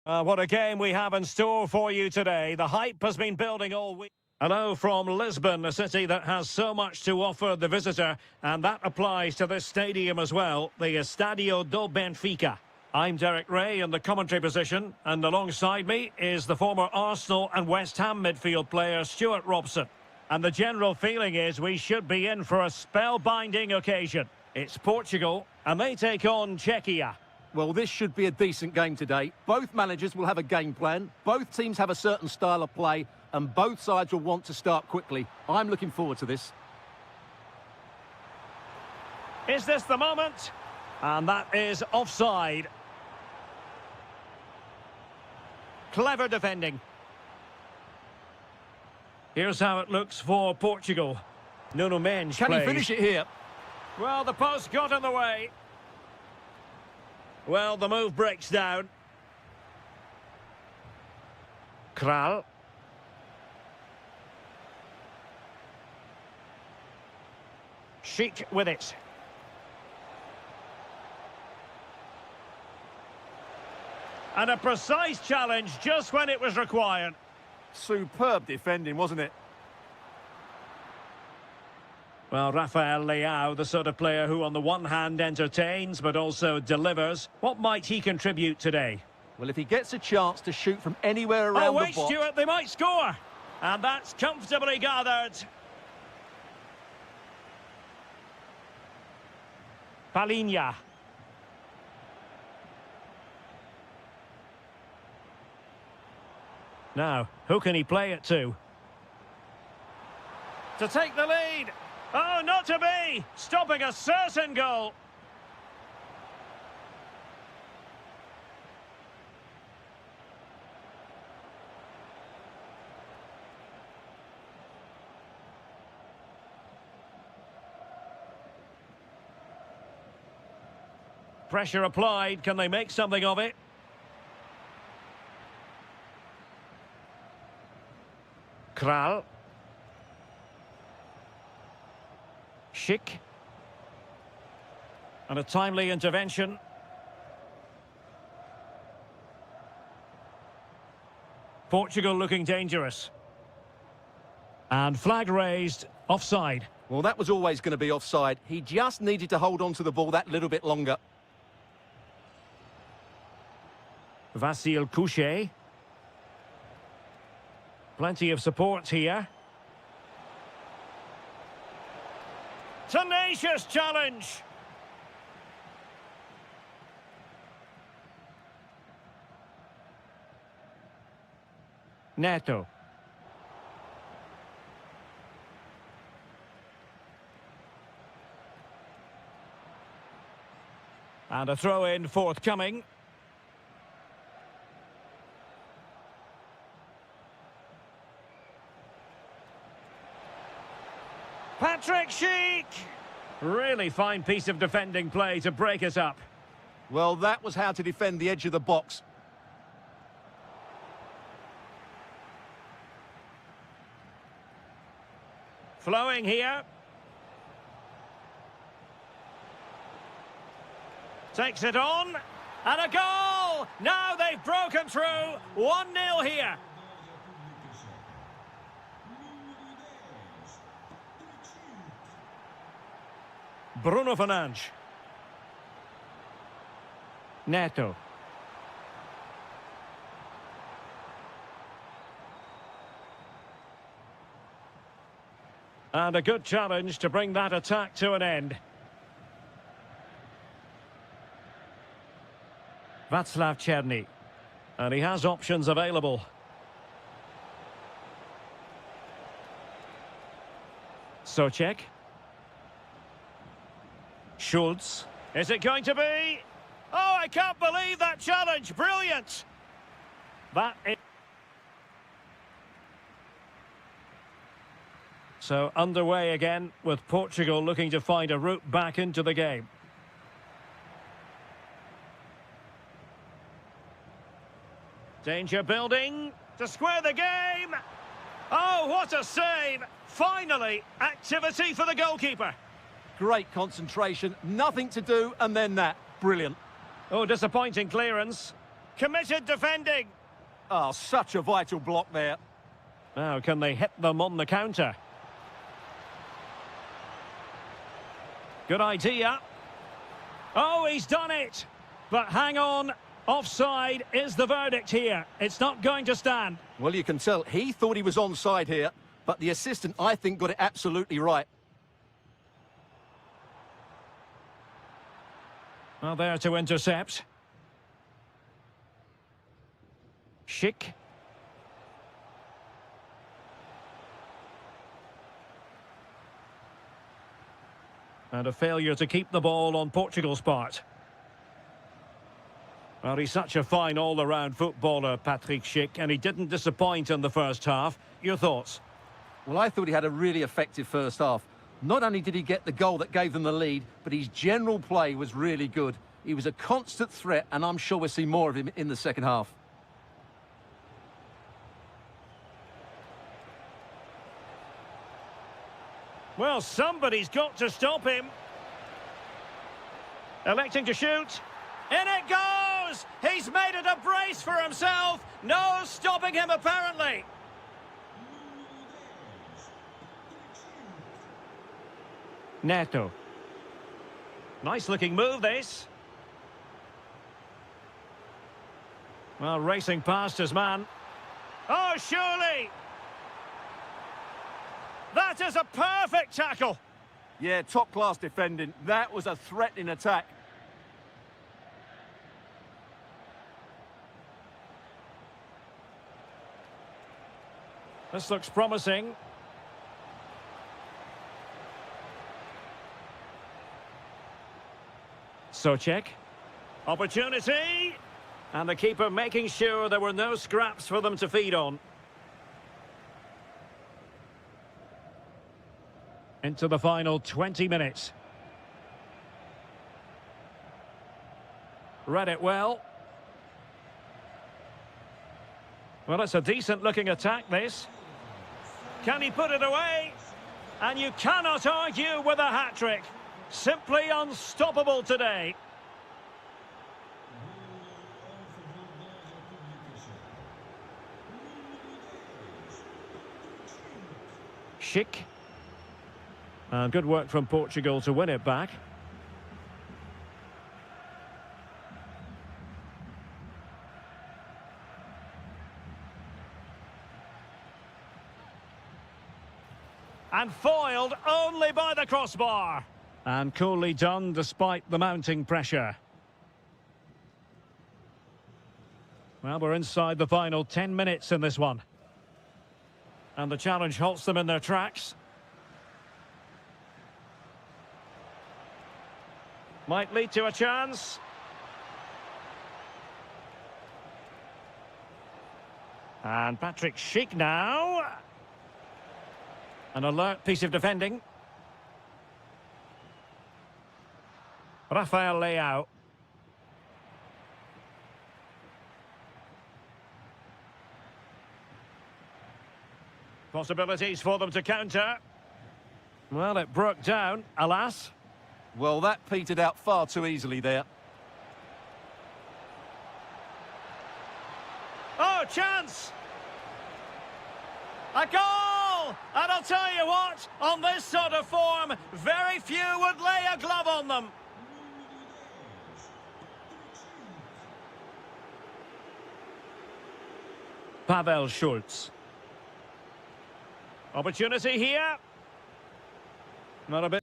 What a game we have in store for you today. The hype has been building all week. Hello from Lisbon, a city that has so much to offer the visitor, and that applies to this stadium as well, the Estadio do Benfica. I'm Derek Ray in the commentary position, and alongside me is the former Arsenal and West Ham midfield player Stuart Robson. And the general feeling is we should be in for a spellbinding occasion. It's Portugal, and they take on Czechia. Well, this should be a decent game today. Both managers will have a game plan. Both teams have a certain style of play, and both sides will want to start quickly. I'm looking forward to this. Is this the moment? And that is offside. Clever defending. Here's how it looks for Portugal. Nuno Mendes Can plays. he finish it here? Well, the post got in the way. Well, the move breaks down. Kral. Sheik with it. And a precise challenge just when it was required. Superb defending, wasn't it? Well, Rafael Leao, the sort of player who on the one hand entertains but also delivers. What might he contribute today? Well, if he gets a chance to shoot from anywhere around the box... Oh, wait, Stuart, they might score! And that's comfortably gathered. Palinha. Now, who can he play it to? To take the lead! Oh, not to be! Stopping a certain goal! Pressure applied. Can they make something of it? Kral. Schick. And a timely intervention. Portugal looking dangerous. And flag raised, offside. Well, that was always going to be offside. He just needed to hold on to the ball that little bit longer. Vasil Couchet. Plenty of support here. Tenacious challenge. Neto. And a throw-in forthcoming. Patrick Schick! Really fine piece of defending play to break us up. Well, that was how to defend the edge of the box. Flowing here. Takes it on. And a goal! Now they've broken through. 1-0 here. Bruno Fernandes. Neto. And a good challenge to bring that attack to an end. Václav Černý. And he has options available. Souček. Schultz. Is it going to be? Oh, I can't believe that challenge. Brilliant. That is... So underway again with Portugal looking to find a route back into the game. Danger building to square the game. Oh, what a save. Finally, activity for the goalkeeper. Great concentration, nothing to do, and then that. Brilliant. Oh, disappointing clearance. Committed defending. Oh, such a vital block there. Now, can they hit them on the counter? Good idea. Oh, he's done it. But hang on. Offside is the verdict here. It's not going to stand. Well, you can tell he thought he was onside here, but the assistant, I think, got it absolutely right. Well, there to intercept. Schick. And a failure to keep the ball on Portugal's part. Well, he's such a fine all-around footballer, Patrick Schick, and he didn't disappoint in the first half. Your thoughts? Well, I thought he had a really effective first half. Not only did he get the goal that gave them the lead, but his general play was really good. He was a constant threat, and I'm sure we'll see more of him in the second half. Well, somebody's got to stop him. Electing to shoot. In it goes! He's made it a brace for himself. No stopping him, apparently. Neto. Nice-looking move, this. Well, racing past his man. Oh, surely! That is a perfect tackle. Yeah, top-class defending. That was a threatening attack. This looks promising. Socek. Opportunity. And the keeper making sure there were no scraps for them to feed on. Into the final 20 minutes. Read it well. Well, it's a decent-looking attack, this. Can he put it away? And you cannot argue with a hat-trick. Simply unstoppable today. Schick. And good work from Portugal to win it back. And foiled only by the crossbar. And coolly done despite the mounting pressure. Well, we're inside the final 10 minutes in this one. And the challenge halts them in their tracks. Might lead to a chance. And Patrick Schick now. An alert piece of defending. Rafael Leao. Possibilities for them to counter. Well, it broke down, alas. Well, that petered out far too easily there. Oh, chance! A goal! And I'll tell you what, on this sort of form, very few would lay a glove on them. Pavel Schultz. Opportunity here. Not a bit.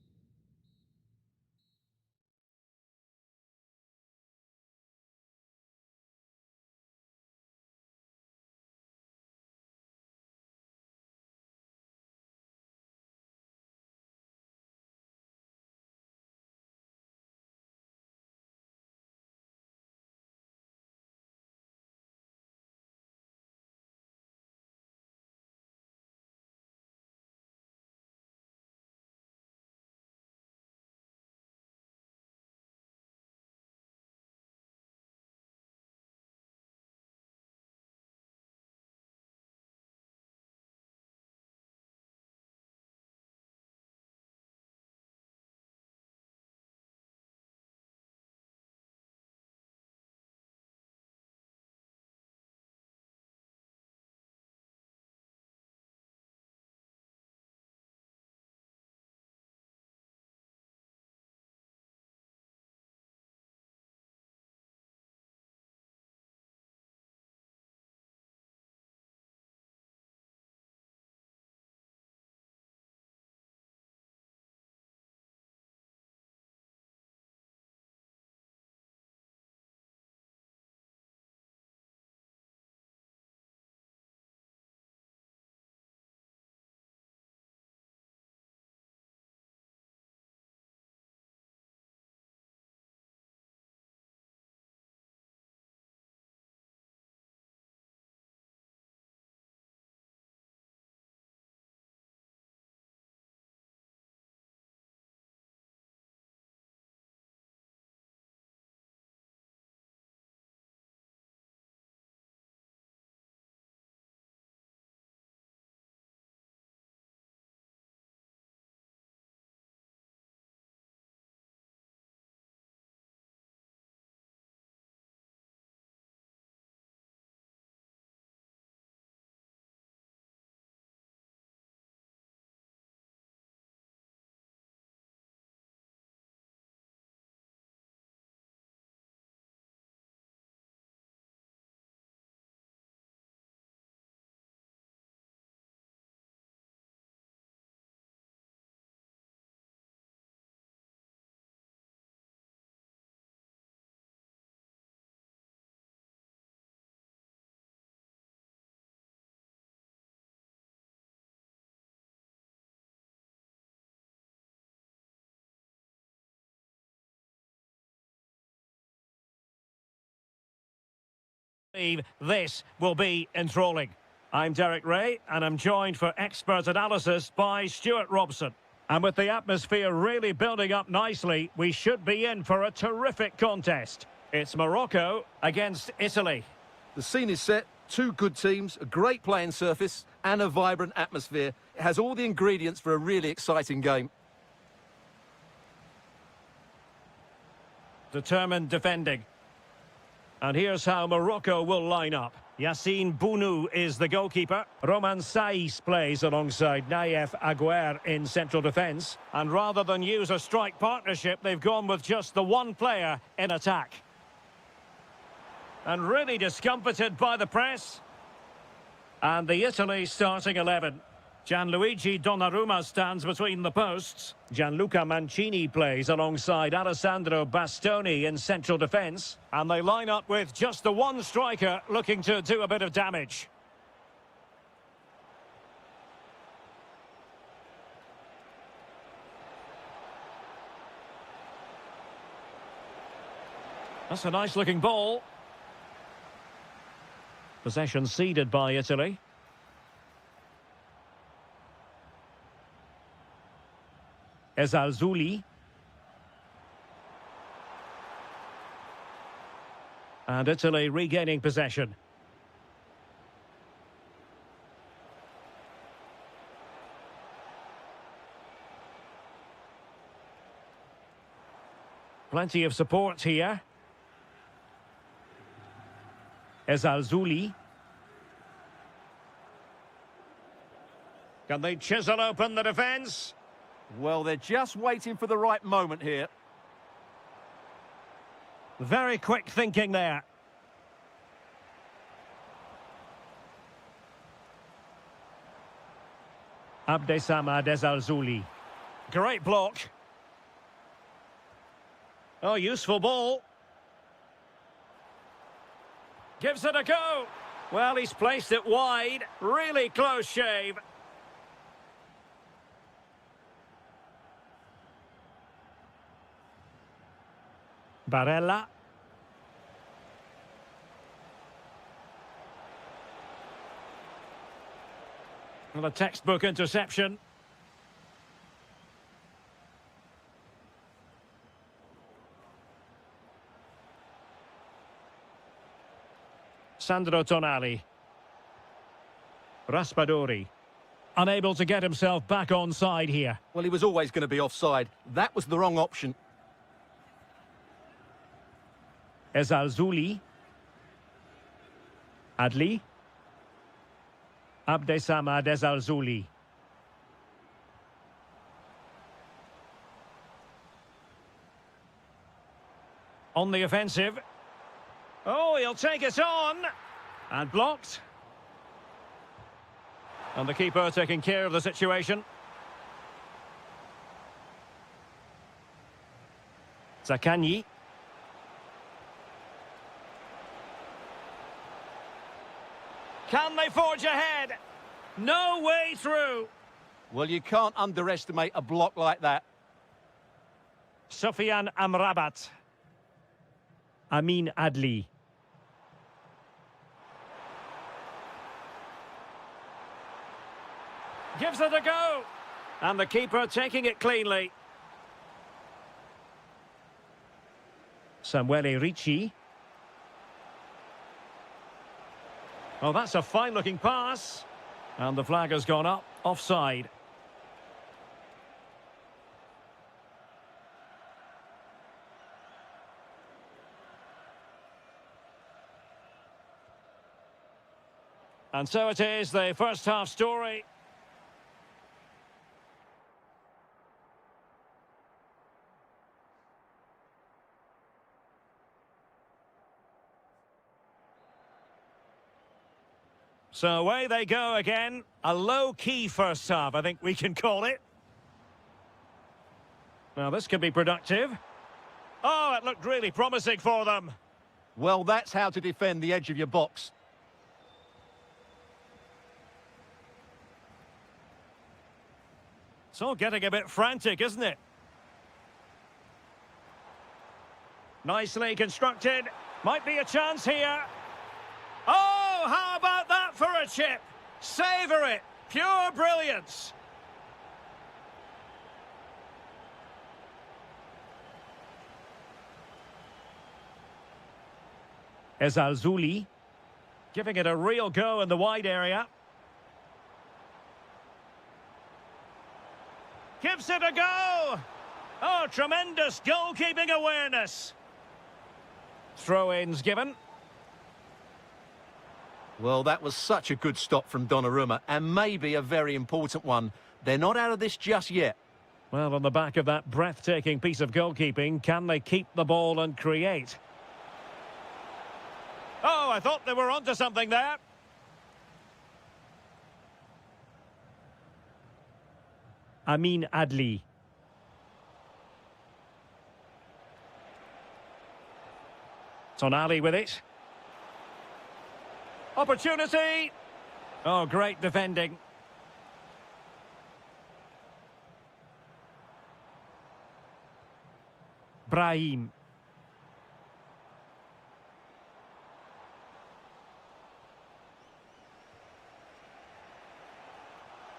This will be enthralling. I'm Derek Ray, and I'm joined for expert analysis by Stuart Robson. And with the atmosphere really building up nicely, we should be in for a terrific contest. It's Morocco against Italy. The scene is set, two good teams, a great playing surface and a vibrant atmosphere. It has all the ingredients for a really exciting game. Determined defending. And here's how Morocco will line up. Yassine Bounou is the goalkeeper. Roman Saiz plays alongside Naïef Aguer in central defence. And rather than use a strike partnership, they've gone with just the one player in attack. And really discomfited by the press. And the Italy starting 11. Gianluigi Donnarumma stands between the posts. Gianluca Mancini plays alongside Alessandro Bastoni in central defence. And they line up with just the one striker looking to do a bit of damage. That's a nice looking ball. Possession ceded by Italy. Ezalzouli. And Italy regaining possession. Plenty of support here. Ezalzouli. Can they chisel open the defence? Well, they're just waiting for the right moment here. Very quick thinking there. Abdesamad Ezalzouli. Great block. Oh, useful ball. Gives it a go. Well, he's placed it wide. Really close shave. Barella. Well, a textbook interception. Sandro Tonali. Raspadori. Unable to get himself back on side here. Well, he was always going to be offside. That was the wrong option. Ezalzouli. Adli. Abdesamad Ezalzouli. On the offensive. Oh, he'll take it on. And blocked. And the keeper taking care of the situation. Zaccagni. Can they forge ahead? No way through. Well, you can't underestimate a block like that. Sofiane Amrabat. Amin Adli. Gives it a go. And the keeper taking it cleanly. Samuele Ricci. Oh, that's a fine-looking pass. And the flag has gone up, offside. And so it is, the first half story. So away they go again. A low-key first half, I think we can call it. Now this could be productive. Oh, it looked really promising for them. Well, that's how to defend the edge of your box. It's all getting a bit frantic, isn't it? Nicely constructed. Might be a chance here. Oh, how about that for a chip? Savour it. Pure brilliance. Ezalzouli, giving it a real go in the wide area. Gives it a go. Oh, tremendous goalkeeping awareness. Throw-ins given. Well, that was such a good stop from Donnarumma, and maybe a very important one. They're not out of this just yet. Well, on the back of that breathtaking piece of goalkeeping, can they keep the ball and create? Oh, I thought they were onto something there. Amin Adli. Tonali with it. Opportunity. Oh, great defending. Brahim.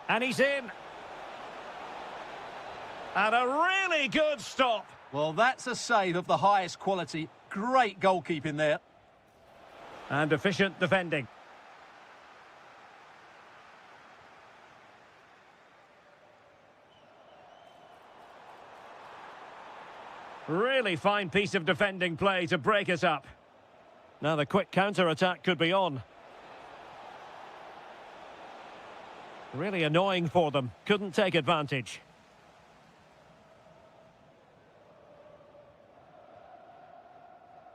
And he's in. And a really good stop. Well, that's a save of the highest quality. Great goalkeeping there. And efficient defending. Really fine piece of defending play to break it up. Now the quick counter-attack could be on. Really annoying for them. Couldn't take advantage.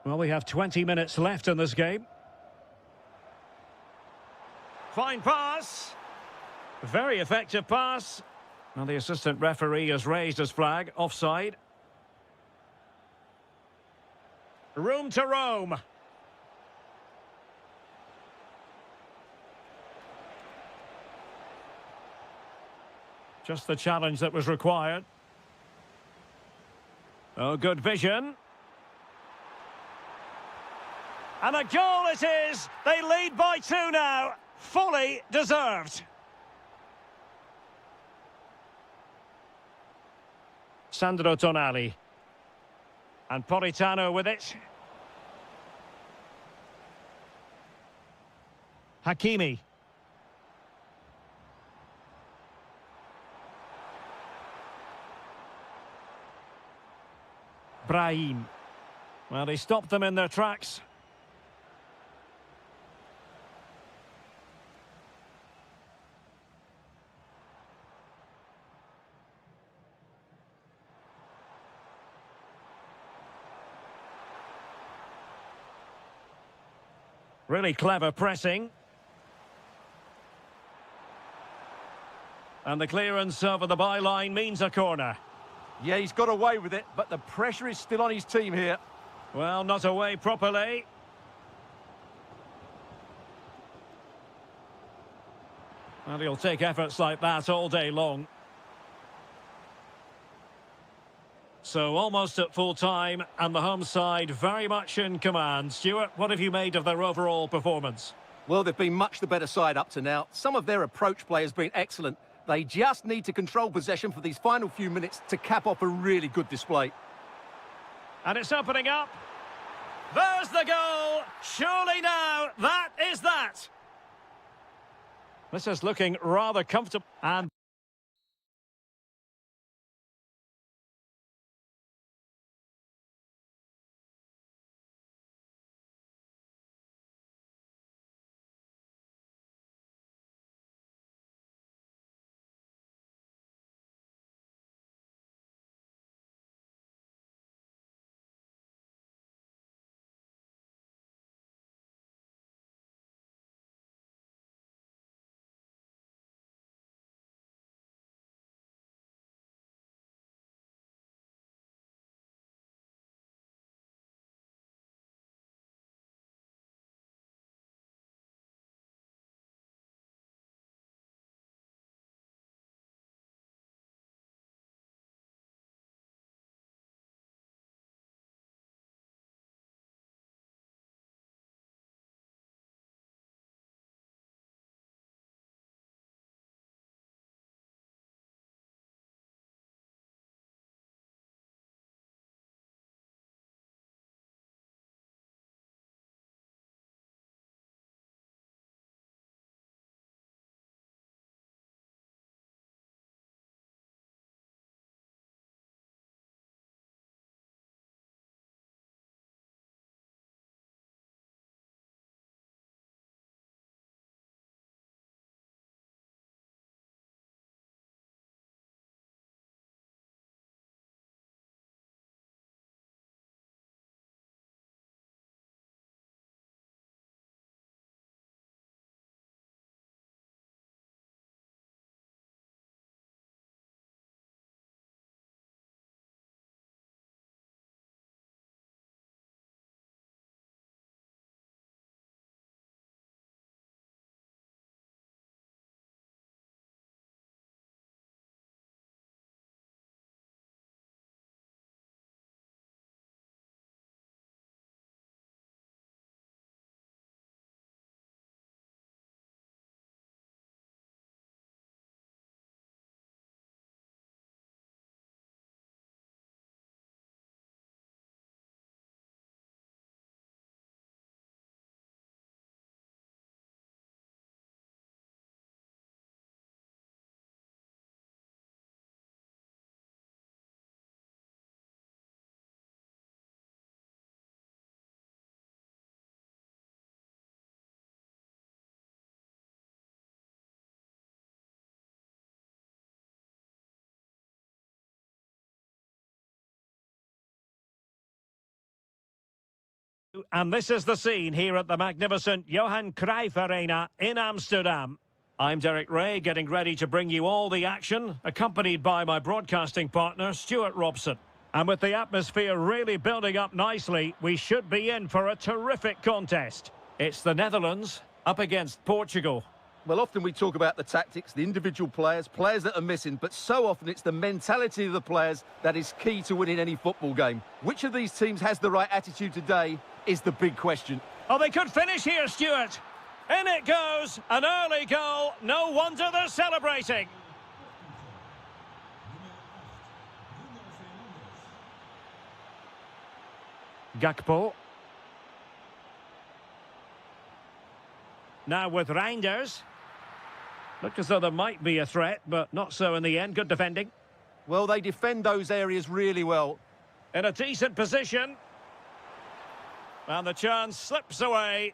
Well, we have 20 minutes left in this game. Fine pass. Very effective pass. Well, the assistant referee has raised his flag. Offside. Room to roam. Just the challenge that was required. Oh, good vision. And a goal it is. They lead by 2 now. Fully deserved. Sandro Tonali. And Politano with it. Hakimi. Brahim. Well, they stopped them in their tracks. Really clever pressing. And the clearance over the byline means a corner. Yeah, he's got away with it, but the pressure is still on his team here. Well, not away properly. And he'll take efforts like that all day long. So almost at full time, and the home side very much in command. Stuart, what have you made of their overall performance? Well, they've been much the better side up to now. Some of their approach play has been excellent. They just need to control possession for these final few minutes to cap off a really good display. And it's opening up. There's the goal. Surely now, that is that. This is looking rather comfortable. And And this is the scene here at the magnificent Johan Cruyff Arena in Amsterdam. I'm Derek Ray, getting ready to bring you all the action, accompanied by my broadcasting partner, Stuart Robson. And with the atmosphere really building up nicely, we should be in for a terrific contest. It's the Netherlands up against Portugal. Well, often we talk about the tactics, the individual players that are missing, but so often it's the mentality of the players that is key to winning any football game. Which of these teams has the right attitude today is the big question. Oh, they could finish here, Stuart. In it goes, an early goal. No wonder they're celebrating. Gakpo. Now with Reinders. Looked as though there might be a threat, but not so in the end. Good defending. Well, they defend those areas really well. In a decent position. And the chance slips away.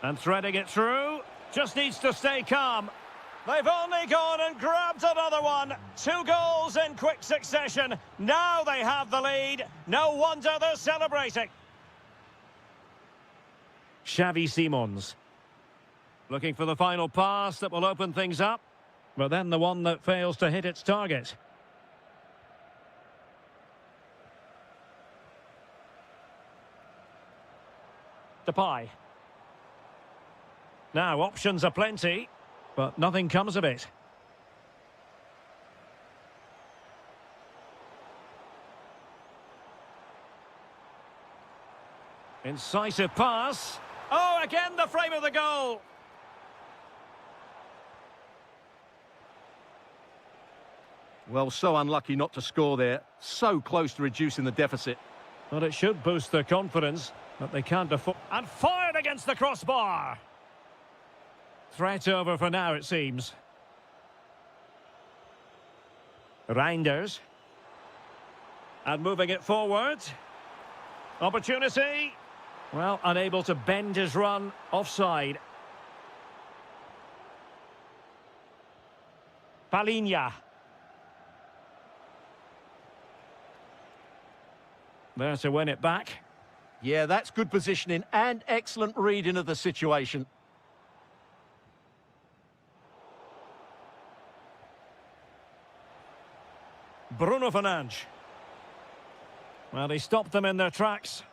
And threading it through. Just needs to stay calm. They've only gone and grabbed another one. 2 goals in quick succession. Now they have the lead. No wonder they're celebrating. Xavi Simons. Looking for the final pass that will open things up. But then the one that fails to hit its target. Depay. Now, options are plenty, but nothing comes of it. Incisive pass. Oh, again the frame of the goal. Well, so unlucky not to score there. So close to reducing the deficit. Well, it should boost their confidence, but they can't afford... And fired against the crossbar. Threat over for now, it seems. Reinders. And moving it forward. Opportunity. Well, unable to bend his run. Offside. Palinha. There to win it back. Yeah, that's good positioning and excellent reading of the situation. Bruno Fernandes. Well, he stopped them in their tracks.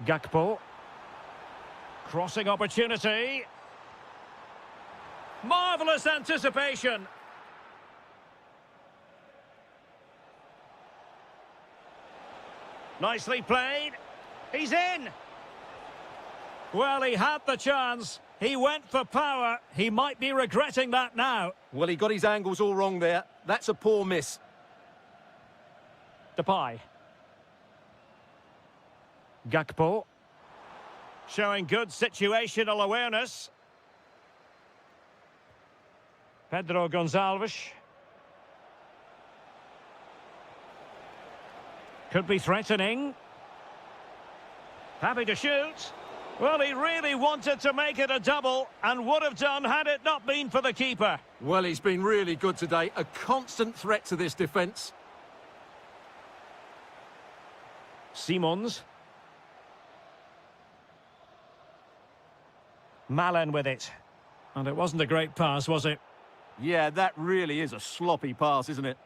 Gakpo. Crossing opportunity. Marvellous anticipation. Nicely played. He's in. Well, he had the chance. He went for power. He might be regretting that now. Well, he got his angles all wrong there. That's a poor miss. Depay. Gakpo. Showing good situational awareness. Pedro Gonçalves. Could be threatening. Happy to shoot. Well, he really wanted to make it a double and would have done had it not been for the keeper. Well, he's been really good today. A constant threat to this defence. Simons. Malen with it. And it wasn't a great pass, was it? Yeah, that really is a sloppy pass, isn't it?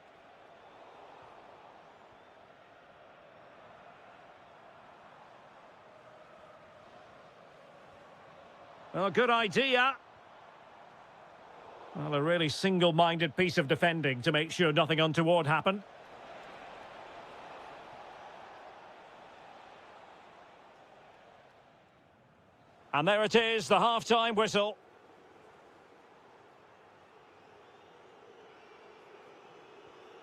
Well, good idea. Well, a really single-minded piece of defending to make sure nothing untoward happened. And there it is, the half-time whistle.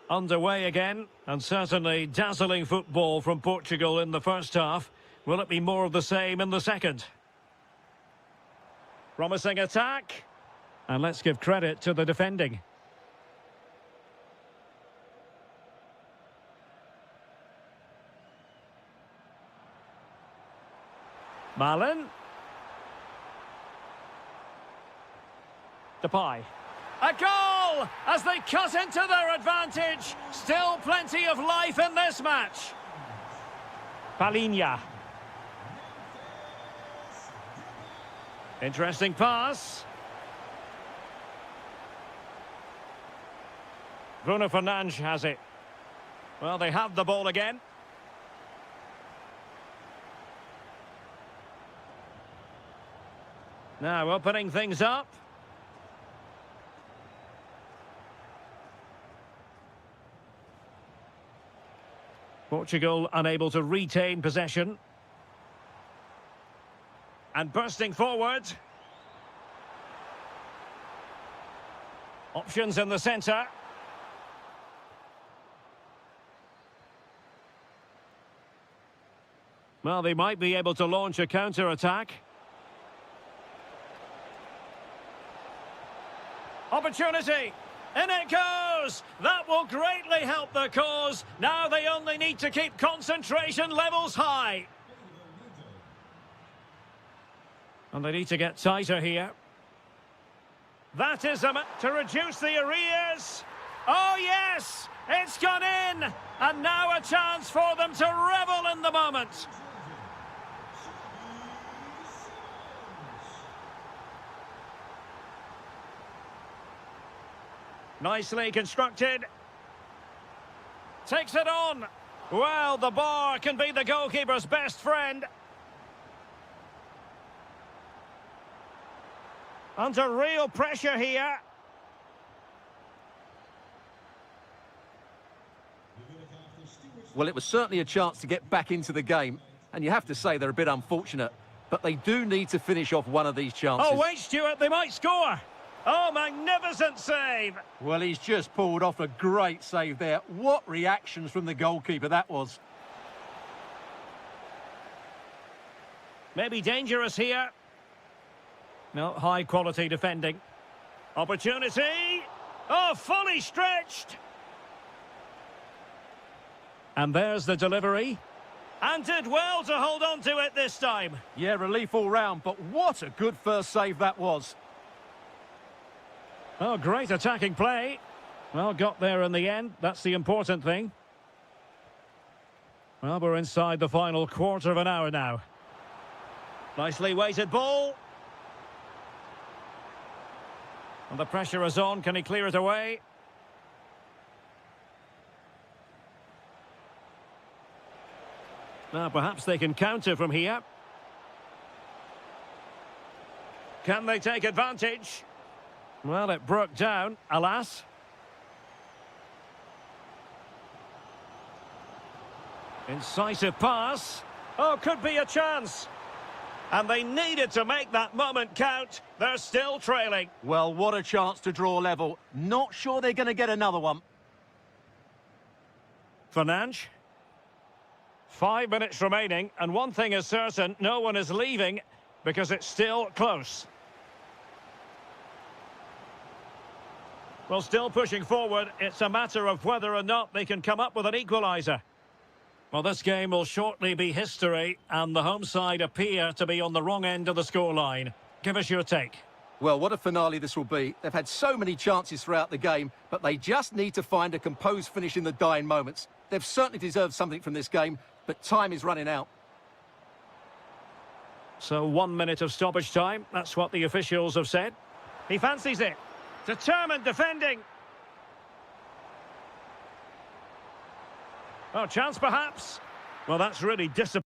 Underway again, and certainly dazzling football from Portugal in the first half. Will it be more of the same in the second? Promising attack. And let's give credit to the defending. Malen. Depay. A goal as they cut into their advantage. Still plenty of life in this match. Palinha. Interesting pass. Bruno Fernandes has it. Well, they have the ball again. Now opening things up. Portugal unable to retain possession. And bursting forward. Options in the centre. Well, they might be able to launch a counter-attack. Opportunity. In it goes! That will greatly help the cause. Now they only need to keep concentration levels high. And they need to get tighter here. That is to reduce the arrears. Oh, yes! It's gone in! And now a chance for them to revel in the moment. Nicely constructed. Takes it on. Well, the bar can be the goalkeeper's best friend. Under real pressure here. Well, it was certainly a chance to get back into the game, and you have to say they're a bit unfortunate, but they do need to finish off one of these chances. Oh, wait, Stuart, they might score. Oh, magnificent save. Well, he's just pulled off a great save there. What reactions from the goalkeeper that was. Maybe dangerous here. No, high-quality defending. Opportunity. Oh, fully stretched. And there's the delivery. And did well to hold on to it this time. Yeah, relief all round, but what a good first save that was. Oh, great attacking play. Well, got there in the end. That's the important thing. Well, we're inside the final quarter of an hour now. Nicely weighted ball. And the pressure is on. Can he clear it away? Now, perhaps they can counter from here. Can they take advantage? Well, it broke down, alas. Incisive pass. Oh, could be a chance. And they needed to make that moment count. They're still trailing. Well, what a chance to draw level. Not sure they're going to get another one. Fernandes. 5 minutes remaining, and one thing is certain, no one is leaving because it's still close. Well, still pushing forward. It's a matter of whether or not they can come up with an equaliser. Well, this game will shortly be history, and the home side appear to be on the wrong end of the scoreline. Give us your take. Well, what a finale this will be. They've had so many chances throughout the game, but they just need to find a composed finish in the dying moments. They've certainly deserved something from this game, but time is running out. So 1 minute of stoppage time. That's what the officials have said. He fancies it. Determined defending. Oh, chance perhaps. Well, that's really disappointing.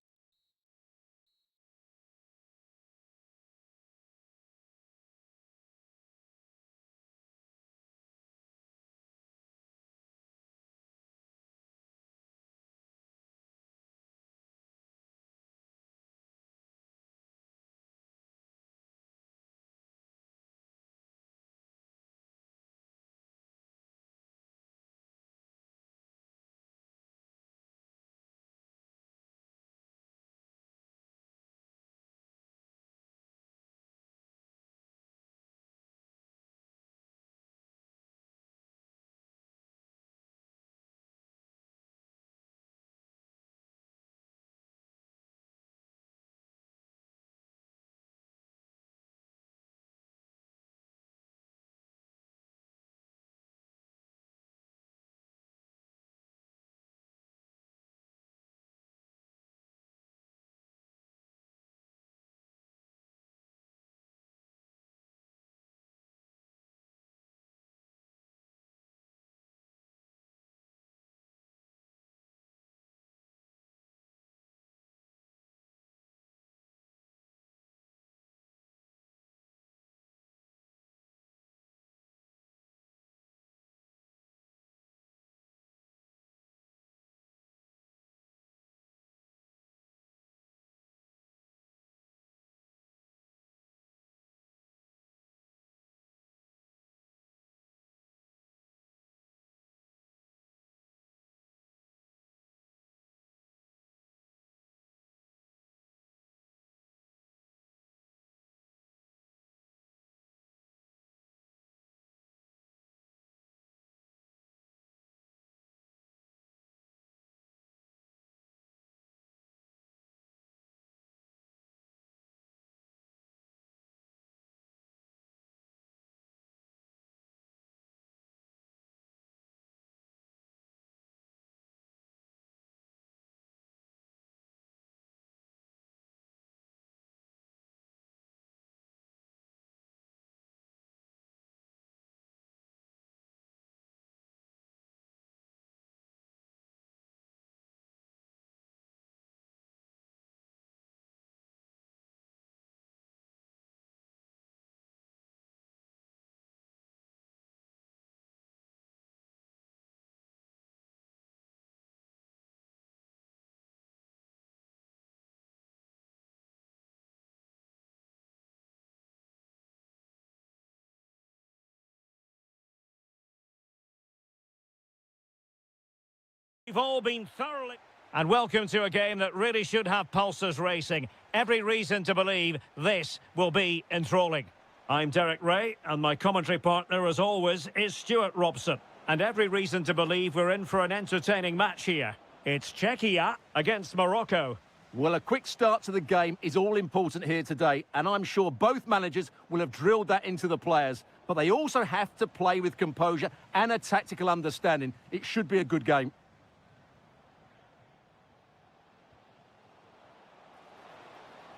We've all been thoroughly... And welcome to a game that really should have pulses racing. Every reason to believe this will be enthralling. I'm Derek Ray, and my commentary partner, as always, is Stuart Robson. And every reason to believe we're in for an entertaining match here. It's Czechia against Morocco. Well, a quick start to the game is all important here today, and I'm sure both managers will have drilled that into the players. But they also have to play with composure and a tactical understanding. It should be a good game.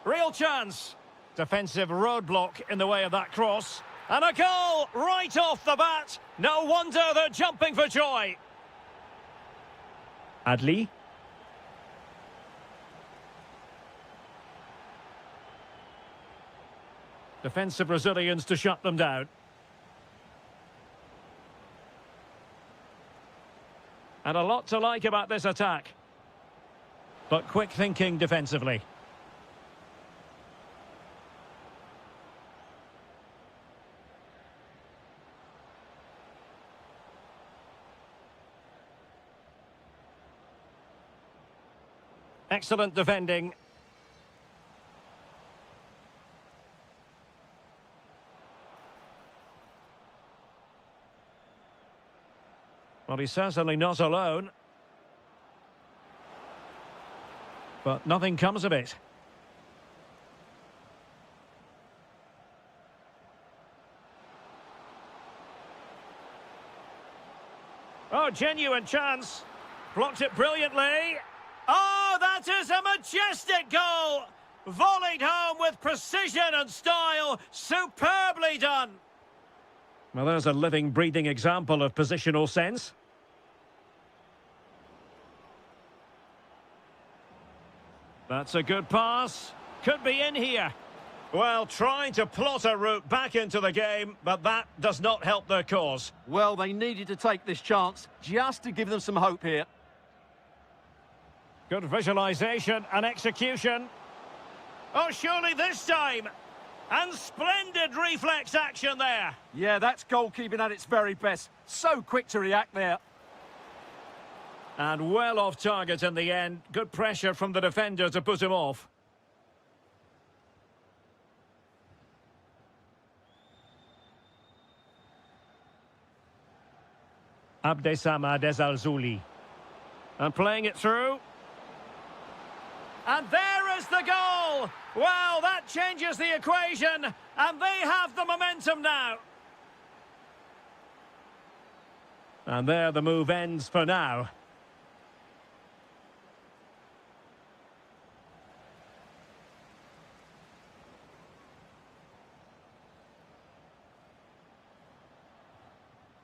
Real chance. Defensive roadblock in the way of that cross. And a goal right off the bat. No wonder they're jumping for joy. Adli. Defensive resilience to shut them down. And a lot to like about this attack. But quick thinking defensively. Excellent defending. Well, he's certainly not alone. But nothing comes of it. Oh, genuine chance. Blocked it brilliantly. Oh, that is a majestic goal! Volleyed home with precision and style. Superbly done. Well, there's a living, breathing example of positional sense. That's a good pass. Could be in here. Well, trying to plot a route back into the game, but that does not help their cause. Well, they needed to take this chance just to give them some hope here. Good visualisation and execution. Oh, surely this time. And splendid reflex action there. Yeah, that's goalkeeping at its very best. So quick to react there. And well off target in the end. Good pressure from the defender to put him off. Abdessamad Ezalzouli. And playing it through. And there is the goal! Well, that changes the equation, and they have the momentum now. And there the move ends for now.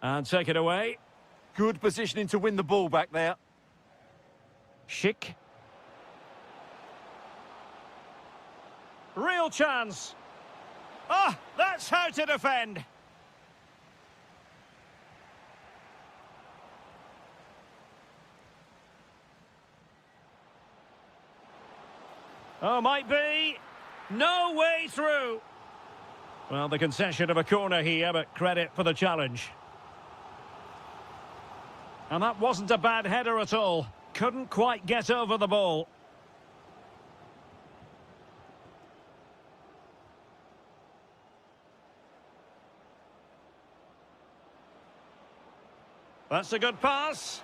And take it away. Good positioning to win the ball back there. Schick. Real chance. Oh, that's how to defend. Oh, might be. No way through. Well, the concession of a corner here, but credit for the challenge. And that wasn't a bad header at all. Couldn't quite get over the ball. That's a good pass.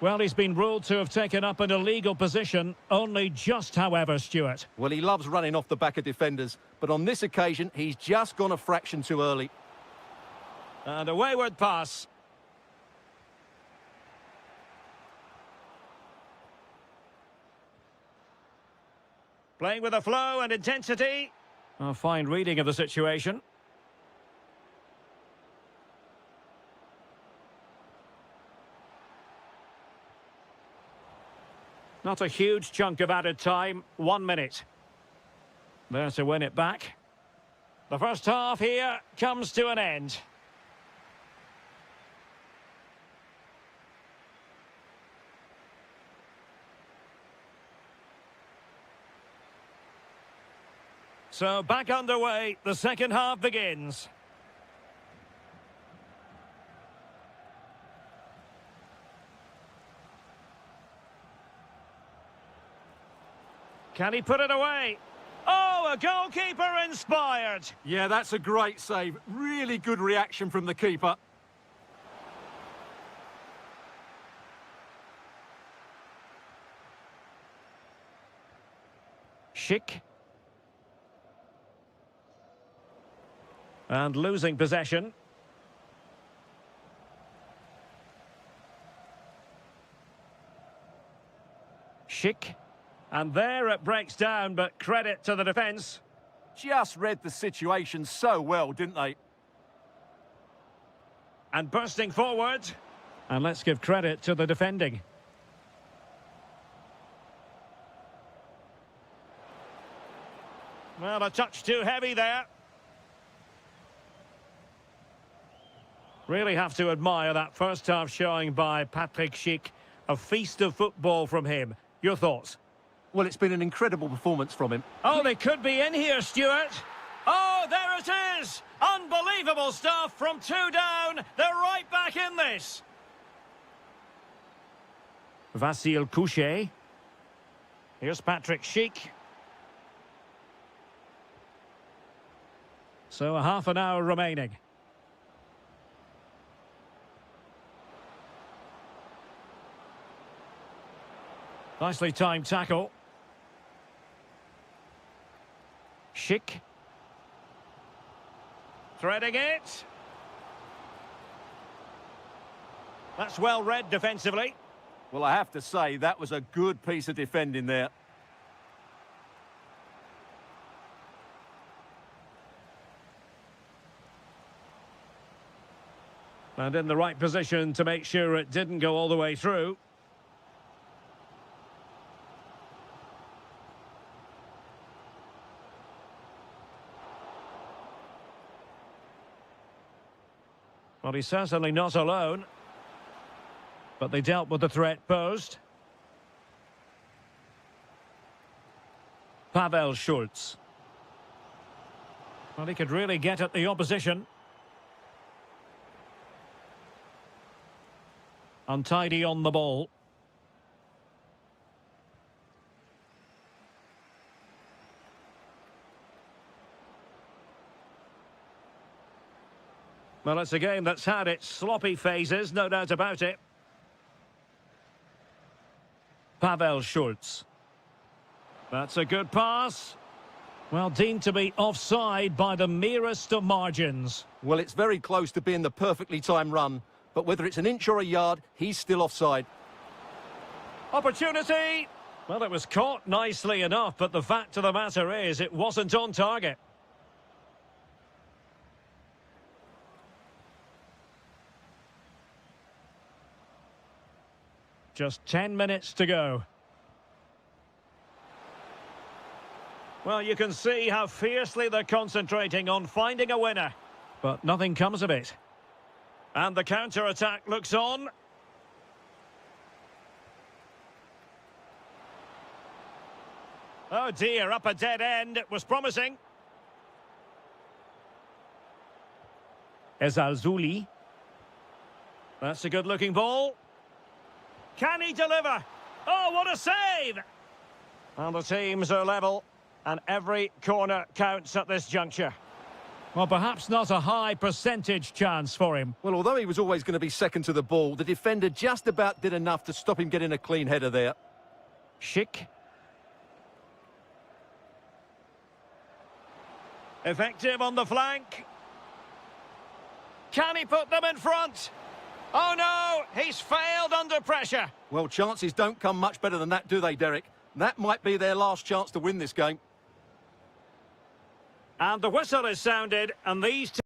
Well, he's been ruled to have taken up an illegal position. Only just, however, Stuart. Well, he loves running off the back of defenders, but on this occasion, he's just gone a fraction too early. And a wayward pass. Playing with a flow and intensity. A fine reading of the situation. Not a huge chunk of added time. 1 minute. There to win it back. The first half here comes to an end. So back underway, the second half begins. Can he put it away? Oh, a goalkeeper inspired. Yeah, that's a great save. Really good reaction from the keeper. Schick. And losing possession. Schick. And there it breaks down, but credit to the defence. Just read the situation so well, didn't they? And bursting forward. And let's give credit to the defending. Well, a touch too heavy there. Really have to admire that first half showing by Patrick Schick. A feast of football from him. Your thoughts? Well, it's been an incredible performance from him. Oh, they could be in here, Stuart. Oh, there it is! Unbelievable stuff from 2 down. They're right back in this. Vasil Couchet. Here's Patrick Schick. So a half an hour remaining. Nicely timed tackle. Schick. Threading it. That's well read defensively. Well, I have to say, that was a good piece of defending there. And in the right position to make sure it didn't go all the way through. Well, he's certainly not alone. But they dealt with the threat posed. Pavel Schulz. Well, he could really get at the opposition. Untidy on the ball. Well, it's a game that's had its sloppy phases, no doubt about it. Pavel Schulz. That's a good pass. Well, deemed to be offside by the merest of margins. Well, it's very close to being the perfectly timed run. But whether it's an inch or a yard, he's still offside. Opportunity! Well, it was caught nicely enough, but the fact of the matter is it wasn't on target. Just 10 minutes to go. Well, you can see how fiercely they're concentrating on finding a winner. But nothing comes of it. And the counter-attack looks on. Oh dear, up a dead end. It was promising. Ezalzouli. That's a good-looking ball. Can he deliver? Oh, what a save! And the teams are level, and every corner counts at this juncture. Well, perhaps not a high percentage chance for him. Well, although he was always going to be second to the ball, the defender just about did enough to stop him getting a clean header there. Schick. Effective on the flank. Can he put them in front? Oh no, he's failed under pressure. Well, chances don't come much better than that, do they, Derek? That might be their last chance to win this game. And the whistle is sounded, and these two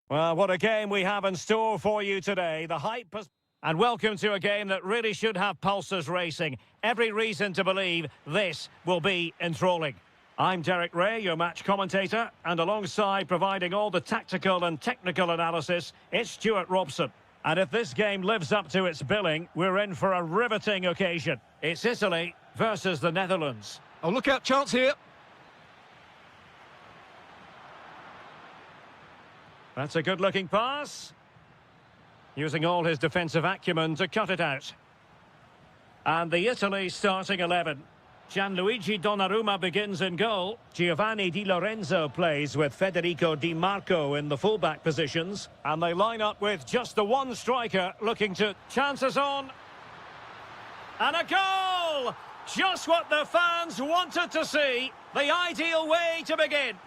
Well, what a game we have in store for you today. The hype has... And welcome to a game that really should have pulses racing. Every reason to believe this will be enthralling. I'm Derek Ray, your match commentator, and alongside providing all the tactical and technical analysis, it's Stuart Robson. And if this game lives up to its billing, we're in for a riveting occasion. It's Italy versus the Netherlands. Oh, look out, chance here. That's a good-looking pass. Using all his defensive acumen to cut it out. And the Italy starting 11. Gianluigi Donnarumma begins in goal. Giovanni Di Lorenzo plays with Federico Di Marco in the fullback positions. And they line up with just the one striker looking to... Chances on. And a goal! Just what the fans wanted to see. The ideal way to begin.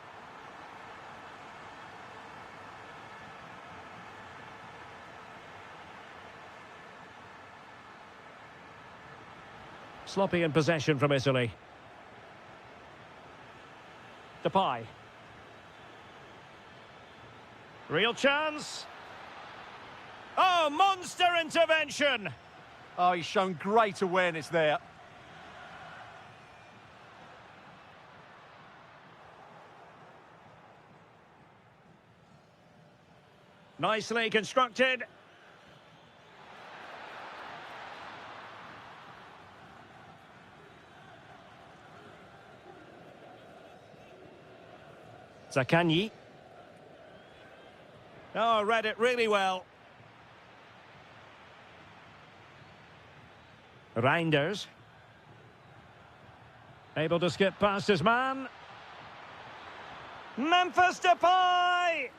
Sloppy in possession from Italy. Depay. Real chance. Oh, monster intervention! Oh, he's shown great awareness there. Nicely constructed. Zaccagni. Oh, read it really well. Reinders. Able to skip past his man. Memphis Depay!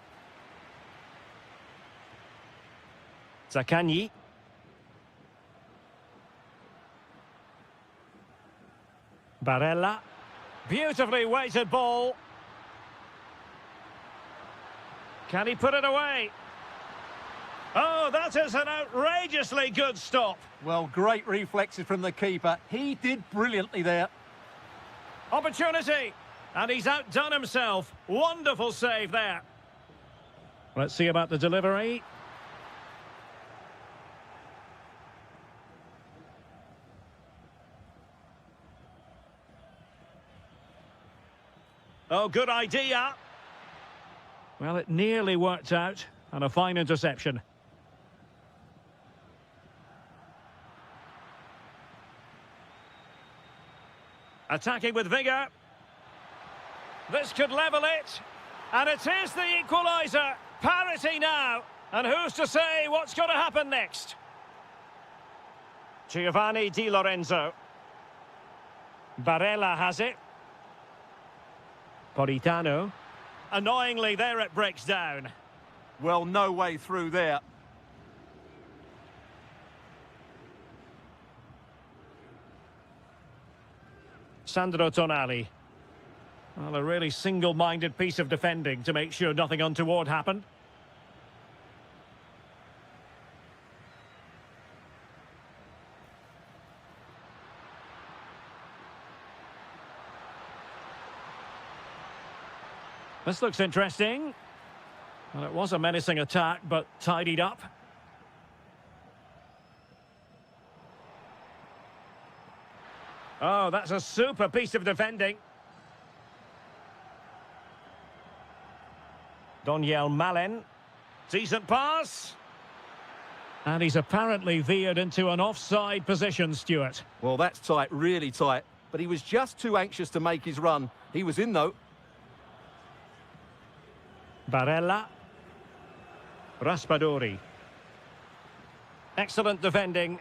Zaccagni. Barella. Beautifully weighted ball. Can he put it away? Oh, that is an outrageously good stop. Well, great reflexes from the keeper. He did brilliantly there. Opportunity. And he's outdone himself. Wonderful save there. Let's see about the delivery. Oh, good idea. Well, it nearly worked out, and a fine interception. Attacking with vigour. This could level it. And it is the equaliser. Parity now. And who's to say what's going to happen next? Giovanni Di Lorenzo. Barella has it. Politano. Annoyingly, there it breaks down. Well, no way through there. Sandro Tonali. Well, a really single-minded piece of defending to make sure nothing untoward happened. This looks interesting. Well, it was a menacing attack, but tidied up. Oh, that's a super piece of defending. Doniel Malen. Decent pass. And he's apparently veered into an offside position, Stuart. Well, that's tight, really tight. But he was just too anxious to make his run. He was in, though. Barella. Raspadori. Excellent defending.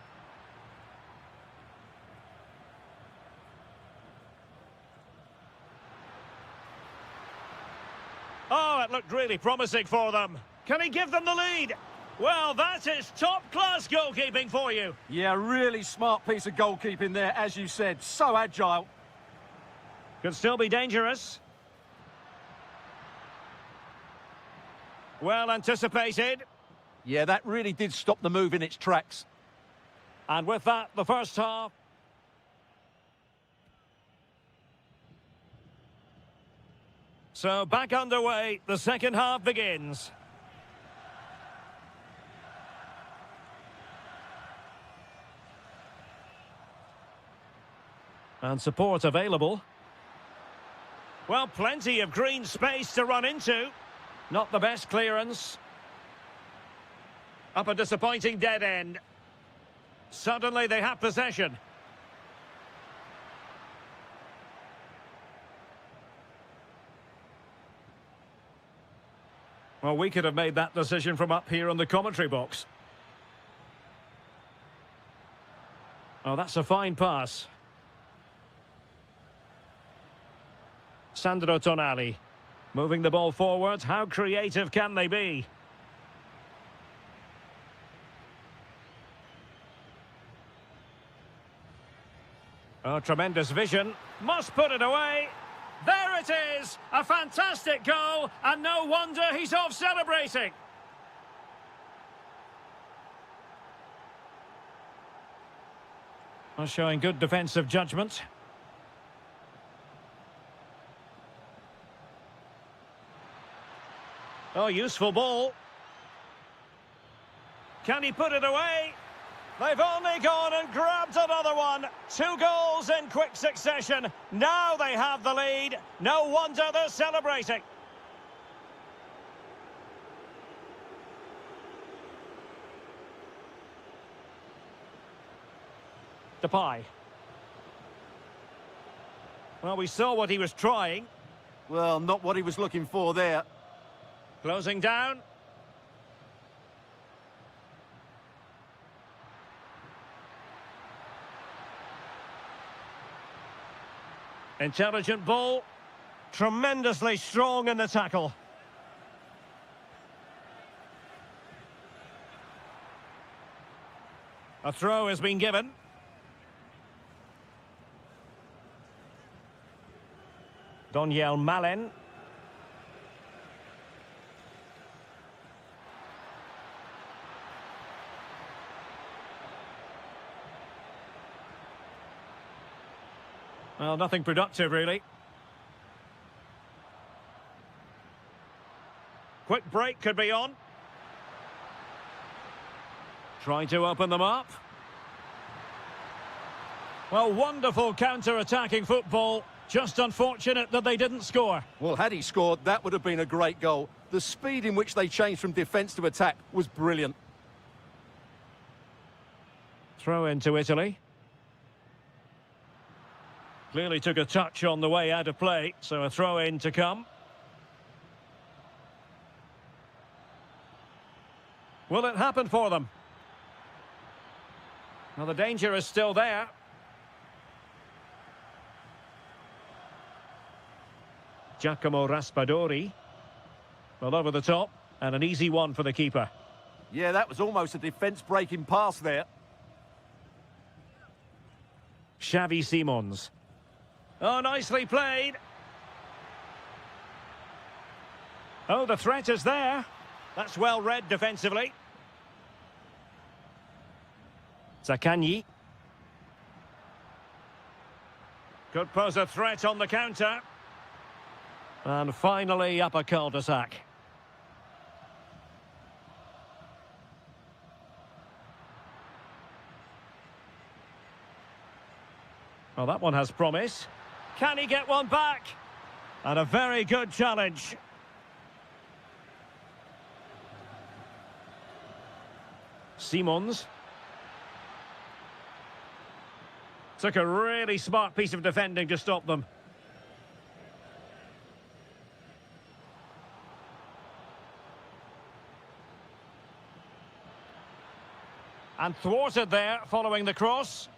Oh, it looked really promising for them. Can he give them the lead? Well, that is top-class goalkeeping for you. Yeah, really smart piece of goalkeeping there, as you said. So agile. Could still be dangerous. Well anticipated. Yeah, that really did stop the move in its tracks. And with that, the first half. So back underway, the second half begins. And support available. Well, plenty of green space to run into. Not the best clearance. Up a disappointing dead end. Suddenly they have possession. Well, we could have made that decision from up here on the commentary box. Oh, that's a fine pass. Sandro Tonali. Moving the ball forward. How creative can they be? Oh, tremendous vision. Must put it away. There it is! A fantastic goal, and no wonder he's off celebrating. Well, showing good defensive judgment. Oh, useful ball. Can he put it away? They've only gone and grabbed another one. 2 goals in quick succession. Now they have the lead. No wonder they're celebrating. Depay. Well, we saw what he was trying. Well, not what he was looking for there. Closing down. Intelligent ball. Tremendously strong in the tackle. A throw has been given. Doniel Malen. Well, nothing productive, really. Quick break could be on. Trying to open them up. Well, wonderful counter-attacking football. Just unfortunate that they didn't score. Well, had he scored, that would have been a great goal. The speed in which they changed from defence to attack was brilliant. Throw into Italy. Clearly took a touch on the way out of play, so a throw-in to come. Will it happen for them? Well, the danger is still there. Giacomo Raspadori. Well, over the top, and an easy one for the keeper. Yeah, that was almost a defence-breaking pass there. Xavi Simons. Oh, nicely played. Oh, the threat is there. That's well read defensively. Zaccagni. Could pose a threat on the counter. And finally up a cul-de-sac. Well, that one has promise. Can he get one back? And a very good challenge. Simons. Took a really smart piece of defending to stop them. And thwarted there following the cross.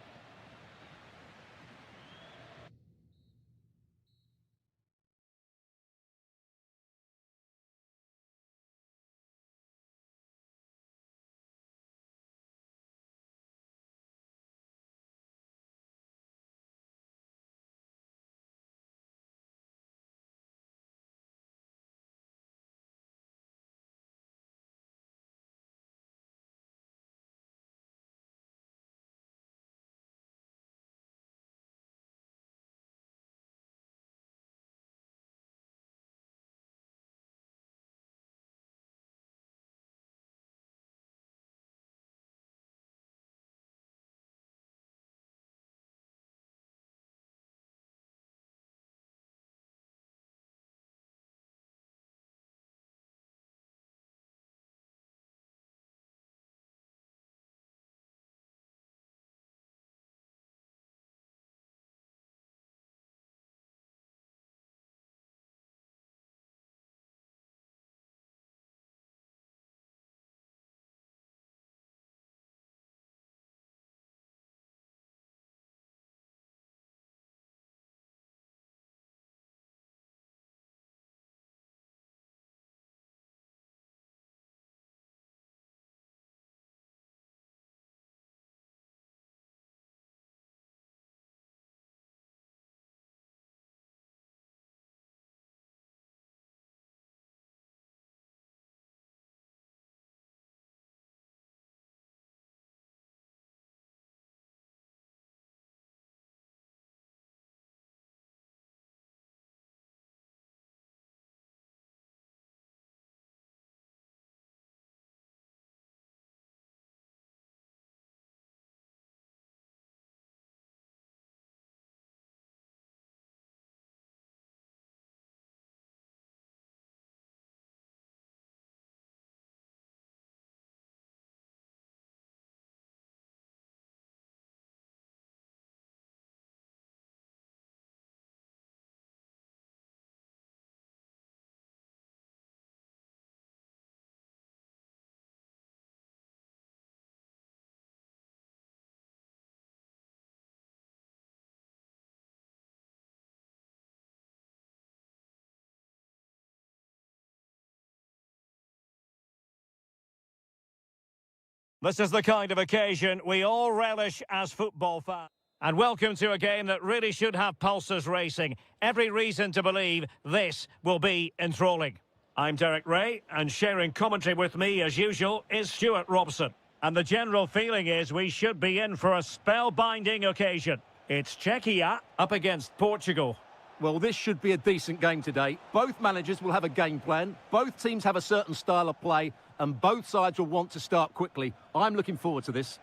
This is the kind of occasion we all relish as football fans. And welcome to a game that really should have pulses racing. Every reason to believe this will be enthralling. I'm Derek Ray, and sharing commentary with me, as usual, is Stuart Robson. And the general feeling is we should be in for a spellbinding occasion. It's Czechia up against Portugal. Well, this should be a decent game today. Both managers will have a game plan. Both teams have a certain style of play, and both sides will want to start quickly. I'm looking forward to this.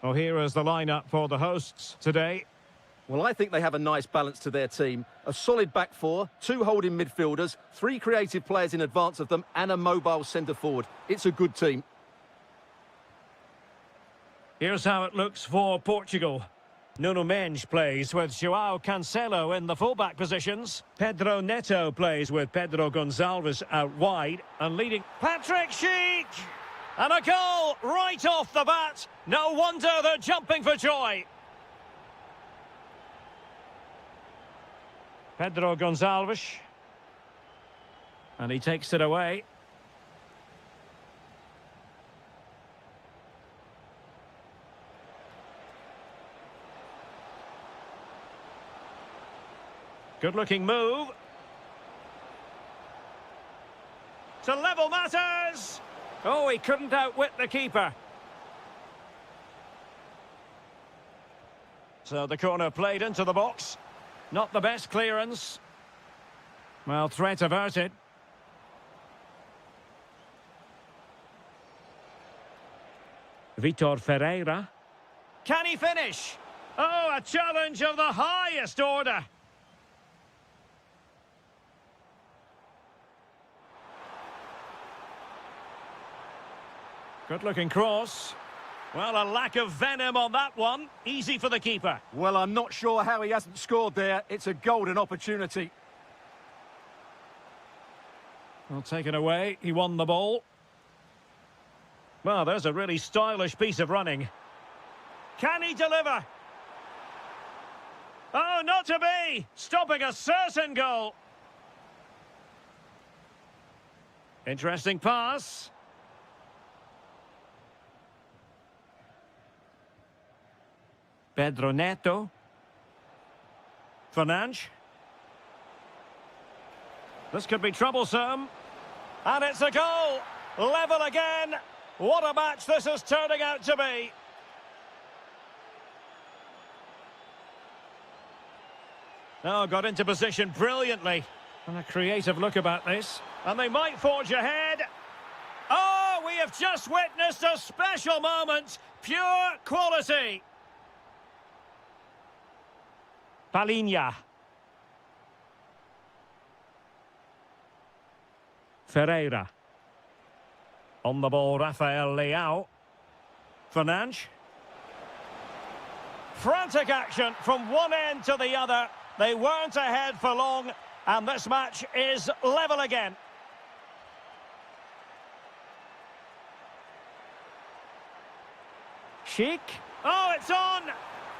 Well, here is the lineup for the hosts today. Well, I think they have a nice balance to their team. A solid back four, two holding midfielders, three creative players in advance of them, and a mobile centre-forward. It's a good team. Here's how it looks for Portugal. Nuno Mendes plays with João Cancelo in the fullback positions. Pedro Neto plays with Pedro Gonçalves out wide. And leading Patrick Schick! And a goal right off the bat. No wonder they're jumping for joy. Pedro Gonçalves. And he takes it away. Good-looking move. To level matters. Oh, he couldn't outwit the keeper. So the corner played into the box. Not the best clearance. Well, threat averted. Vitor Ferreira. Can he finish? Oh, a challenge of the highest order. Good-looking cross. Well, a lack of venom on that one. Easy for the keeper. Well, I'm not sure how he hasn't scored there. It's a golden opportunity. Well, taken away. He won the ball. Well, there's a really stylish piece of running. Can he deliver? Oh, not to be! Stopping a certain goal. Interesting pass. Pedro Neto. Fernandes. This could be troublesome. And it's a goal. Level again. What a match this is turning out to be. Oh, got into position brilliantly. And a creative look about this. And they might forge ahead. Oh, we have just witnessed a special moment. Pure quality. Palinha. Ferreira. On the ball, Rafael Leao. Fernandes. Frantic action from one end to the other. They weren't ahead for long, and this match is level again. Schick. Oh, it's on!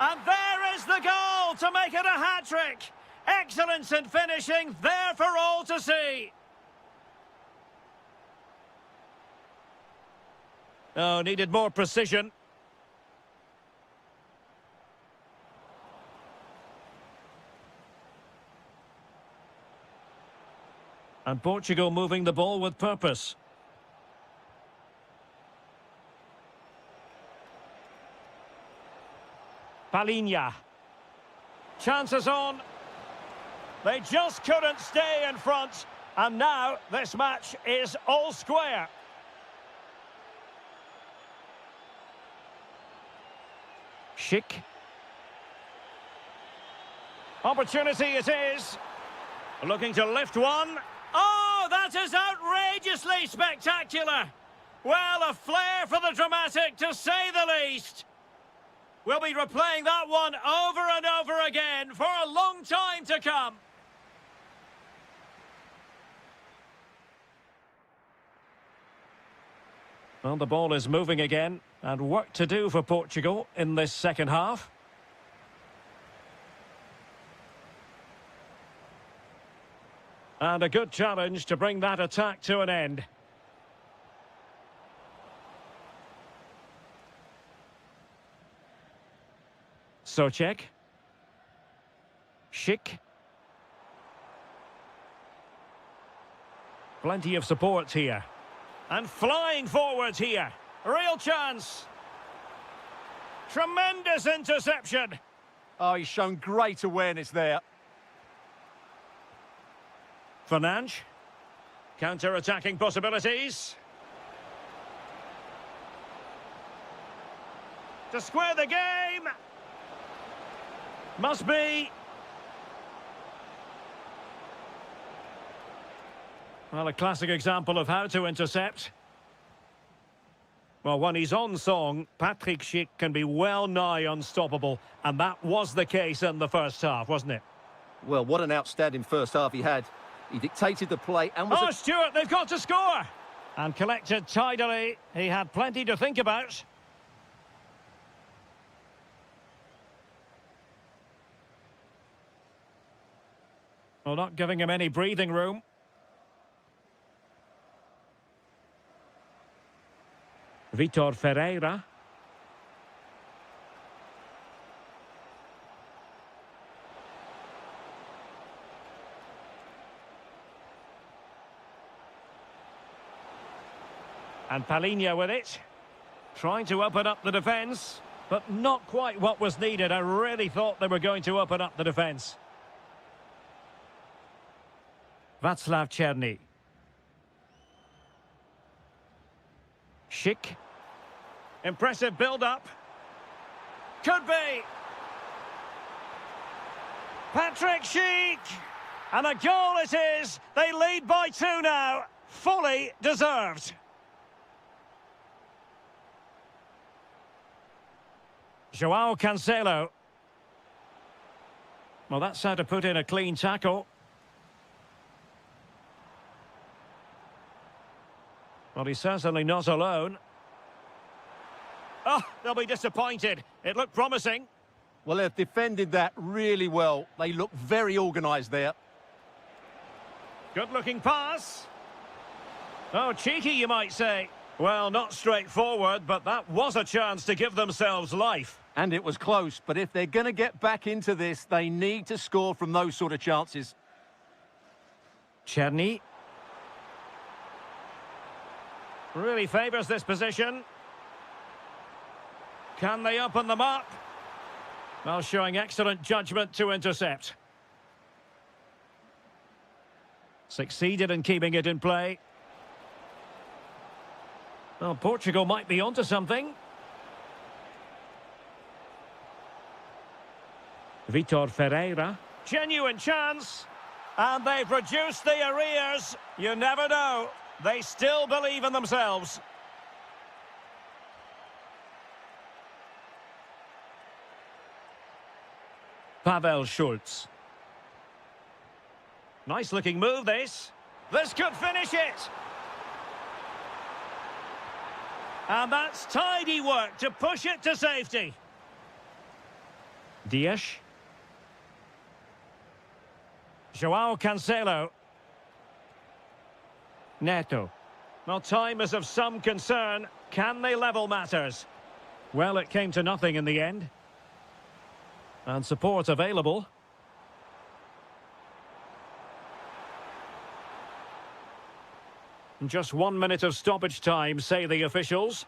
And there is the goal to make it a hat-trick. Excellence in finishing, there for all to see. Oh, needed more precision. And Portugal moving the ball with purpose. Palinha. Chances on. They just couldn't stay in front. And now this match is all square. Schick. Opportunity it is. Looking to lift one. Oh, that is outrageously spectacular. Well, a flair for the dramatic, to say the least. We'll be replaying that one over and over again for a long time to come. Well, the ball is moving again, and work to do for Portugal in this second half. And a good challenge to bring that attack to an end. Socek. Schick. Plenty of support here. And flying forwards here. Real chance. Tremendous interception. Oh, he's shown great awareness there. Fernandes. Counter-attacking possibilities. To square the game. Must be. Well, a classic example of how to intercept. Well, when he's on song, Patrick Schick can be well nigh unstoppable. And that was the case in the first half, wasn't it? Well, what an outstanding first half he had. He dictated the play and was... Oh, Stuart, they've got to score! And collected tidily. He had plenty to think about. Well, not giving him any breathing room. Vitor Ferreira. And Palinha with it. Trying to open up the defence, but not quite what was needed. I really thought they were going to open up the defence. Václav Černý. Schick. Impressive build-up. Could be. Patrick Schick. And a goal it is. They lead by 2 now. Fully deserved. João Cancelo. Well, that's how to put in a clean tackle. Well, he's certainly not alone. Oh, they'll be disappointed. It looked promising. Well, they've defended that really well. They look very organised there. Good-looking pass. Oh, cheeky, you might say. Well, not straightforward, but that was a chance to give themselves life. And it was close, but if they're going to get back into this, they need to score from those sort of chances. Černý. Really favours this position. Can they open them up? Well, showing excellent judgment to intercept. Succeeded in keeping it in play. Well, Portugal might be onto something. Vitor Ferreira. Genuine chance. And they've reduced the arrears. You never know. They still believe in themselves. Pavel Schultz. Nice looking move, this. This could finish it. And that's tidy work to push it to safety. Dias. João Cancelo. Neto. Well, time is of some concern. Can they level matters? Well, it came to nothing in the end. And support available. Just 1 minute of stoppage time, say the officials.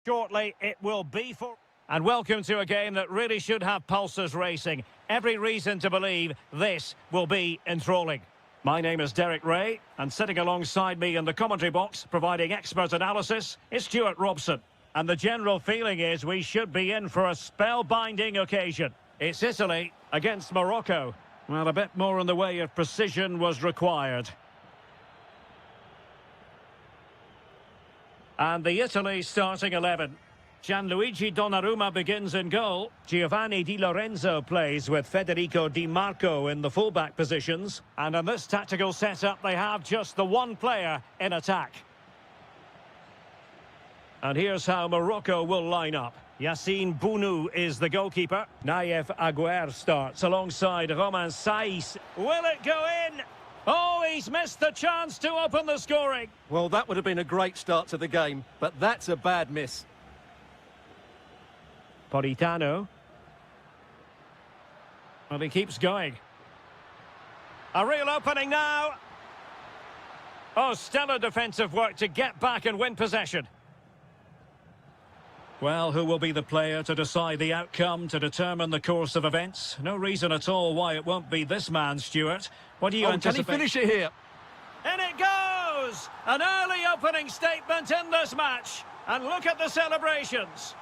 Shortly, it will be for... And welcome to a game that really should have pulses racing. Every reason to believe this will be enthralling. My name is Derek Ray, and sitting alongside me in the commentary box, providing expert analysis, is Stuart Robson. And the general feeling is we should be in for a spellbinding occasion. It's Italy against Morocco. Well, a bit more in the way of precision was required. And the Italy starting 11. Gianluigi Donnarumma begins in goal. Giovanni Di Lorenzo plays with Federico Di Marco in the fullback positions. And in this tactical setup, they have just the one player in attack. And here's how Morocco will line up. Yassine Bounou is the goalkeeper. Naïef Aguer starts alongside Romain Saïs. Will it go in? Oh, he's missed the chance to open the scoring. Well, that would have been a great start to the game, but that's a bad miss. Politano. Well, he keeps going. A real opening now. Oh, stellar defensive work to get back and win possession. Well, who will be the player to decide the outcome, to determine the course of events? No reason at all why it won't be this man, Stuart. What do you anticipate? Can he finish it here? In it goes! An early opening statement in this match. And look at the celebrations.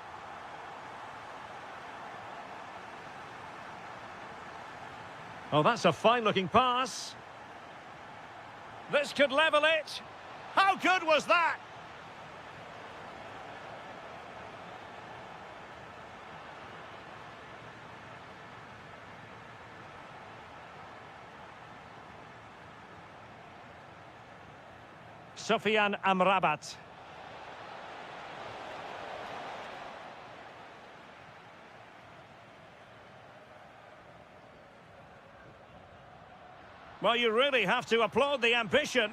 Oh, that's a fine-looking pass. This could level it. How good was that? Sofiane Amrabat. Well, you really have to applaud the ambition.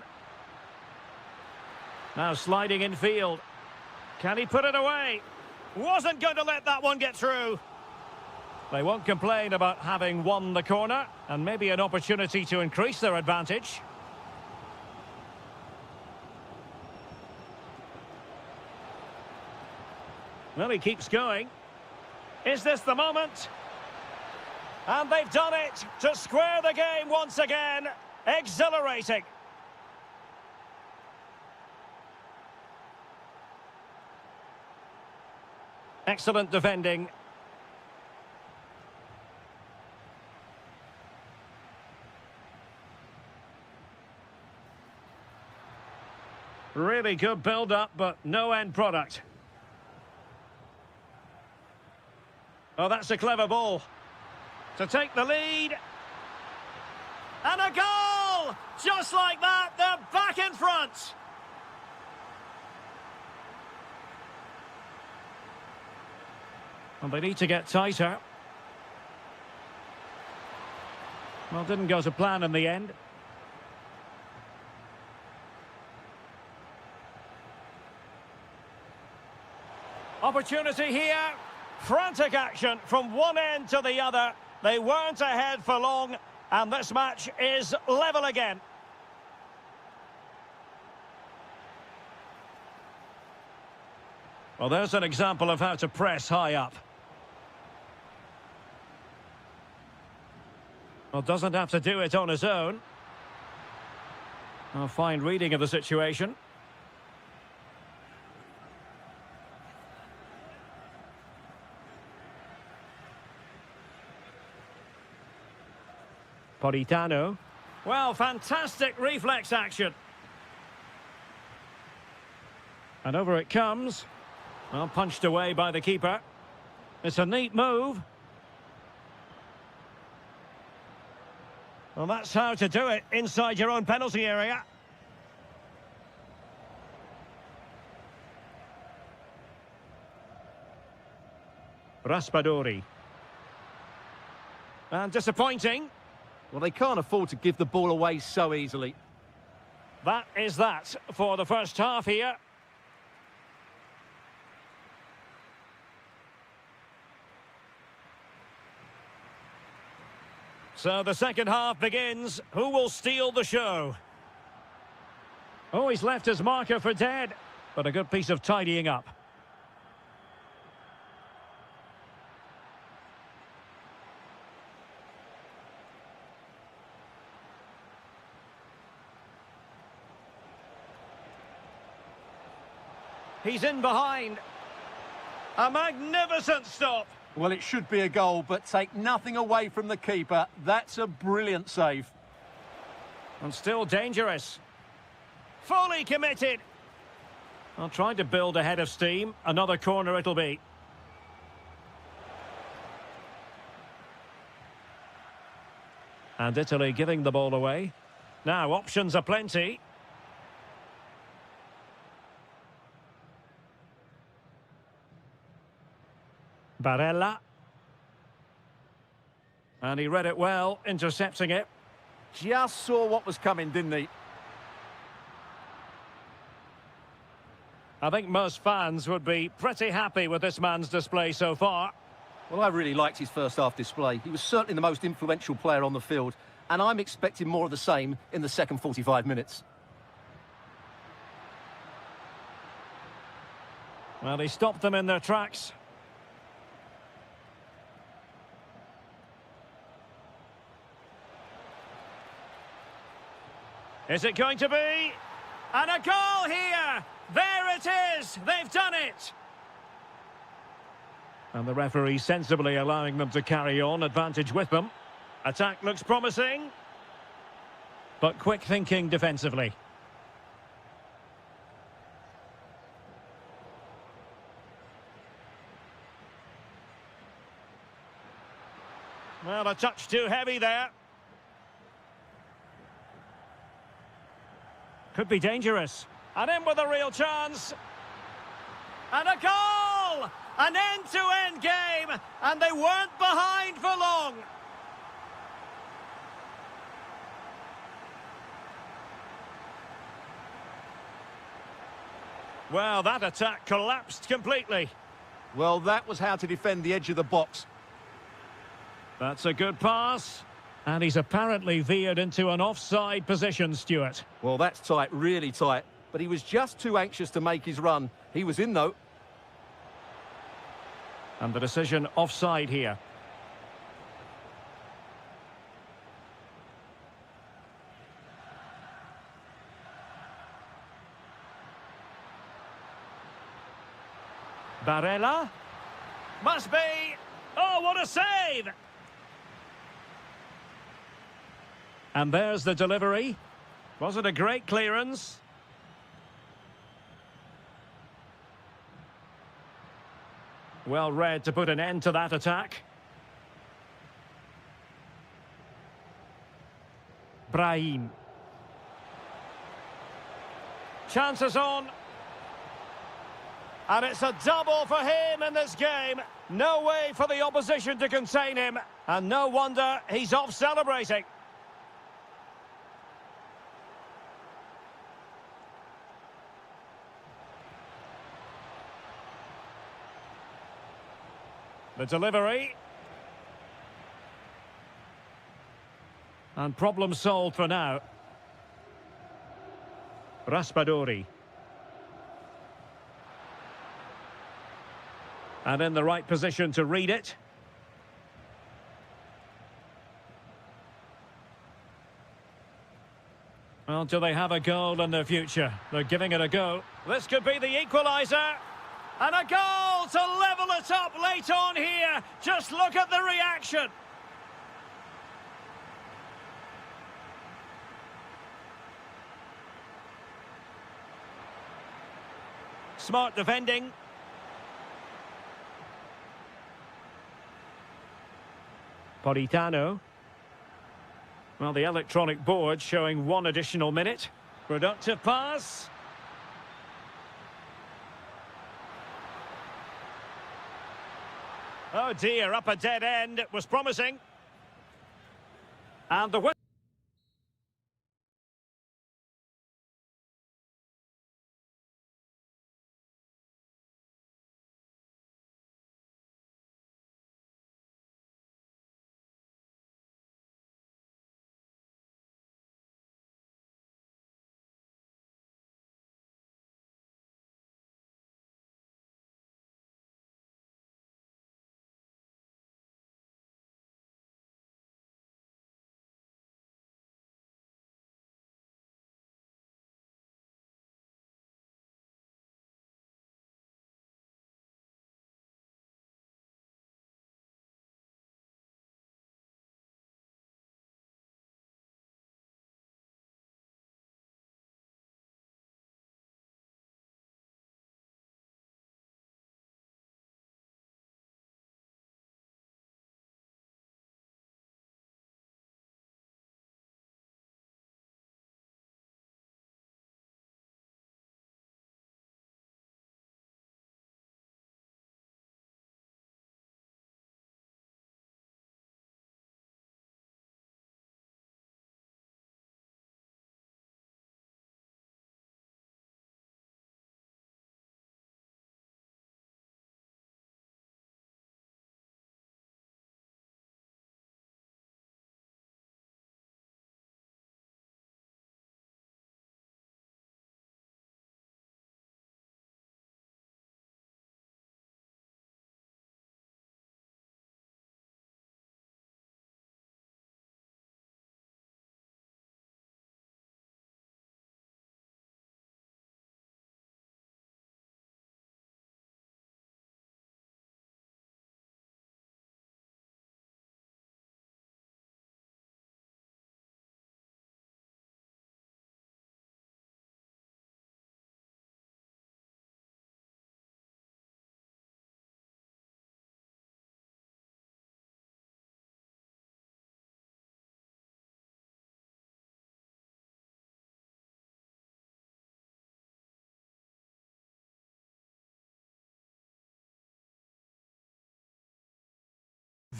Now sliding in field. Can he put it away? Wasn't going to let that one get through. They won't complain about having won the corner, and maybe an opportunity to increase their advantage. Well, he keeps going. Is this the moment? And they've done it to square the game once again. Exhilarating. Excellent defending. Really good build-up, but no end product. Oh, that's a clever ball. To take the lead. And a goal! Just like that, they're back in front. And they need to get tighter. Well, didn't go to plan in the end. Opportunity here. Frantic action from one end to the other. They weren't ahead for long, and this match is level again. Well, there's an example of how to press high up. Well, doesn't have to do it on his own. A fine reading of the situation. Politano. Well, fantastic reflex action. And over it comes. Well, punched away by the keeper. It's a neat move. Well, that's how to do it inside your own penalty area. Raspadori. And disappointing. Well, they can't afford to give the ball away so easily. That is that for the first half here. So the second half begins. Who will steal the show? Oh, he's left his marker for dead. But a good piece of tidying up. He's in behind. A magnificent stop. Well, it should be a goal, but take nothing away from the keeper. That's a brilliant save. And still dangerous. Fully committed. I'll try to build a head of steam. Another corner it'll be. And Italy giving the ball away. Now, options are plenty. Barella. And he read it well, intercepting it. Just saw what was coming, didn't he? I think most fans would be pretty happy with this man's display so far. Well, I really liked his first half display. He was certainly the most influential player on the field, and I'm expecting more of the same in the second 45 minutes. Well, he stopped them in their tracks. Is it going to be? And a goal here! There it is! They've done it! And the referee sensibly allowing them to carry on, advantage with them. Attack looks promising, but quick thinking defensively. Well, a touch too heavy there. Could be dangerous. And in with a real chance. And a goal! An end-to-end game, and they weren't behind for long. Well, that attack collapsed completely. Well, that was how to defend the edge of the box. That's a good pass. And he's apparently veered into an offside position, Stuart. Well, that's tight, really tight. But he was just too anxious to make his run. He was in, though. And the decision offside here. Barella. Must be. Oh, what a save! And there's the delivery. Was it a great clearance? Well read to put an end to that attack. Brahim. Chances on. And it's a double for him in this game. No way for the opposition to contain him. And no wonder he's off celebrating. The delivery. And problem solved for now. Raspadori. And in the right position to read it. Well, do they have a goal in their future? They're giving it a go. This could be the equaliser. And a goal to level it up late on here. Just look at the reaction. Smart defending. Politano. Well, the electronic board showing one additional minute. Productive pass. Oh dear, up a dead end. It was promising. And the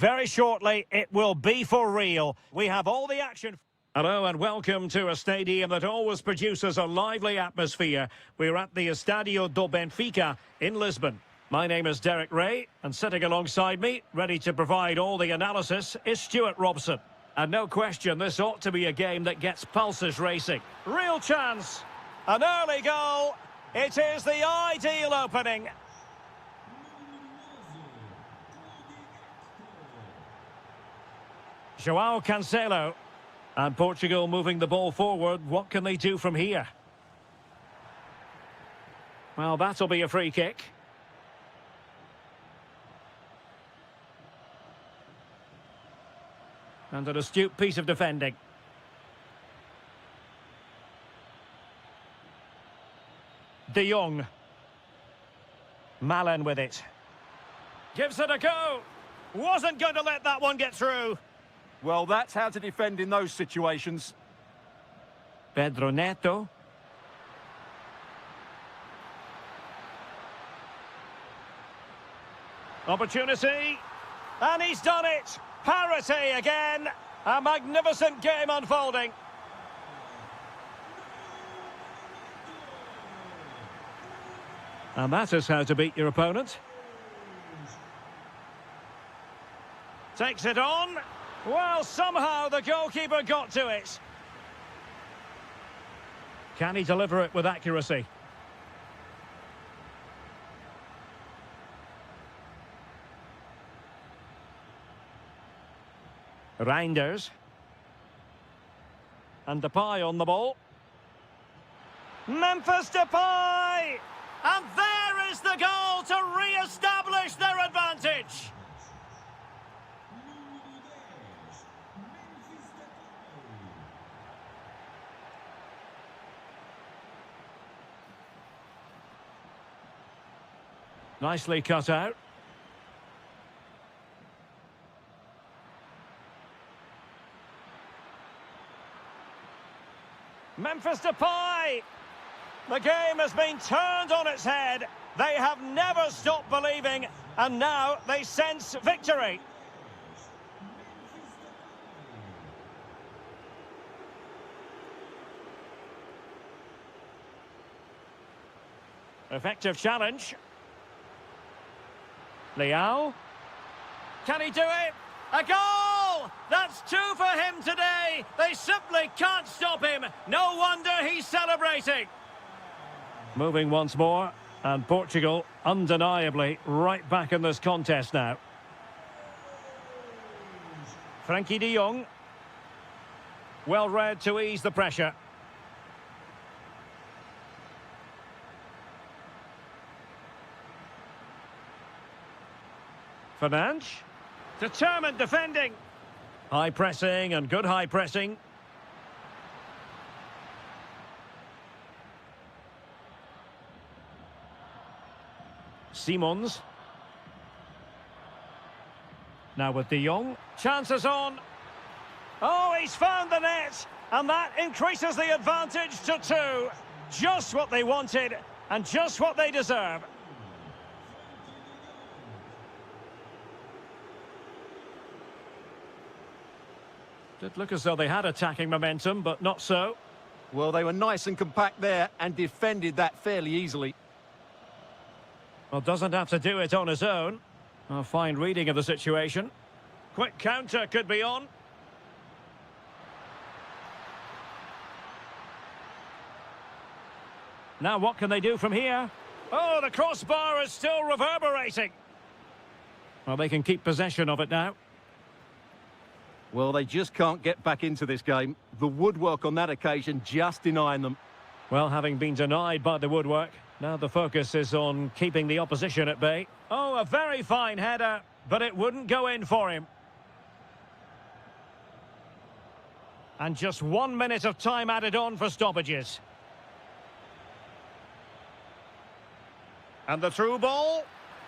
Very shortly, it will be for real. We have all the action. Hello and welcome to a stadium that always produces a lively atmosphere. We're at the Estadio do Benfica in Lisbon. My name is Derek Ray, and sitting alongside me, ready to provide all the analysis, is Stuart Robson. And no question, this ought to be a game that gets pulses racing. Real chance. An early goal. It is the ideal opening. João Cancelo. And Portugal moving the ball forward. What can they do from here? Well, that'll be a free kick. And an astute piece of defending. De Jong. Malen with it. Gives it a go. Wasn't going to let that one get through. Well, that's how to defend in those situations. Pedro Neto. Opportunity. And he's done it. Parity again. A magnificent game unfolding. And that is how to beat your opponent. Takes it on. Well, somehow the goalkeeper got to it. Can he deliver it with accuracy? Reinders. And Depay on the ball. Memphis Depay! And there is the goal to re-establish their advantage. Nicely cut out. Memphis Depay! The game has been turned on its head. They have never stopped believing, and now they sense victory. Effective challenge. Leao. Can he do it? A goal! That's two for him today. They simply can't stop him. No wonder he's celebrating. Moving once more, and Portugal undeniably right back in this contest now. Frankie de Jong. Well read to ease the pressure. Fernandes. Determined defending. High pressing and good high pressing. Simons. Now with de Jong. Chances on. Oh, he's found the net. And that increases the advantage to 2. Just what they wanted and just what they deserve. Did look as though they had attacking momentum, but not so. Well, they were nice and compact there and defended that fairly easily. Well, doesn't have to do it on his own. A fine reading of the situation. Quick counter could be on. Now what can they do from here? Oh, the crossbar is still reverberating. Well, they can keep possession of it now. Well, they just can't get back into this game. The woodwork on that occasion just denying them. Well, having been denied by the woodwork, now the focus is on keeping the opposition at bay. Oh, a very fine header, but it wouldn't go in for him. And just 1 minute of time added on for stoppages. And the through ball.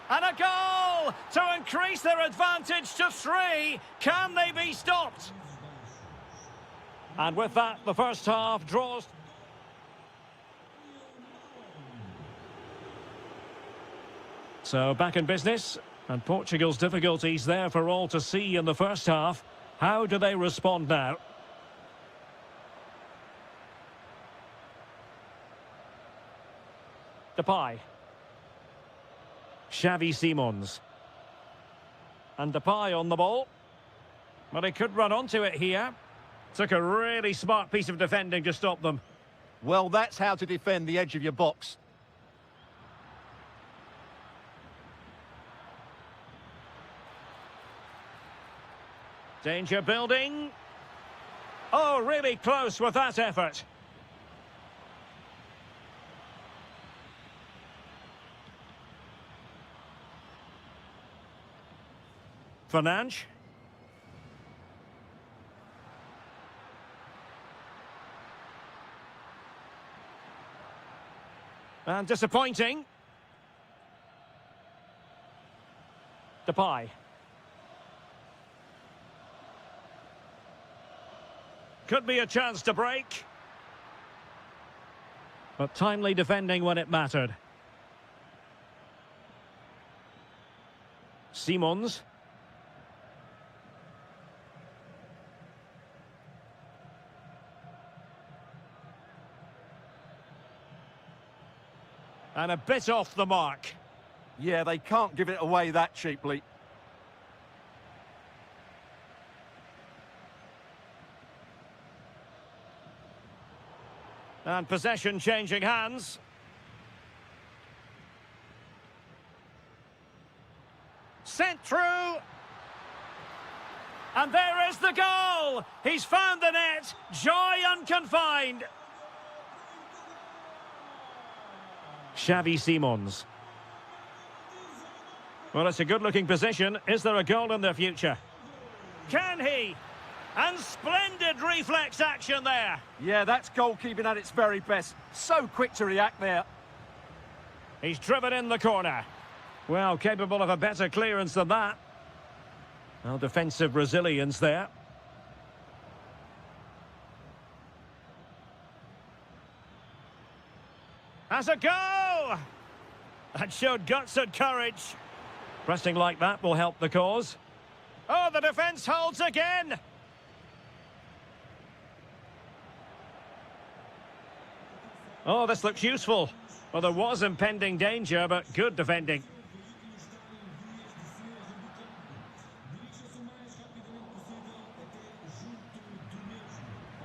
And a goal to increase their advantage to 3. Can they be stopped? And with that, the first half draws. So back in business. And Portugal's difficulties there for all to see in the first half. How do they respond now? Depay. Xavi Simons. And Depay on the ball. But he could run onto it here. Took a really smart piece of defending to stop them. Well, that's how to defend the edge of your box. Danger building. Oh, really close with that effort. Fernandes. And disappointing. Depay. Could be a chance to break. But timely defending when it mattered. Simons. And a bit off the mark. Yeah, they can't give it away that cheaply. And possession changing hands. Sent through. And there is the goal. He's found the net. Joy unconfined. Xavi Simons. Well, it's a good-looking position. Is there a goal in the future? Can he? And splendid reflex action there. Yeah, that's goalkeeping at its very best. So quick to react there. He's driven in the corner. Well, capable of a better clearance than that. Well, defensive resilience there. Has a go! That showed guts and courage. Pressing like that will help the cause. Oh, the defence holds again! Oh, this looks useful. Well, there was impending danger, but good defending.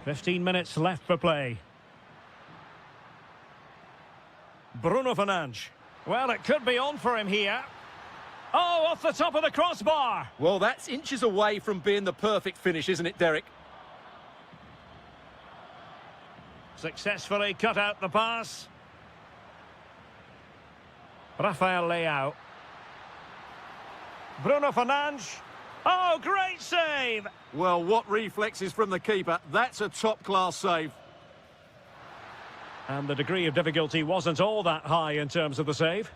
"15 minutes left for play. Bruno Fernandes. Well, it could be on for him here. Oh, off the top of the crossbar. Well, that's inches away from being the perfect finish, isn't it, Derek? Successfully cut out the pass. Rafael Leao. Bruno Fernandes. Oh, great save! Well, what reflexes from the keeper. That's a top-class save. And the degree of difficulty wasn't all that high in terms of the save.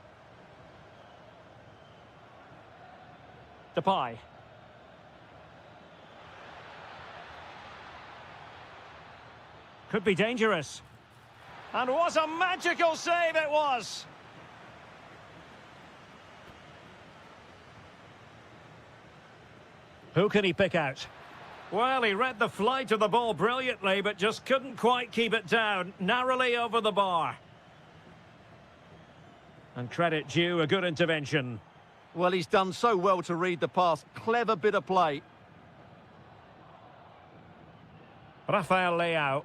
Depay. Could be dangerous. And what a magical save it was! Who can he pick out? Well, he read the flight of the ball brilliantly, but just couldn't quite keep it down, narrowly over the bar. And credit due, a good intervention. Well, he's done so well to read the pass. Clever bit of play. Rafael Leao.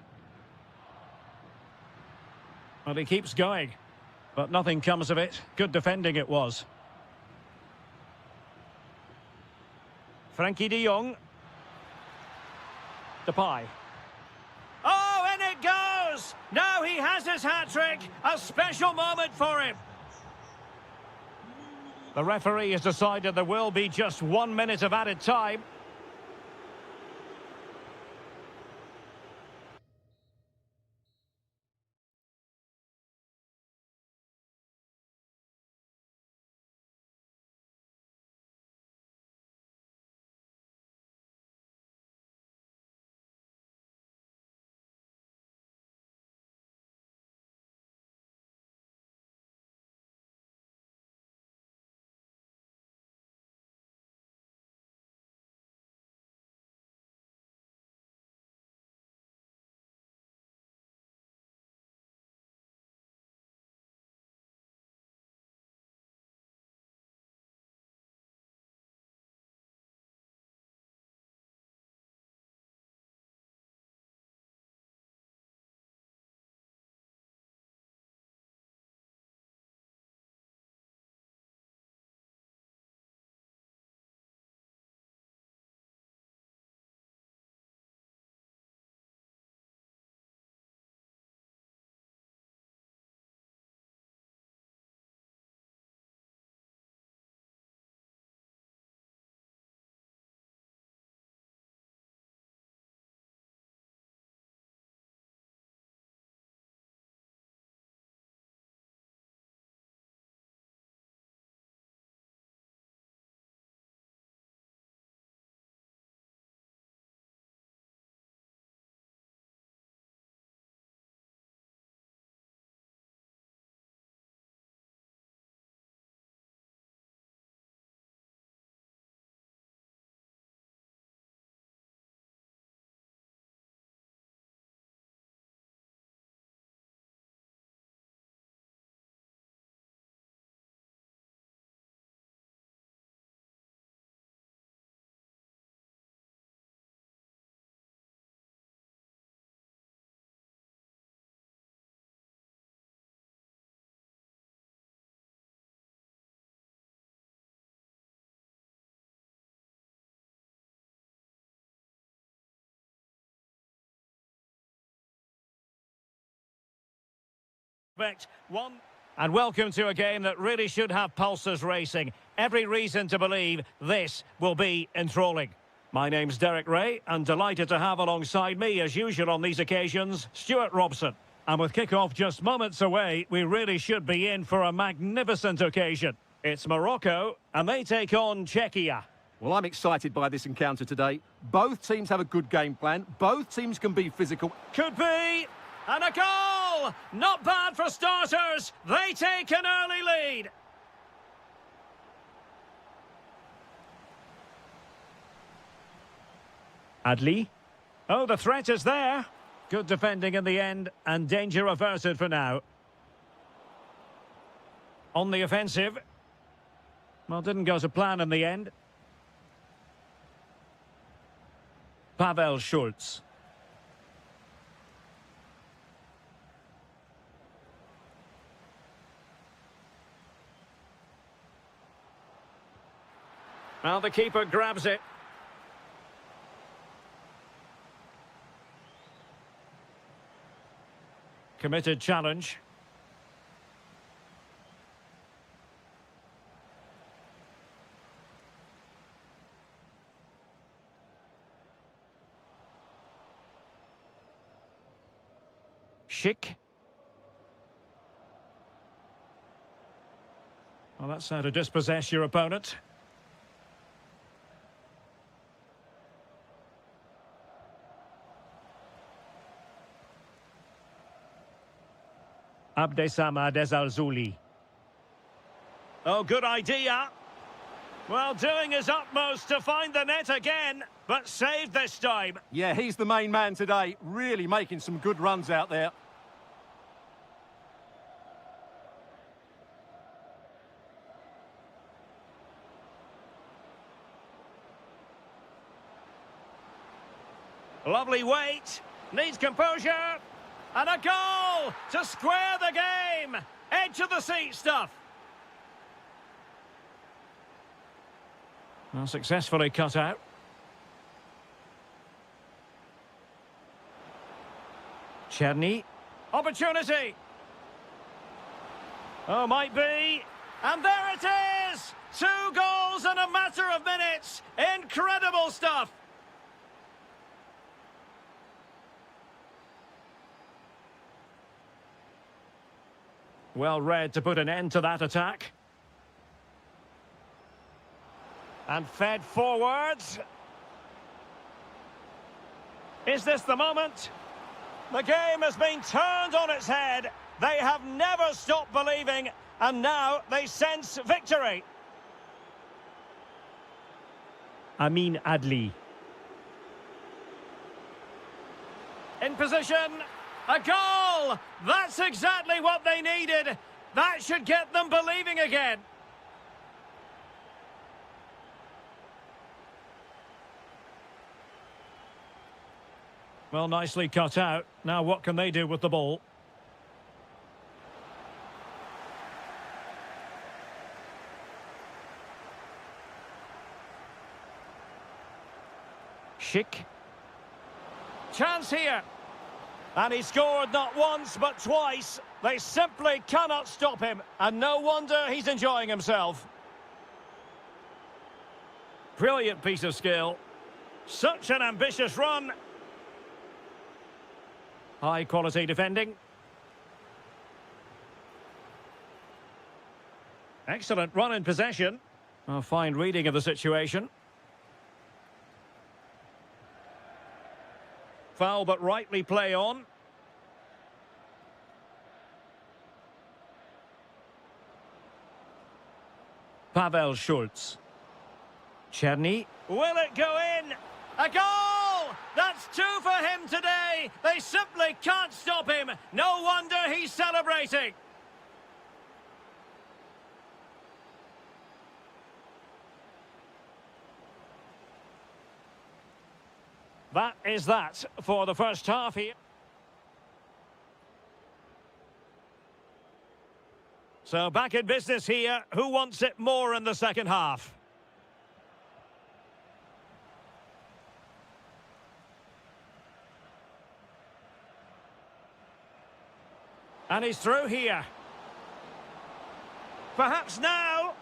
Well, he keeps going, but nothing comes of it. Good defending it was. Frankie de Jong. Depay. Oh, and it goes! Now he has his hat-trick. A special moment for him. The referee has decided there will be just 1 minute of added time. Expect one. And welcome to a game that really should have pulses racing. Every reason to believe this will be enthralling. My name's Derek Ray, and delighted to have alongside me, as usual on these occasions, Stuart Robson. And with kick-off just moments away, we really should be in for a magnificent occasion. It's Morocco, and they take on Czechia. Well, I'm excited by this encounter today. Both teams have a good game plan. Both teams can be physical. Could be. And a goal! Not bad for starters. They take an early lead. Adli. Oh, the threat is there. Good defending in the end, and danger averted for now. On the offensive. Well, didn't go to plan in the end. Pavel Schulz. Well, the keeper grabs it. Committed challenge. Schick. Well, that's how to dispossess your opponent. Abdessamad Ezalzouli. Oh, good idea. Well, doing his utmost to find the net again, but saved this time. Yeah, he's the main man today, really making some good runs out there. Lovely weight, needs composure, and a goal to square the game. Edge of the seat stuff. Well, successfully cut out. Czerny. Opportunity. Oh, might be. And there it is! 2 goals in a matter of minutes. Incredible stuff. Well read to put an end to that attack. And fed forwards. Is this the moment? The game has been turned on its head. They have never stopped believing, and now they sense victory. Amin Adli. In position. A goal! That's exactly what they needed. That should get them believing again. Well, nicely cut out. Now what can they do with the ball? Schick. Chance here. And he scored not once, but twice. They simply cannot stop him. And no wonder he's enjoying himself. Brilliant piece of skill. Such an ambitious run. High quality defending. Excellent run in possession. A fine reading of the situation. Foul but rightly play on. Pavel Schulz. Czerny. Will it go in? A goal! That's 2 for him today. They simply can't stop him. No wonder he's celebrating. That is that for the first half here. So back in business here. Who wants it more in the second half? And he's through here. Perhaps now.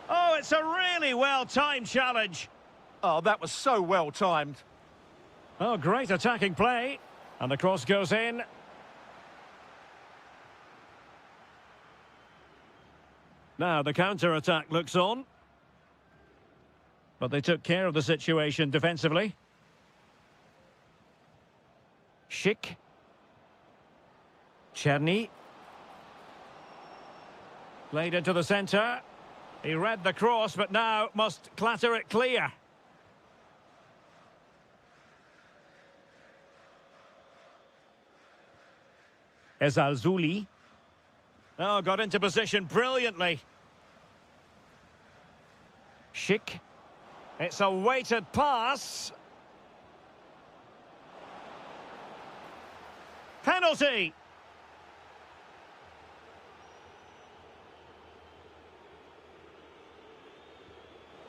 Oh, it's a really well-timed challenge. Oh, that was so well timed. Oh, great attacking play. And the cross goes in. Now the counter-attack looks on. But they took care of the situation defensively. Schick. Czerny. Played into the centre. He read the cross, but now must clatter it clear. Ezalzouli. Oh, got into position brilliantly. Schick. It's a weighted pass. Penalty.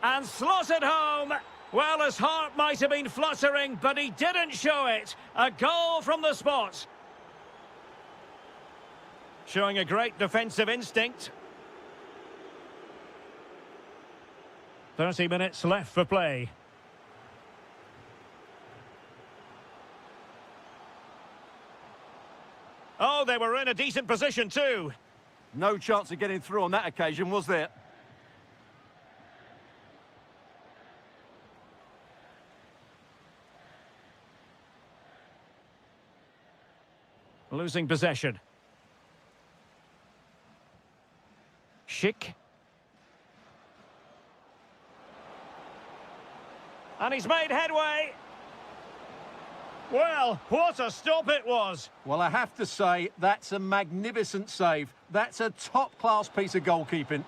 And slotted home. Well, his heart might have been fluttering, but he didn't show it. A goal from the spot. Showing a great defensive instinct. 30 minutes left for play. Oh, they were in a decent position too. No chance of getting through on that occasion, was there? Losing possession. Schick. And he's made headway. Well, what a stop it was. Well, I have to say, that's a magnificent save. That's a top-class piece of goalkeeping.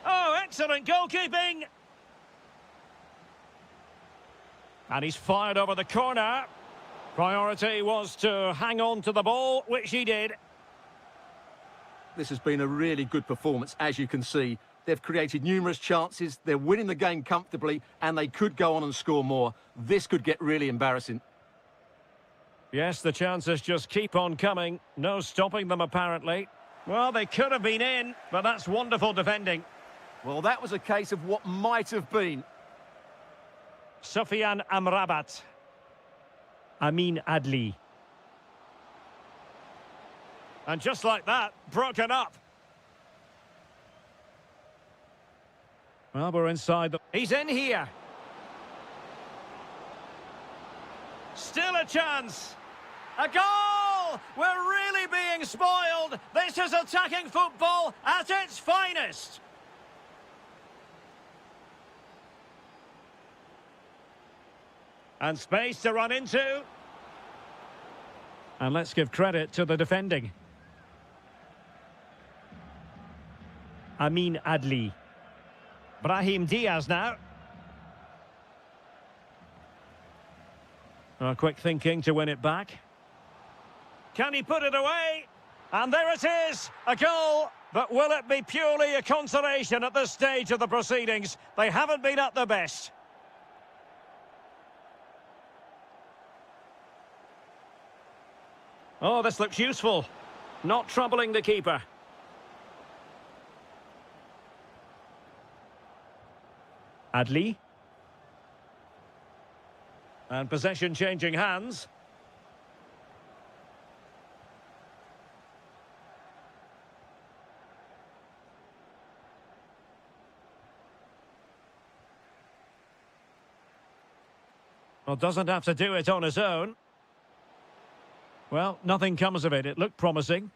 Oh, excellent goalkeeping. And he's fired over the corner. Priority was to hang on to the ball, which he did. This has been a really good performance, as you can see. They've created numerous chances, they're winning the game comfortably, and they could go on and score more. This could get really embarrassing. Yes, the chances just keep on coming. No stopping them, apparently. Well, they could have been in, but that's wonderful defending. Well, that was a case of what might have been. Sofian Amrabat. Amin Adli. And just like that, broken up. Well, we're inside the... He's in here. Still a chance. A goal! We're really being spoiled. This is attacking football at its finest. And space to run into. And let's give credit to the defending. Amin Adli. Brahim Diaz now. Oh, quick thinking to win it back. Can he put it away? And there it is, a goal. But will it be purely a consolation at this stage of the proceedings? They haven't been at their best. Oh, this looks useful. Not troubling the keeper. Adli. And possession changing hands. Well, doesn't have to do it on his own. Well, nothing comes of it. It looked promising.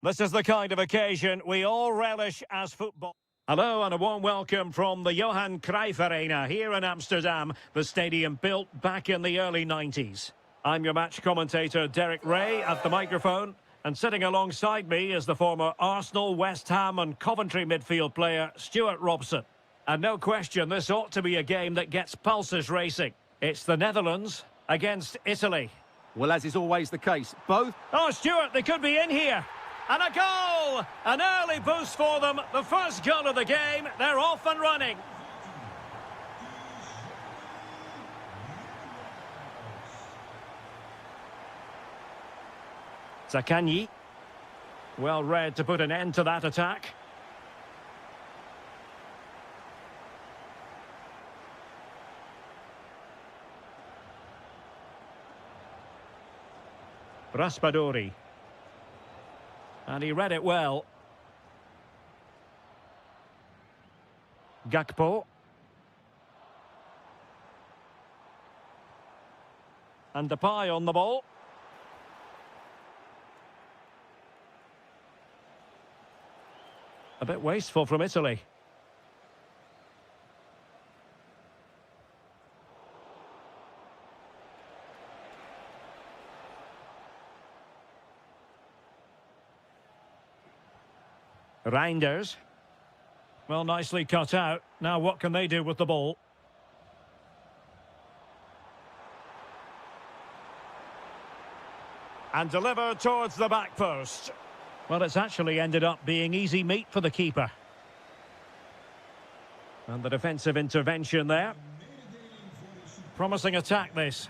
This is the kind of occasion we all relish as football. Hello and a warm welcome from the Johan Cruyff Arena here in Amsterdam, the stadium built back in the early 90s. I'm your match commentator Derek Ray at the microphone, and sitting alongside me is the former Arsenal, West Ham and Coventry midfield player Stuart Robson. And no question, this ought to be a game that gets pulses racing. It's the Netherlands against Italy. Well, as is always the case, both... Oh, Stuart, they could be in here. And a goal! An early boost for them. The first goal of the game. They're off and running. Zakanyi. Well read to put an end to that attack. Raspadori. And he read it well. Gakpo. And Depay on the ball. A bit wasteful from Italy. Reinders. Well, nicely cut out. Now what can they do with the ball? And delivered towards the back post. Well, it's actually ended up being easy meat for the keeper. And the defensive intervention there. Promising attack, this.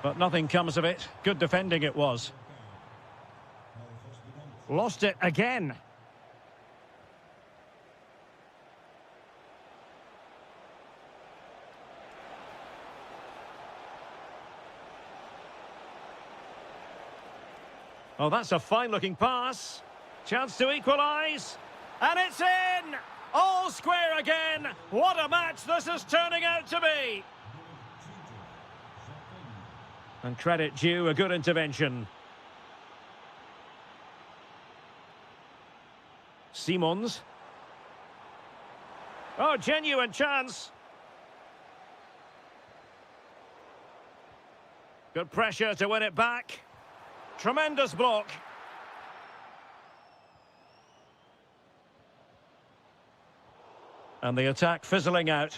But nothing comes of it. Good defending it was. Lost it again. Oh, that's a fine-looking pass. Chance to equalise. And it's in! All square again. What a match this is turning out to be. And credit due, a good intervention. Simons. Oh, genuine chance. Good pressure to win it back. Tremendous block. And the attack fizzling out.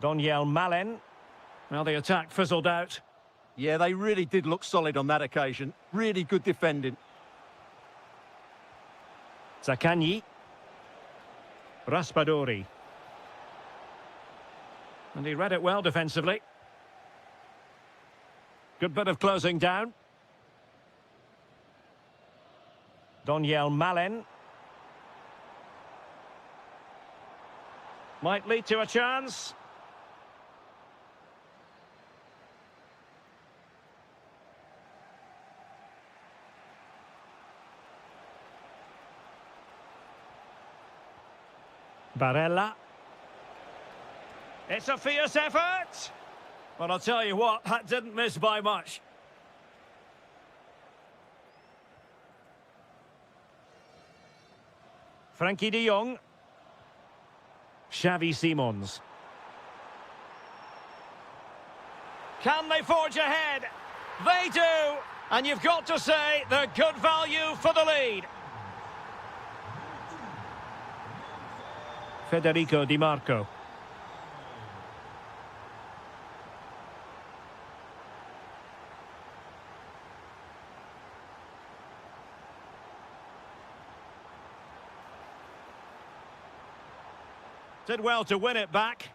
Daniel Malen. Well, the attack fizzled out. Yeah, they really did look solid on that occasion. Really good defending. Zakanyi. Raspadori. And he read it well defensively. Good bit of closing down. Daniel Malen. Might lead to a chance. Barella. It's a fierce effort. But I'll tell you what, that didn't miss by much. Frankie de Jong. Xavi Simons. Can they forge ahead? They do. And you've got to say they're good value for the lead. Federico Di Marco. Did well to win it back.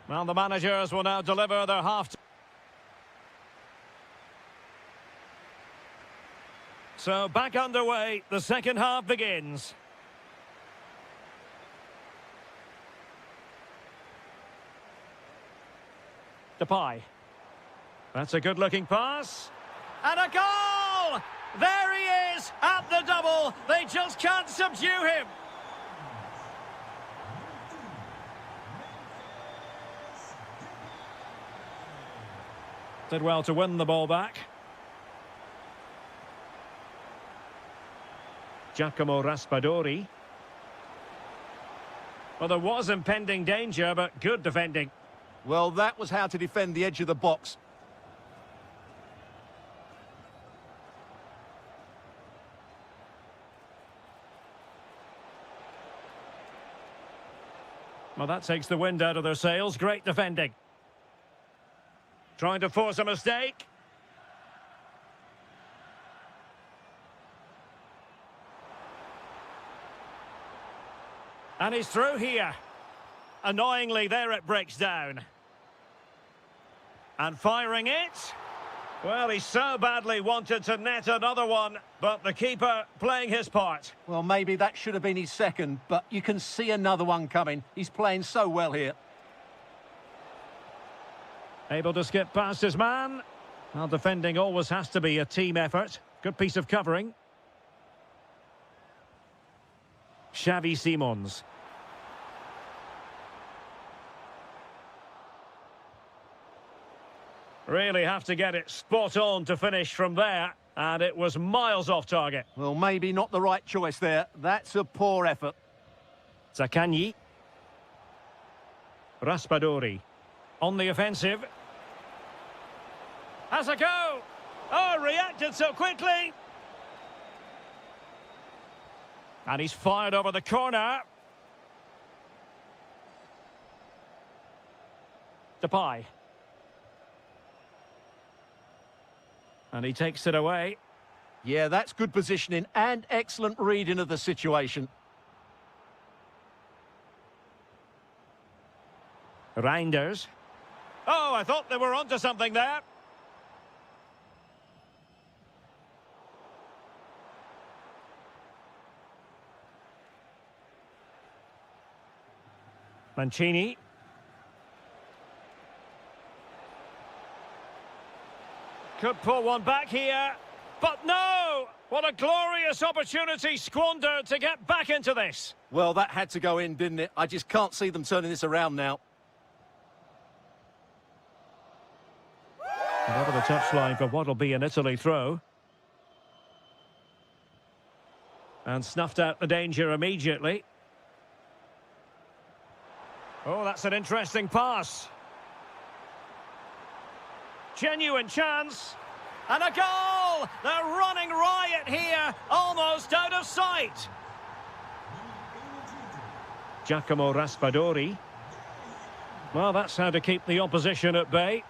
Well, the managers will now deliver their half-time. So back underway, the second half begins. Depay. That's a good-looking pass. And a goal! There he is at the double. They just can't subdue him. Did well to win the ball back. Giacomo Raspadori. Well, there was impending danger, but good defending. Well, that was how to defend the edge of the box. Well, that takes the wind out of their sails. Great defending. Trying to force a mistake. And he's through here. Annoyingly, there it breaks down. And firing it. Well, he so badly wanted to net another one, but the keeper playing his part. Well, maybe that should have been his second, but you can see another one coming. He's playing so well here. Able to skip past his man. Well, defending always has to be a team effort. Good piece of covering. Xavi Simons. Really have to get it spot on to finish from there, and it was miles off target. Well, maybe not the right choice there. That's a poor effort. Zaccagni. Raspadori. On the offensive. Has a go! Oh, reacted so quickly! And he's fired over the corner. Depay. And he takes it away. Yeah, that's good positioning and excellent reading of the situation. Reinders. Oh, I thought they were onto something there. Mancini. Could pull one back here, but no! What a glorious opportunity squandered to get back into this. Well, that had to go in, didn't it? I just can't see them turning this around now. And over the touchline for what'll be an Italy throw. And snuffed out the danger immediately. Oh, that's an interesting pass. Genuine chance. And a goal! They're running riot here, almost out of sight. Giacomo Raspadori. Well, that's how to keep the opposition at bay.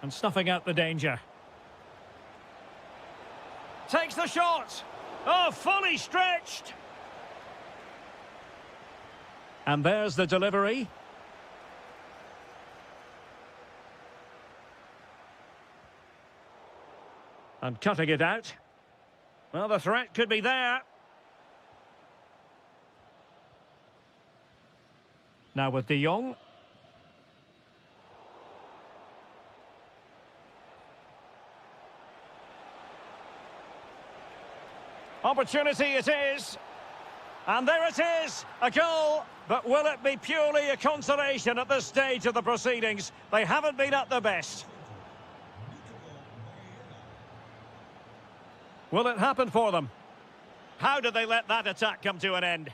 And snuffing out the danger. Takes the shot. Oh, fully stretched. And there's the delivery. And cutting it out. Well, the threat could be there. Now with De Jong. Opportunity it is. And there it is, a goal. But will it be purely a consolation at this stage of the proceedings? They haven't been at their best. Will it happen for them? How did they let that attack come to an end?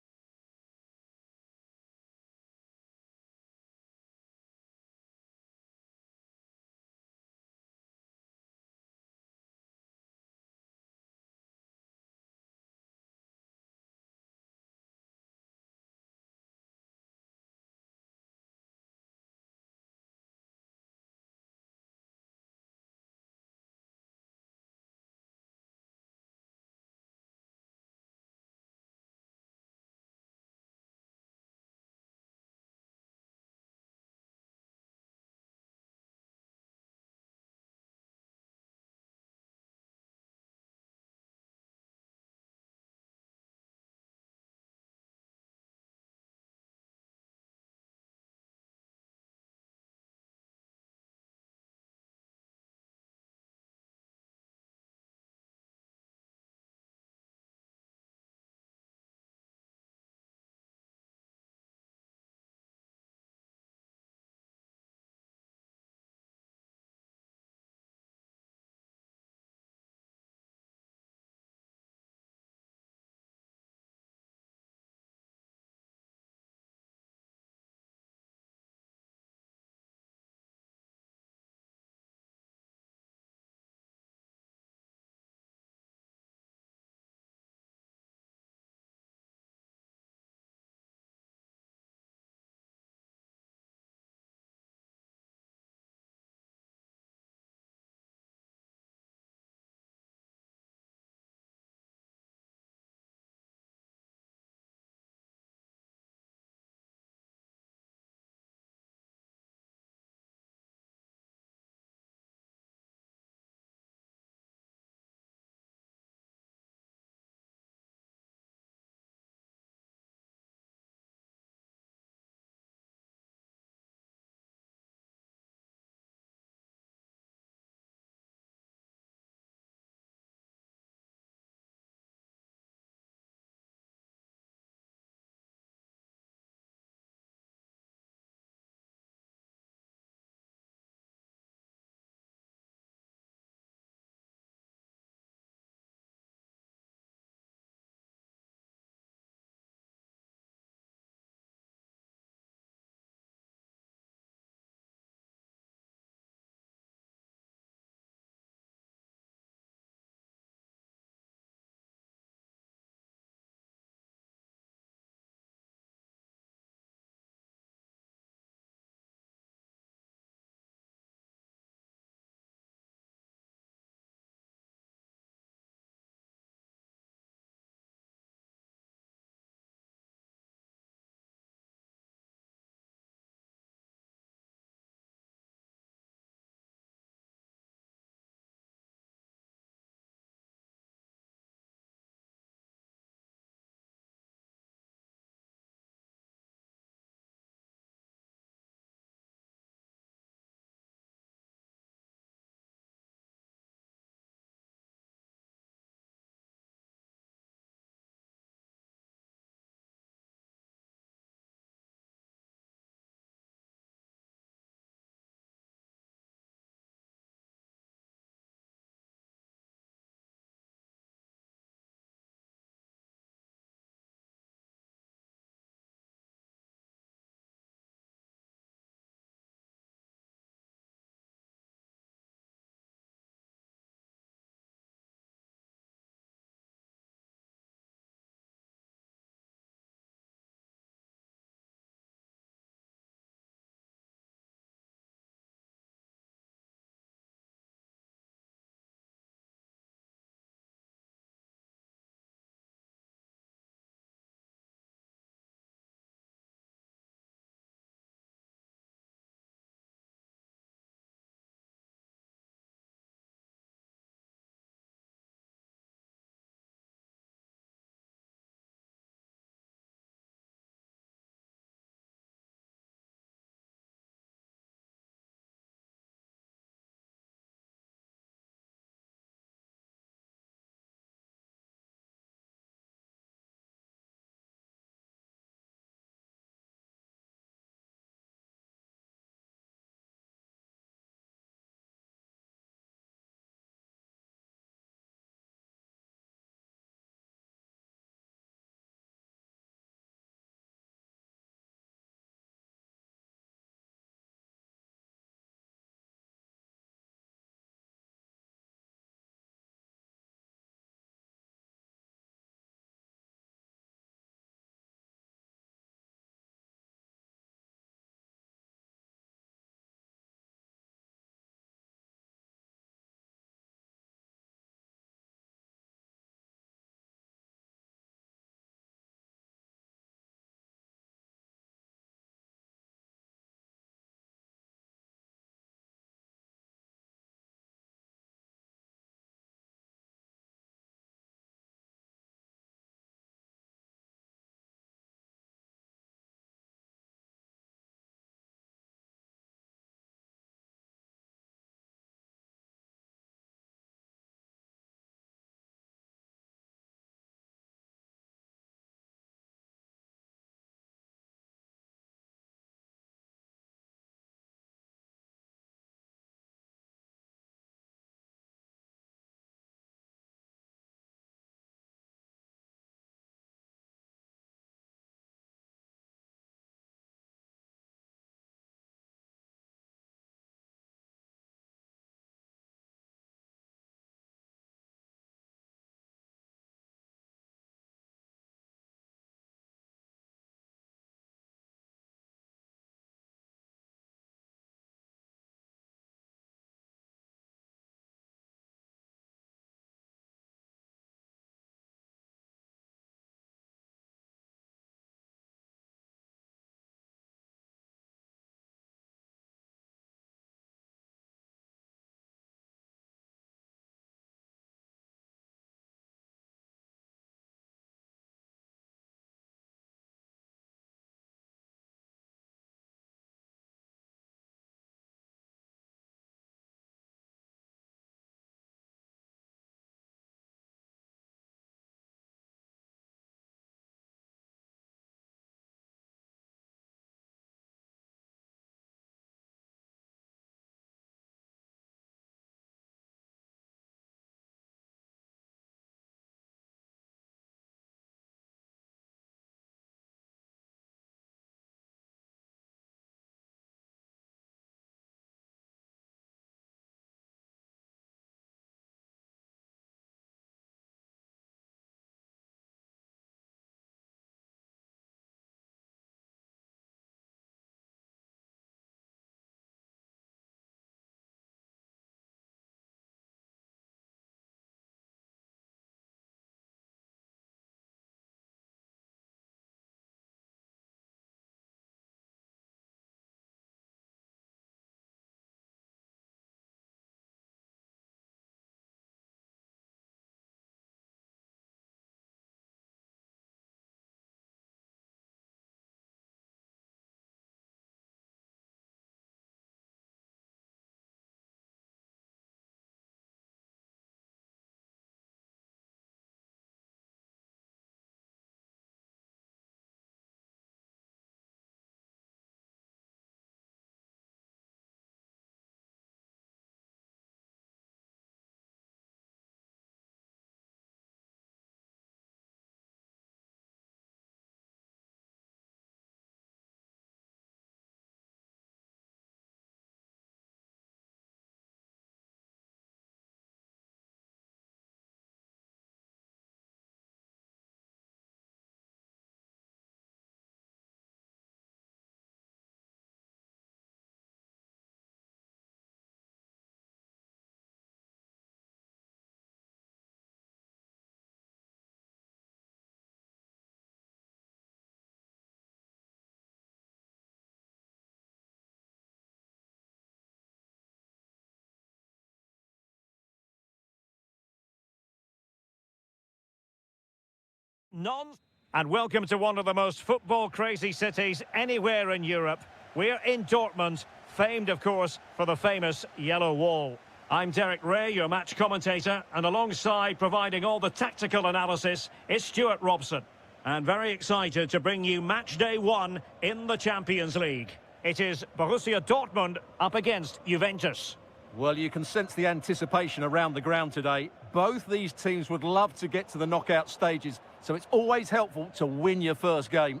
And welcome to one of the most football-crazy cities anywhere in Europe. We're in Dortmund, famed, of course, for the famous Yellow Wall. I'm Derek Ray, your match commentator, and alongside providing all the tactical analysis is Stuart Robson. And very excited to bring you match day 1 in the Champions League. It is Borussia Dortmund up against Juventus. Well, you can sense the anticipation around the ground today. Both these teams would love to get to the knockout stages, so it's always helpful to win your first game.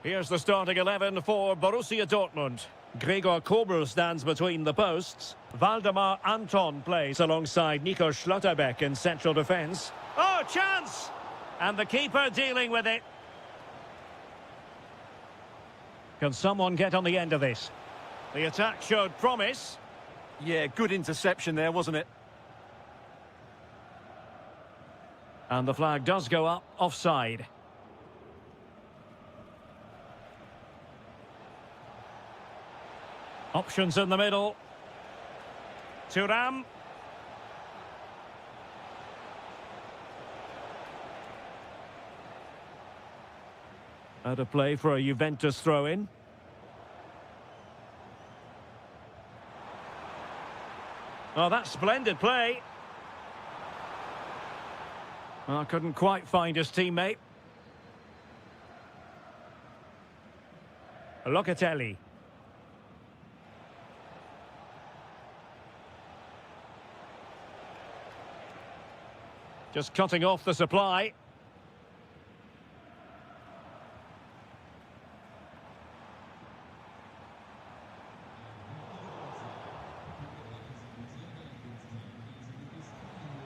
Here's the starting 11 for Borussia Dortmund. Gregor Kobel stands between the posts. Waldemar Anton plays alongside Nico Schlotterbeck in central defence. Oh, chance! And the keeper dealing with it. Can someone get on the end of this? The attack showed promise. Yeah, good interception there, wasn't it? And the flag does go up, offside. Options in the middle. Thuram. Out of play for a Juventus throw-in. Oh, that's splendid play. Well, couldn't quite find his teammate. Locatelli. Just cutting off the supply.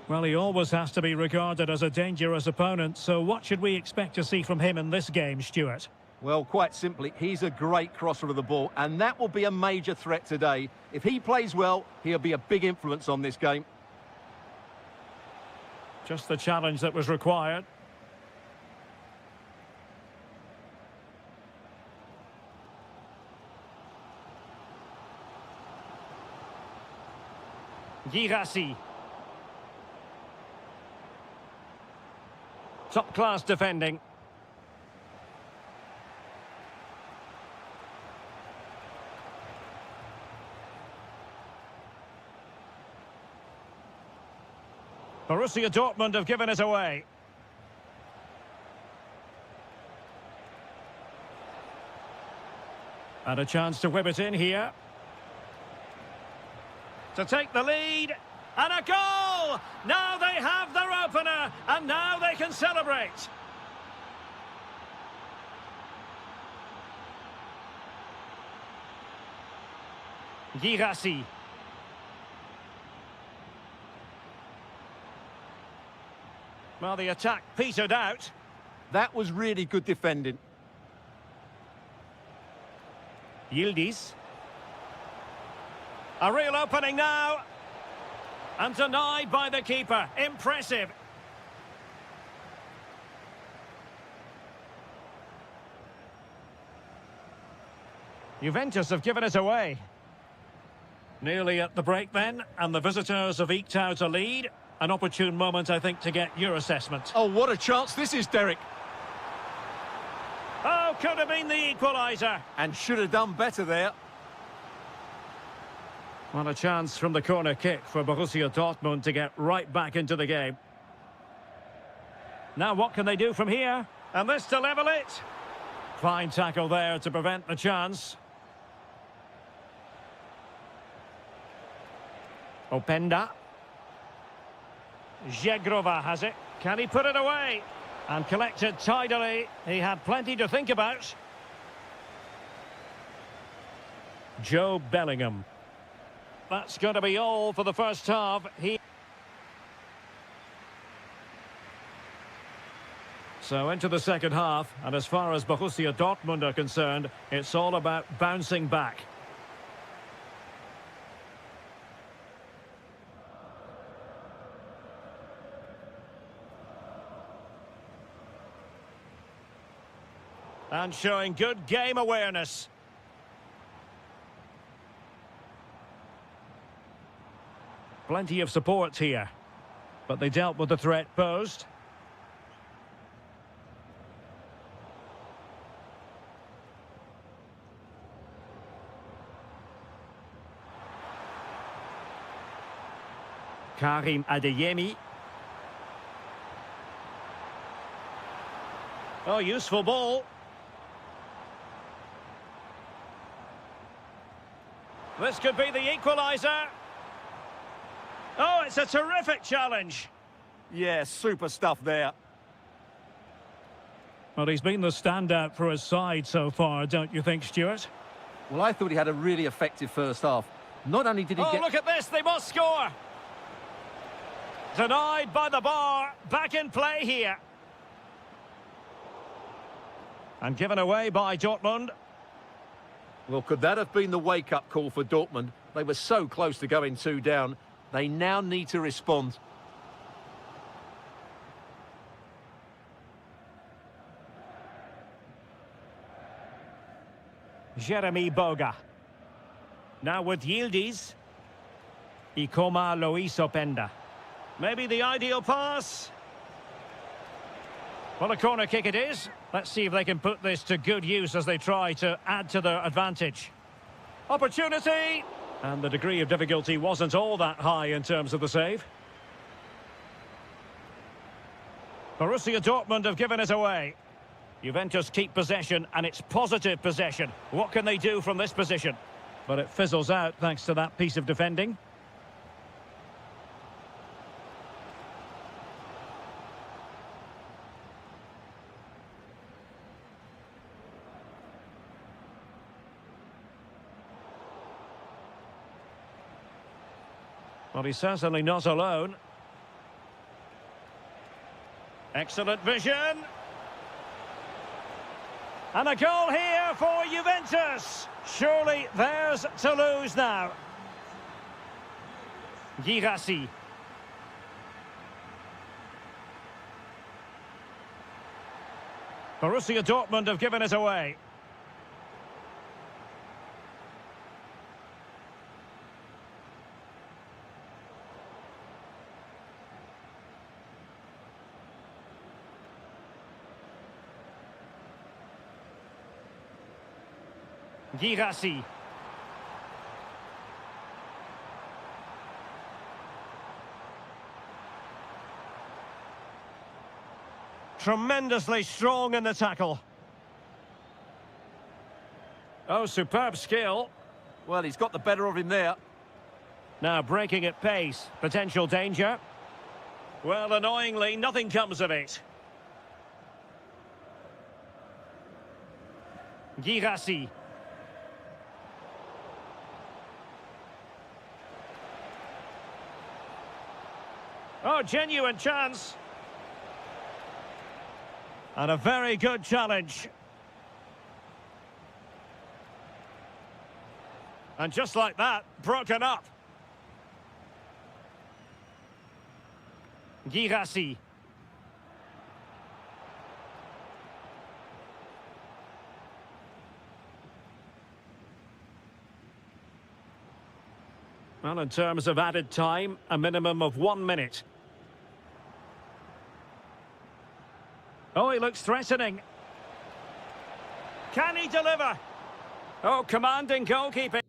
Well, he always has to be regarded as a dangerous opponent, so what should we expect to see from him in this game, Stuart? Well, quite simply, he's a great crosser of the ball, and that will be a major threat today. If he plays well, he'll be a big influence on this game. Just the challenge that was required. Girassi. Top-class defending. Borussia Dortmund have given it away. And a chance to whip it in here. To take the lead. And a goal! Now they have their opener, and now they can celebrate. Girassi. Well, the attack petered out. That was really good defending. Yildiz. A real opening now. And denied by the keeper. Impressive. Juventus have given it away. Nearly at the break then, and the visitors have eked out a lead. An opportune moment, I think, to get your assessment. Oh, what a chance this is, Derek. Oh, could have been the equaliser. And should have done better there. Well, a chance from the corner kick for Borussia Dortmund to get right back into the game. Now what can they do from here? And this to level it. Fine tackle there to prevent the chance. Openda. Zegrova has it. Can he put it away? And collected tidily. He had plenty to think about. Joe Bellingham. That's going to be all for the first half. So into the second half, and as far as Borussia Dortmund are concerned, it's all about bouncing back. And showing good game awareness. Plenty of support here. But they dealt with the threat posed. Karim Adeyemi. Oh, useful ball. This could be the equaliser. Oh, it's a terrific challenge. Yeah, super stuff there. Well, he's been the standout for his side so far, don't you think, Stuart? Well, I thought he had a really effective first half. Not only did he Oh, look at this, they must score. Denied by the bar, back in play here. And given away by Dortmund. Well, could that have been the wake-up call for Dortmund? They were so close to going 2 down. They now need to respond. Jeremy Boga. Now with Yildiz. Ikoma Luis Openda. Maybe the ideal pass. Well, a corner kick it is. Let's see if they can put this to good use as they try to add to their advantage. Opportunity! And the degree of difficulty wasn't all that high in terms of the save. Borussia Dortmund have given it away. Juventus keep possession, and it's positive possession. What can they do from this position? But it fizzles out thanks to that piece of defending. Well, he's certainly not alone. Excellent vision. And a goal here for Juventus. Surely theirs to lose now. Girassi. Borussia Dortmund have given it away. Girassi. Tremendously strong in the tackle. Oh, superb skill. Well, he's got the better of him there. Now breaking at pace. Potential danger. Well, annoyingly, nothing comes of it. Girassi. Oh, genuine chance. And a very good challenge. And just like that, broken up. Girassi. Well, in terms of added time, a minimum of 1 minute. Oh, he looks threatening. Can he deliver? Oh, commanding goalkeeping.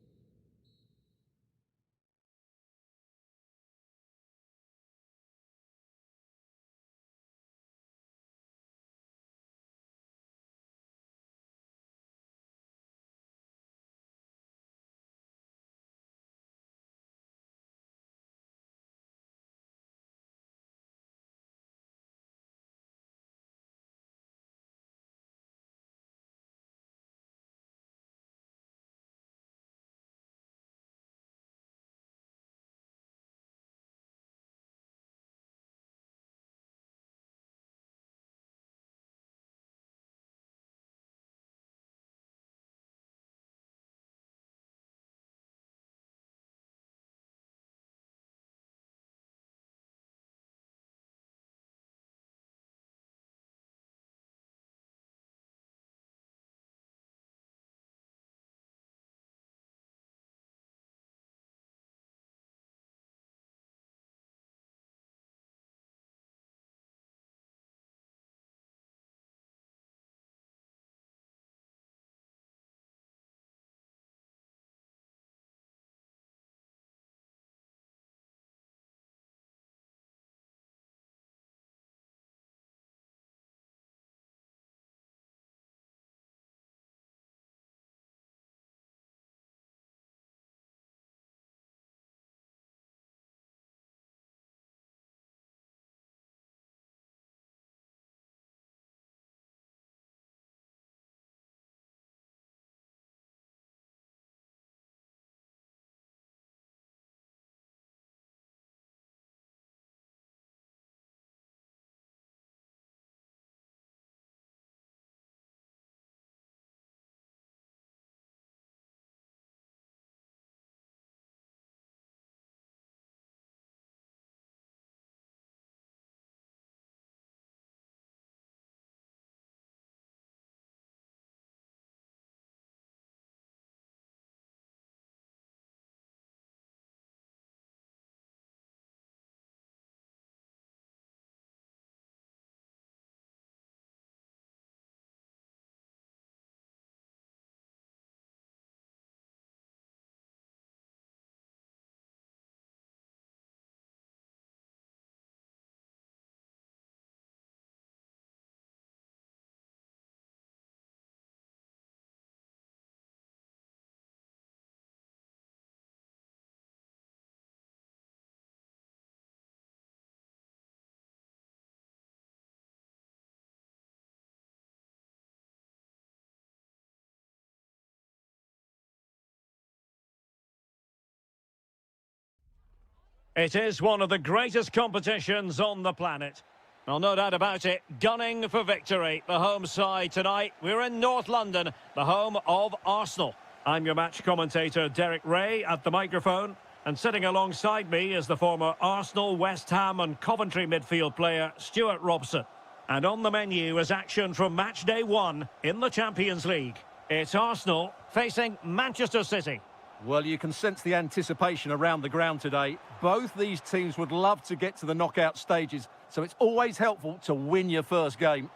It is one of the greatest competitions on the planet. Well, no doubt about it, gunning for victory. The home side tonight. We're in North London, the home of Arsenal. I'm your match commentator, Derek Ray, at the microphone. And sitting alongside me is the former Arsenal, West Ham and Coventry midfield player, Stuart Robson. And on the menu is action from match day 1 in the Champions League. It's Arsenal facing Manchester City. Well, you can sense the anticipation around the ground today. Both these teams would love to get to the knockout stages, so it's always helpful to win your first game.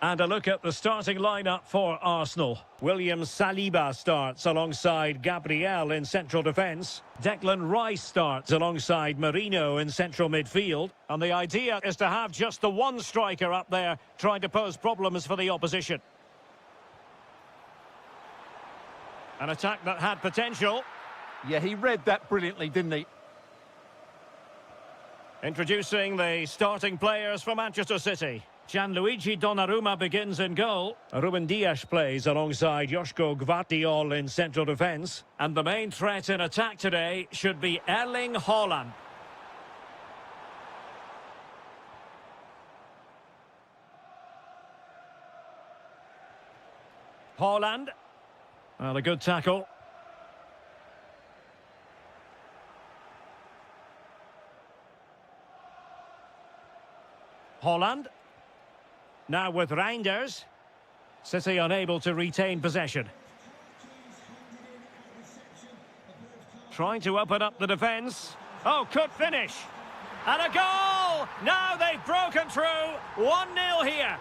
And a look at the starting lineup for Arsenal. William Saliba starts alongside Gabriel in central defence. Declan Rice starts alongside Marino in central midfield. And the idea is to have just the one striker up there trying to pose problems for the opposition. An attack that had potential. Yeah, he read that brilliantly, didn't he? Introducing the starting players for Manchester City. Gianluigi Donnarumma begins in goal. Ruben Dias plays alongside Joško Gvardiol in central defence. And the main threat in attack today should be Erling Haaland. Haaland. Well, a good tackle. Haaland. Now with Reinders. City unable to retain possession. Trying to open up the defence. Oh, could finish. And a goal! Now they've broken through. 1-0 here.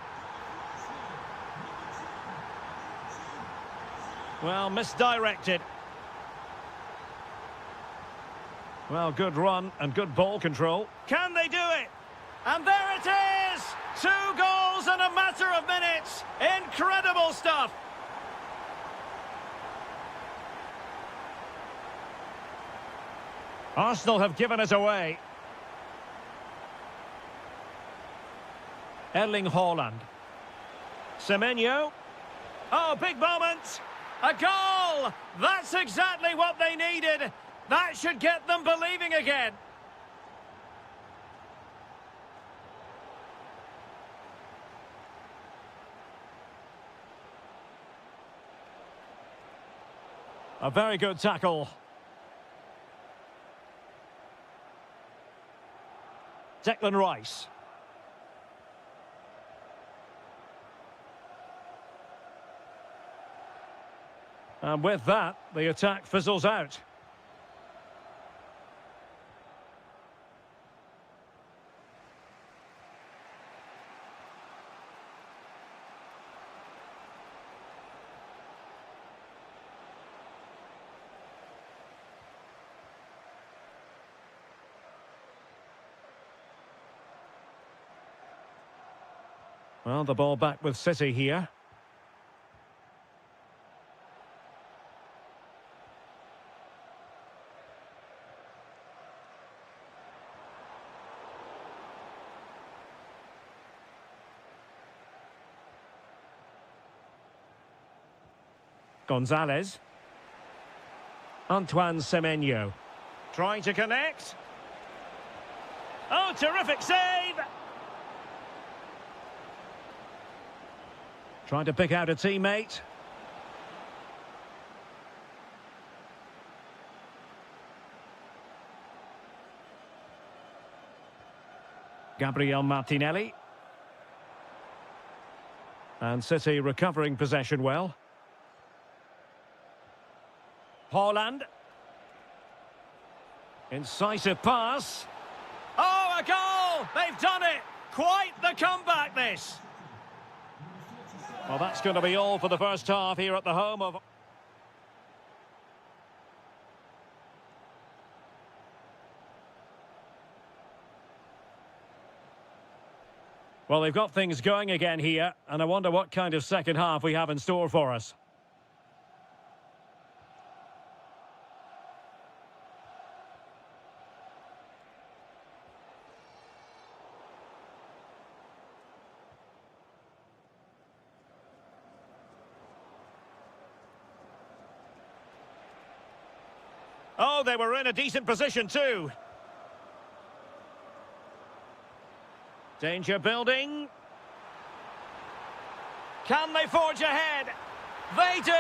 Well, misdirected. Well, good run and good ball control. Can they do it? And there it is! 2 goals in a matter of minutes. Incredible stuff. Arsenal have given it away. Erling Haaland. Semenyo. Oh, big moment. A goal! That's exactly what they needed. That should get them believing again. A very good tackle. Declan Rice. And with that, the attack fizzles out. Well, the ball back with City here. Gonzalez. Antoine Semenyo. Trying to connect. Oh, terrific save! Trying to pick out a teammate. Gabriel Martinelli. And City recovering possession well. Haaland. Incisive pass. Oh, a goal! They've done it! Quite the comeback, this! Well, that's going to be all for the first half here at the home of... Well, they've got things going again here, and I wonder what kind of second half we have in store for us. Oh, they were in a decent position too. Danger building. Can they forge ahead? They do.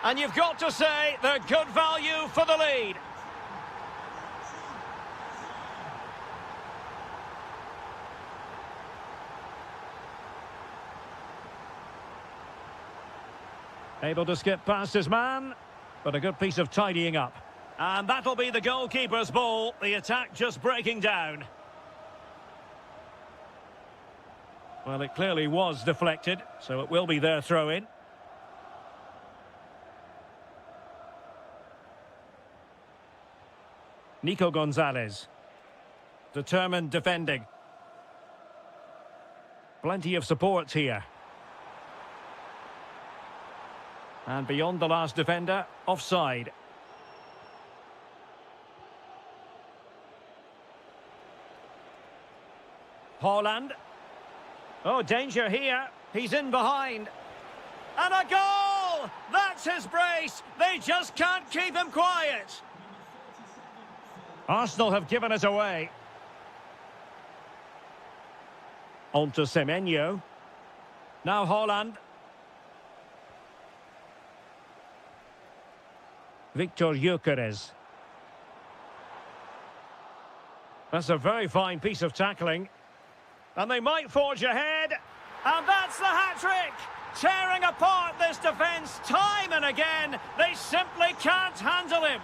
And you've got to say they're good value for the lead. Able to skip past his man, but a good piece of tidying up. And that'll be the goalkeeper's ball. The attack just breaking down. Well, it clearly was deflected, so it will be their throw-in. Nico Gonzalez. Determined defending. Plenty of support here. And beyond the last defender, offside. Haaland. Oh, danger here. He's in behind. And a goal! That's his brace. They just can't keep him quiet. Arsenal have given it away. On to Semenyo. Now Haaland. Victor Gyökeres. That's a very fine piece of tackling. And they might forge ahead. And that's the hat-trick! Tearing apart this defence time and again. They simply can't handle him.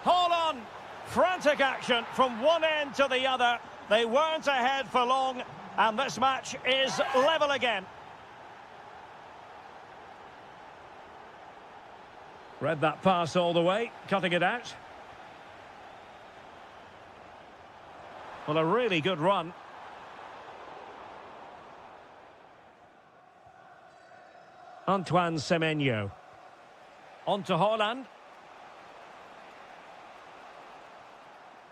Hold on. Frantic action from one end to the other. They weren't ahead for long. And this match is level again. Read that pass all the way, cutting it out. Well, a really good run. Antoine Semenyo. On to Haaland.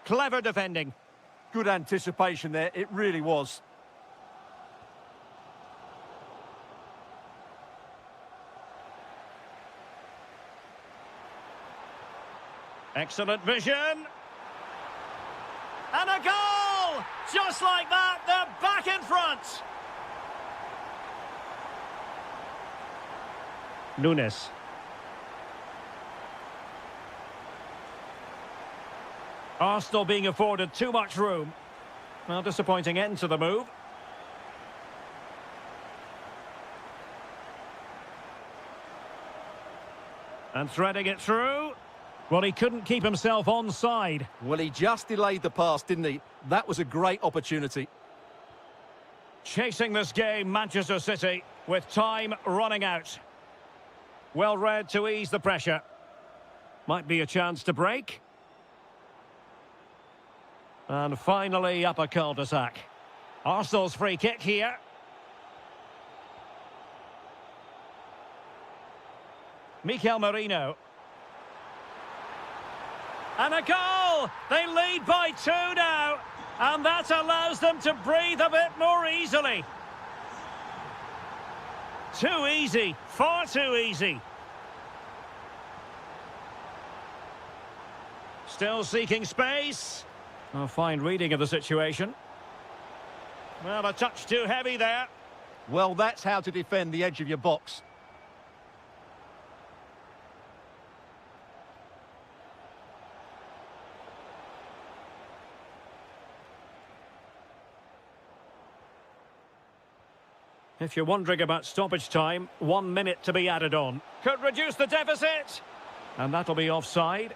Clever defending. Good anticipation there, it really was. Excellent vision. And a goal! Just like that, they're back in front. Nunes. Arsenal being afforded too much room. Well, disappointing end to the move. And threading it through. Well, he couldn't keep himself onside. Well, he just delayed the pass, didn't he? That was a great opportunity. Chasing this game, Manchester City, with time running out. Well read to ease the pressure. Might be a chance to break. And finally up a cul-de-sac. Arsenal's free kick here. Mikel Merino. And a goal! They lead by 2 now. And that allows them to breathe a bit more easily. Too easy. Far too easy. Still seeking space. A fine reading of the situation. Well, a touch too heavy there. Well, that's how to defend the edge of your box. If you're wondering about stoppage time, 1 minute to be added on. Could reduce the deficit. And that'll be offside.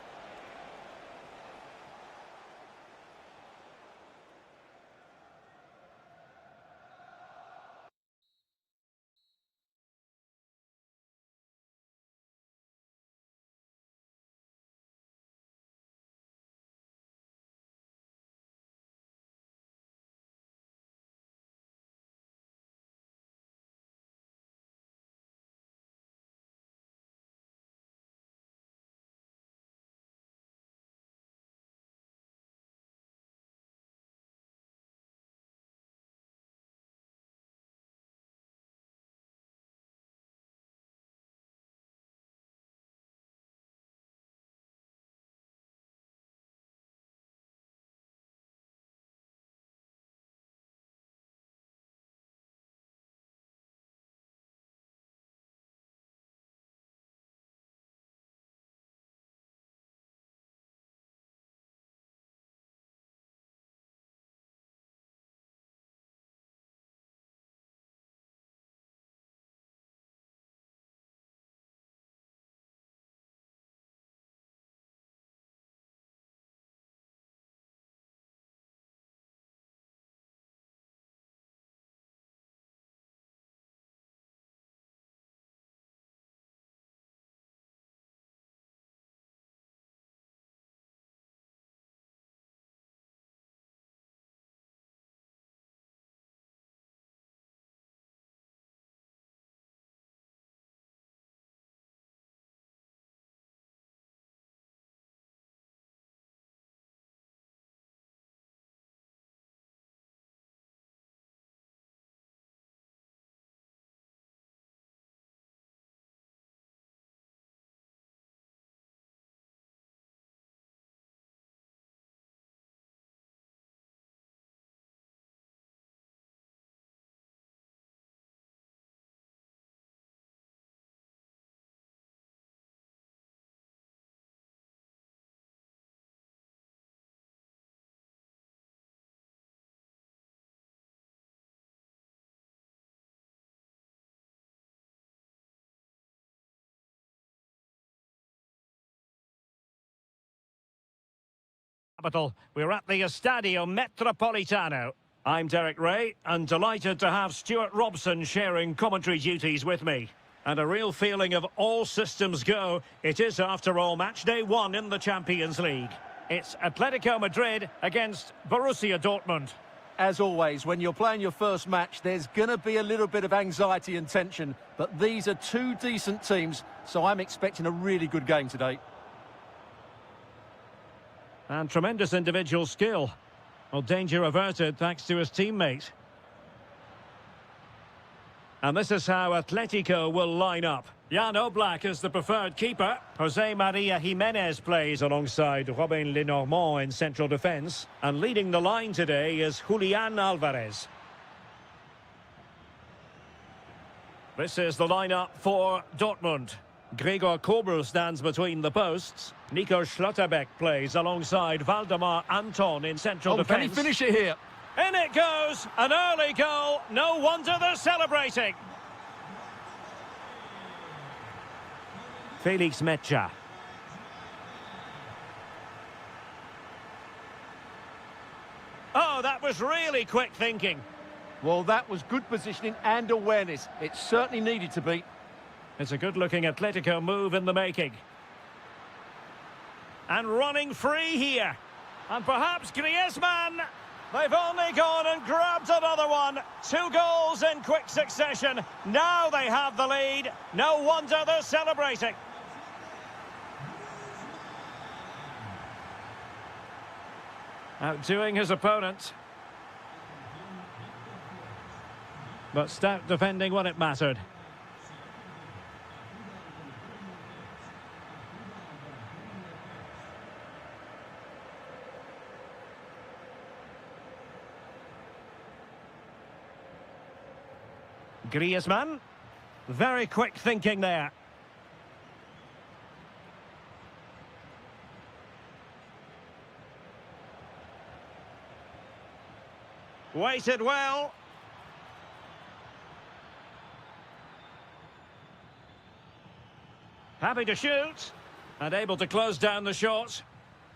capital. We're at the Estadio Metropolitano. I'm Derek Ray, and delighted to have Stuart Robson sharing commentary duties with me. And a real feeling of all systems go. It is, after all, match day 1 in the Champions League. It's Atletico Madrid against Borussia Dortmund. As always, when you're playing your first match, there's going to be a little bit of anxiety and tension. But these are two decent teams, so I'm expecting a really good game today. And tremendous individual skill. Well, danger averted thanks to his teammate. And this is how Atletico will line up. Jan Oblak is the preferred keeper. Jose Maria Jimenez plays alongside Robin Lenormand in central defence. And leading the line today is Julian Alvarez. This is the lineup for Dortmund. Gregor Kobel stands between the posts. Nico Schlotterbeck plays alongside Valdemar Anton in central defence. Can he finish it here? In it goes! An early goal. No wonder they're celebrating. Felix Mecha. Oh, that was really quick thinking. Well, that was good positioning and awareness. It certainly needed to be. It's a good-looking Atletico move in the making. And running free here. And perhaps Griezmann. They've only gone and grabbed another one. 2 goals in quick succession. Now they have the lead. No wonder they're celebrating. Outdoing his opponent. But stout defending when it mattered. Griezmann. Very quick thinking there. Waited well. Happy to shoot. And able to close down the shot.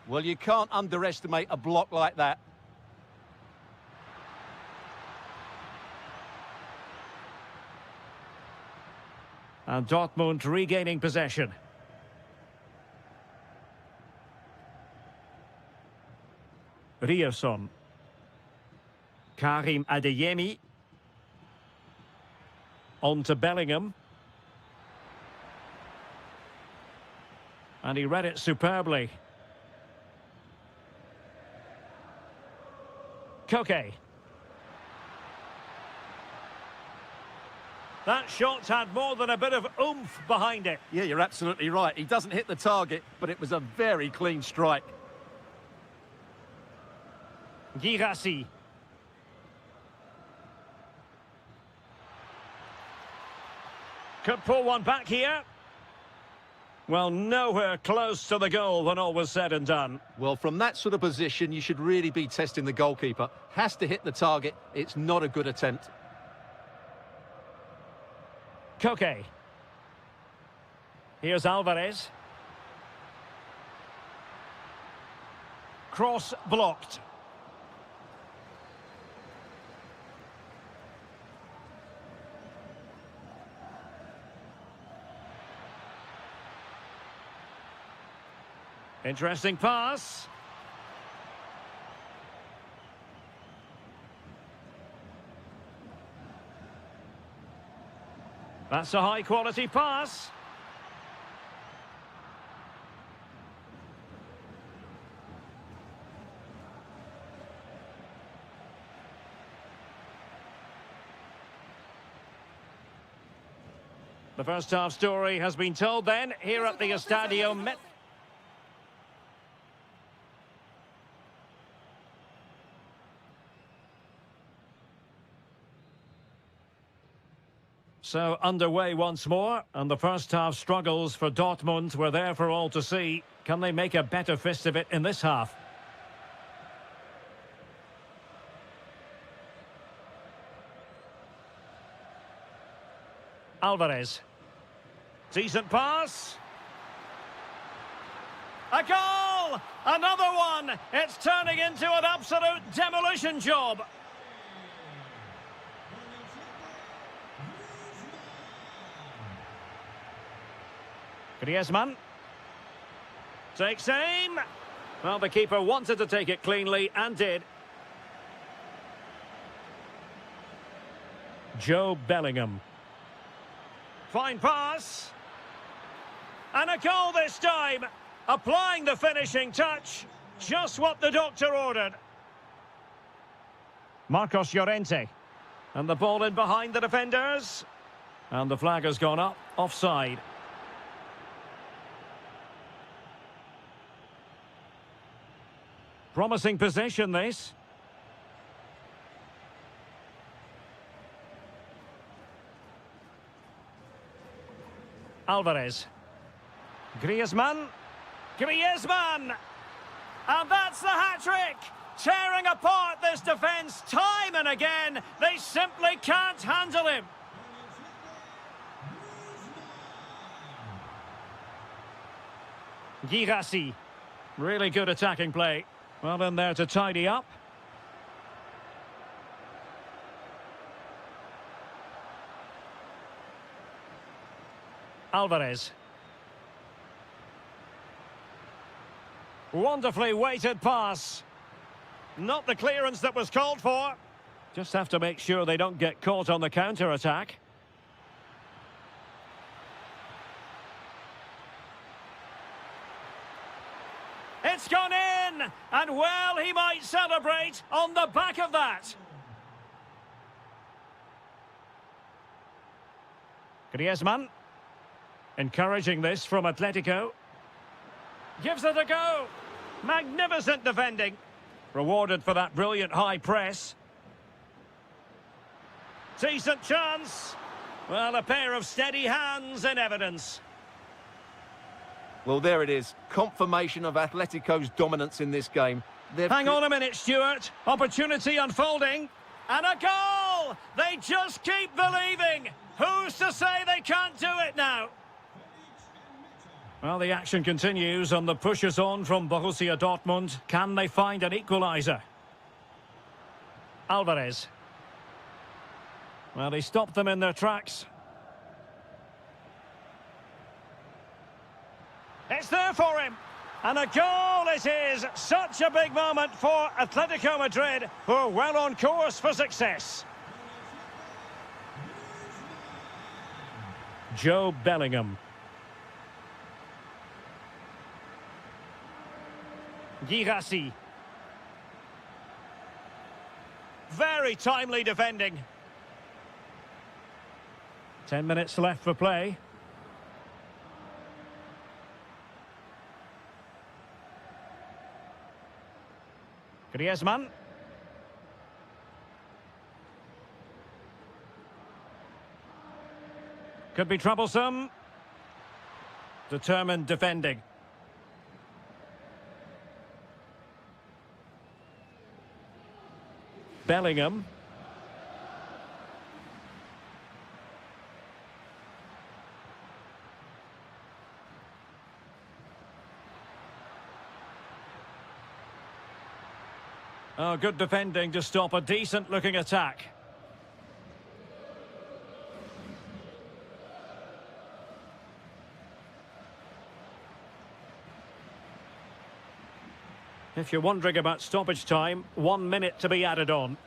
Well, you can't underestimate a block like that. And Dortmund regaining possession. Rierson. Karim Adeyemi. On to Bellingham. And he read it superbly. Koke. That shot had more than a bit of oomph behind it. Yeah, you're absolutely right. He doesn't hit the target, but it was a very clean strike. Girassi. Could pull one back here. Well, nowhere close to the goal when all was said and done. Well, from that sort of position, you should really be testing the goalkeeper. Has to hit the target. It's not a good attempt. Koke. Here's Alvarez. Cross blocked. Interesting pass. That's a high-quality pass. The first half story has been told then, here at the Estadio Met. So underway once more, and the first half struggles for Dortmund were there for all to see. Can they make a better fist of it in this half? Alvarez. Decent pass. A goal! goal! Another one! It's turning into an absolute demolition job. Griezmann takes aim. Well, the keeper wanted to take it cleanly and did. Joe Bellingham. Fine pass. And a goal this time. Applying the finishing touch. Just what the doctor ordered. Marcos Llorente. And the ball in behind the defenders. And the flag has gone up. Offside. Promising possession, this. Alvarez. Griezmann. Griezmann! And that's the hat-trick! Tearing apart this defence time and again. They simply can't handle him. Girassi. Really good attacking play. Well in there to tidy up. Alvarez. Wonderfully weighted pass. Not the clearance that was called for. Just have to make sure they don't get caught on the counter-attack. It's gone in! And well, he might celebrate on the back of that. Griezmann. Encouraging this from Atletico. Gives it a go. Magnificent defending. Rewarded for that brilliant high press. Decent chance. Well, a pair of steady hands in evidence. Well, there it is. Confirmation of Atletico's dominance in this game. Hang on a minute, Stuart. Opportunity unfolding. And a goal! They just keep believing. Who's to say they can't do it now? Well, the action continues and the push is on from Borussia Dortmund. Can they find an equaliser? Alvarez. Well, he stopped them in their tracks. It's there for him. And a goal it is. Such a big moment for Atletico Madrid, who are well on course for success. Joe Bellingham. Girassi. Very timely defending. 10 minutes left for play. Griezmann. Could be troublesome. Determined defending. Bellingham. Oh, good defending to stop a decent-looking attack. If you're wondering about stoppage time, 1 minute to be added on.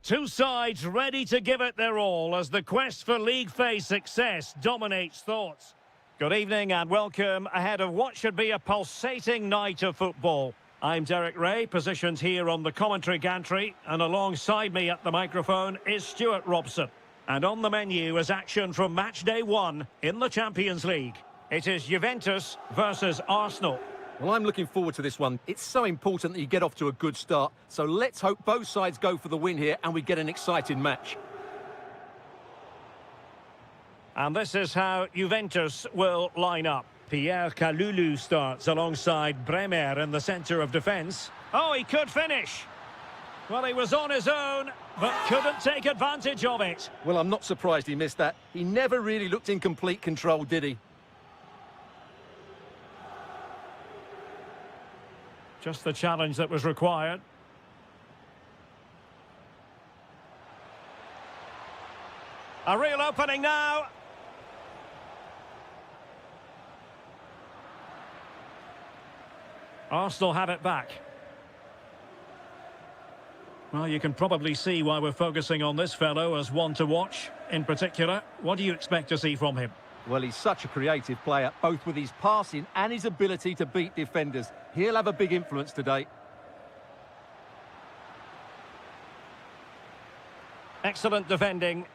Two sides ready to give it their all as the quest for league phase success dominates thoughts. Good evening and welcome ahead of what should be a pulsating night of football. I'm Derek Ray, positioned here on the commentary gantry, and alongside me at the microphone is Stuart Robson. And on the menu is action from match day 1 in the Champions League. It is Juventus versus Arsenal. Well, I'm looking forward to this one. It's so important that you get off to a good start. So let's hope both sides go for the win here and we get an exciting match. And this is how Juventus will line up. Pierre Kalulu starts alongside Bremer in the centre of defence. Oh, he could finish. Well, he was on his own, but couldn't take advantage of it. Well, I'm not surprised he missed that. He never really looked in complete control, did he? Just the challenge that was required. A real opening now. Arsenal have it back. Well, you can probably see why we're focusing on this fellow as one to watch. In particular, what do you expect to see from him? Well, he's such a creative player, both with his passing and his ability to beat defenders. He'll have a big influence today. Excellent defending.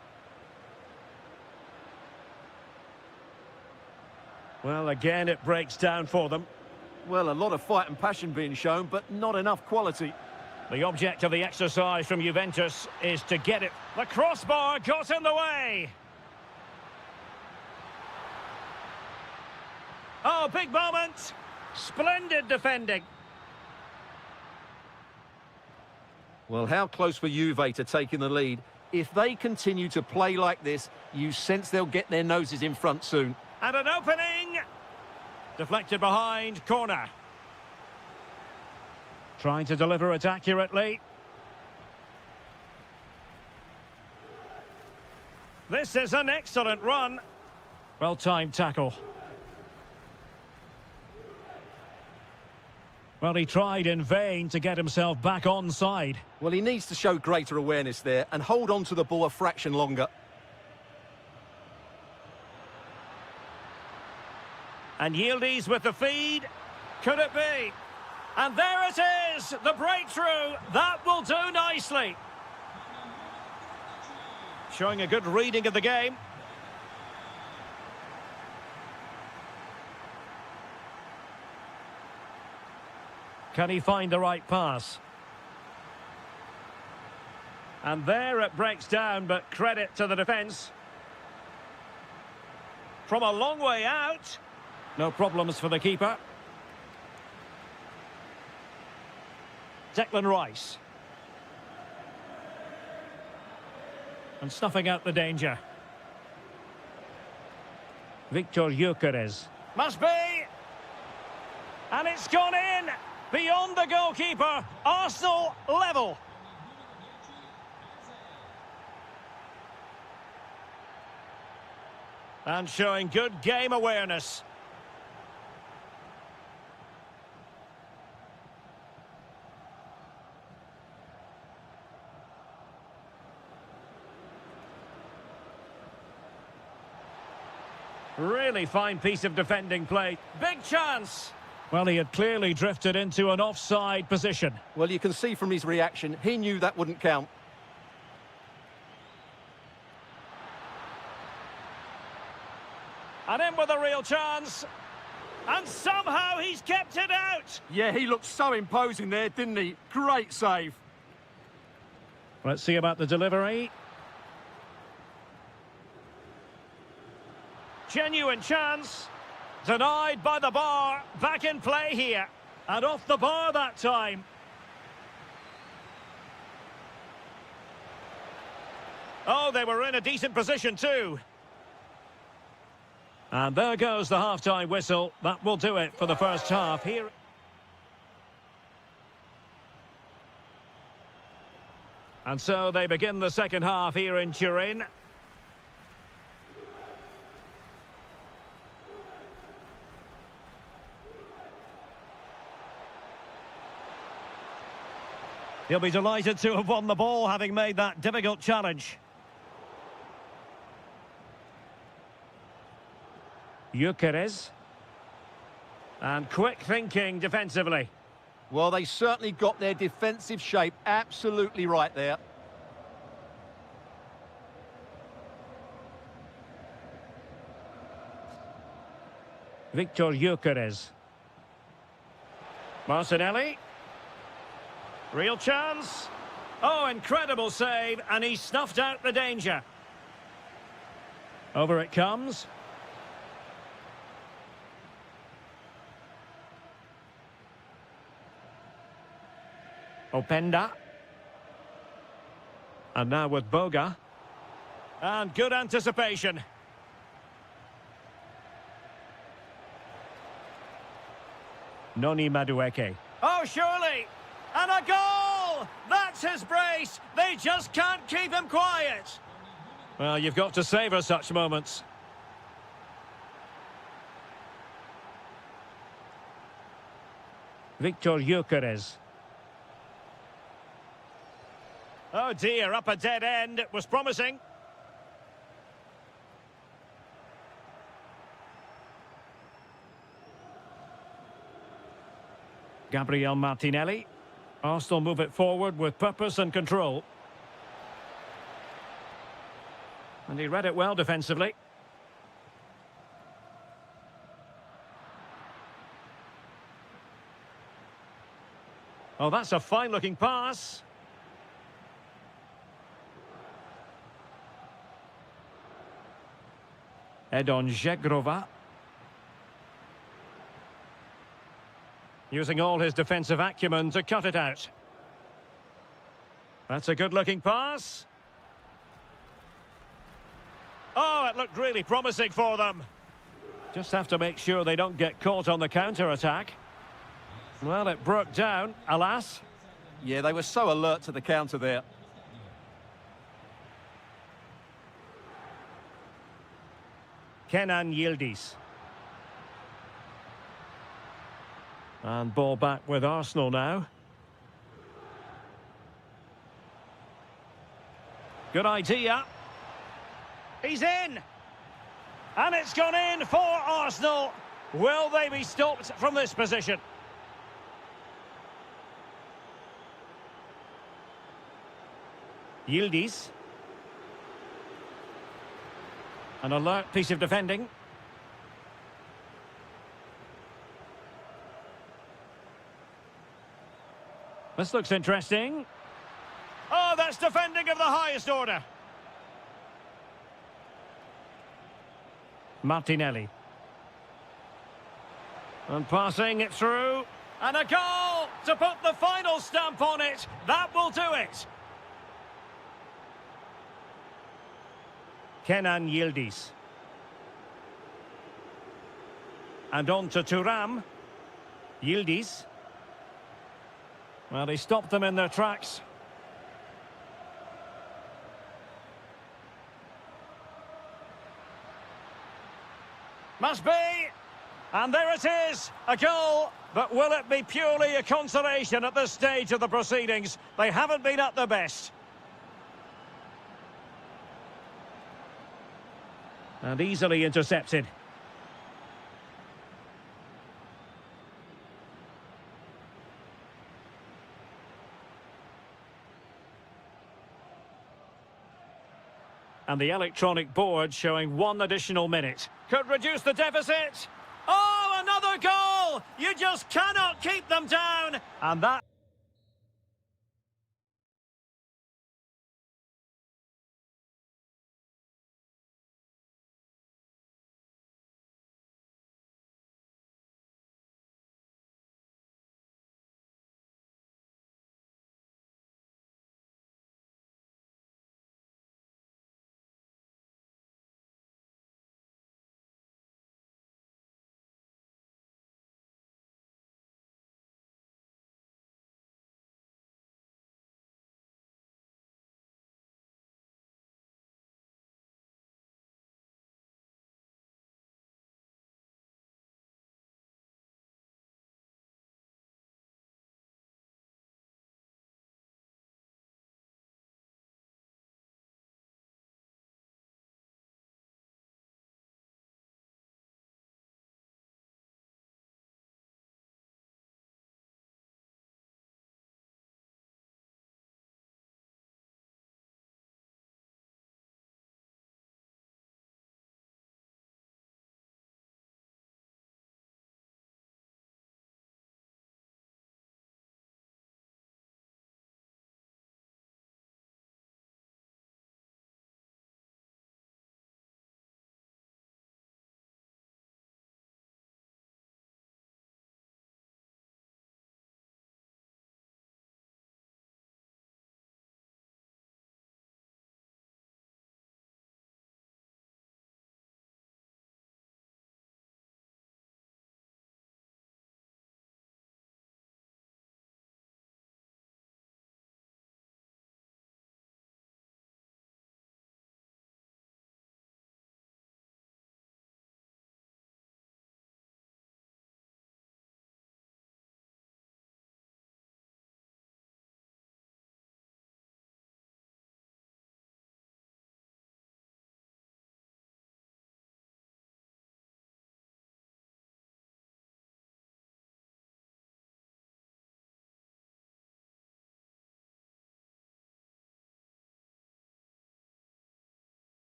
Well, again, it breaks down for them. Well, a lot of fight and passion being shown, but not enough quality. The object of the exercise from Juventus is to get it. The crossbar got in the way. Oh, big moment. Splendid defending. Well, how close were Juve to taking the lead? If they continue to play like this, you sense they'll get their noses in front soon. And an opening. Deflected behind, corner. Trying to deliver it accurately. This is an excellent run. Well-timed tackle. Well, he tried in vain to get himself back onside. Well, he needs to show greater awareness there and hold on to the ball a fraction longer. And Yildiz with the feed. Could it be? And there it is, the breakthrough. That will do nicely. Showing a good reading of the game. Can he find the right pass? And there it breaks down, but credit to the defence. From a long way out. No problems for the keeper. Declan Rice. And snuffing out the danger. Victor Gyökeres. Must be! And it's gone in! Beyond the goalkeeper. Arsenal level. And showing good game awareness. Really fine piece of defending play. Big chance. Well, he had clearly drifted into an offside position. Well, you can see from his reaction, he knew that wouldn't count. And in with a real chance. And somehow he's kept it out. Yeah, he looked so imposing there, didn't he? Great save. Let's see about the delivery. Genuine chance. Denied by the bar. Back in play here. And off the bar that time. Oh, they were in a decent position too. And there goes the half-time whistle. That will do it for the first half here. And so they begin the second half here in Turin. He'll be delighted to have won the ball, having made that difficult challenge. Gyökeres. And quick thinking defensively. Well, they certainly got their defensive shape absolutely right there. Victor Gyökeres. Martinelli. Real chance. Oh, incredible save, and he snuffed out the danger. Over it comes. Openda. And now with Boga. And good anticipation. Noni Madueke. Oh, surely! And a goal! That's his brace! They just can't keep him quiet! Well, you've got to savour such moments. Victor Gyökeres. Oh dear, up a dead end. It was promising. Gabriel Martinelli. Arsenal move it forward with purpose and control. And he read it well defensively. Oh, that's a fine-looking pass. Edon Žegrova. Using all his defensive acumen to cut it out. That's a good-looking pass. Oh, it looked really promising for them. Just have to make sure they don't get caught on the counter-attack. Well, it broke down, alas. Yeah, they were so alert to the counter there. Kenan Yildiz. And ball back with Arsenal now. Good idea. He's in. And it's gone in for Arsenal. Will they be stopped from this position? Yildiz. An alert piece of defending. This looks interesting. Oh, that's defending of the highest order. Martinelli. And passing it through. And a goal to put the final stamp on it. That will do it. Kenan Yildiz. And on to Thuram. Yildiz. Well, he stopped them in their tracks. Must be. And there it is, a goal. But will it be purely a consolation at this stage of the proceedings? They haven't been at their best. And easily intercepted. And the electronic board showing one additional minute. Could reduce the deficit. Oh, another goal! You just cannot keep them down. And that...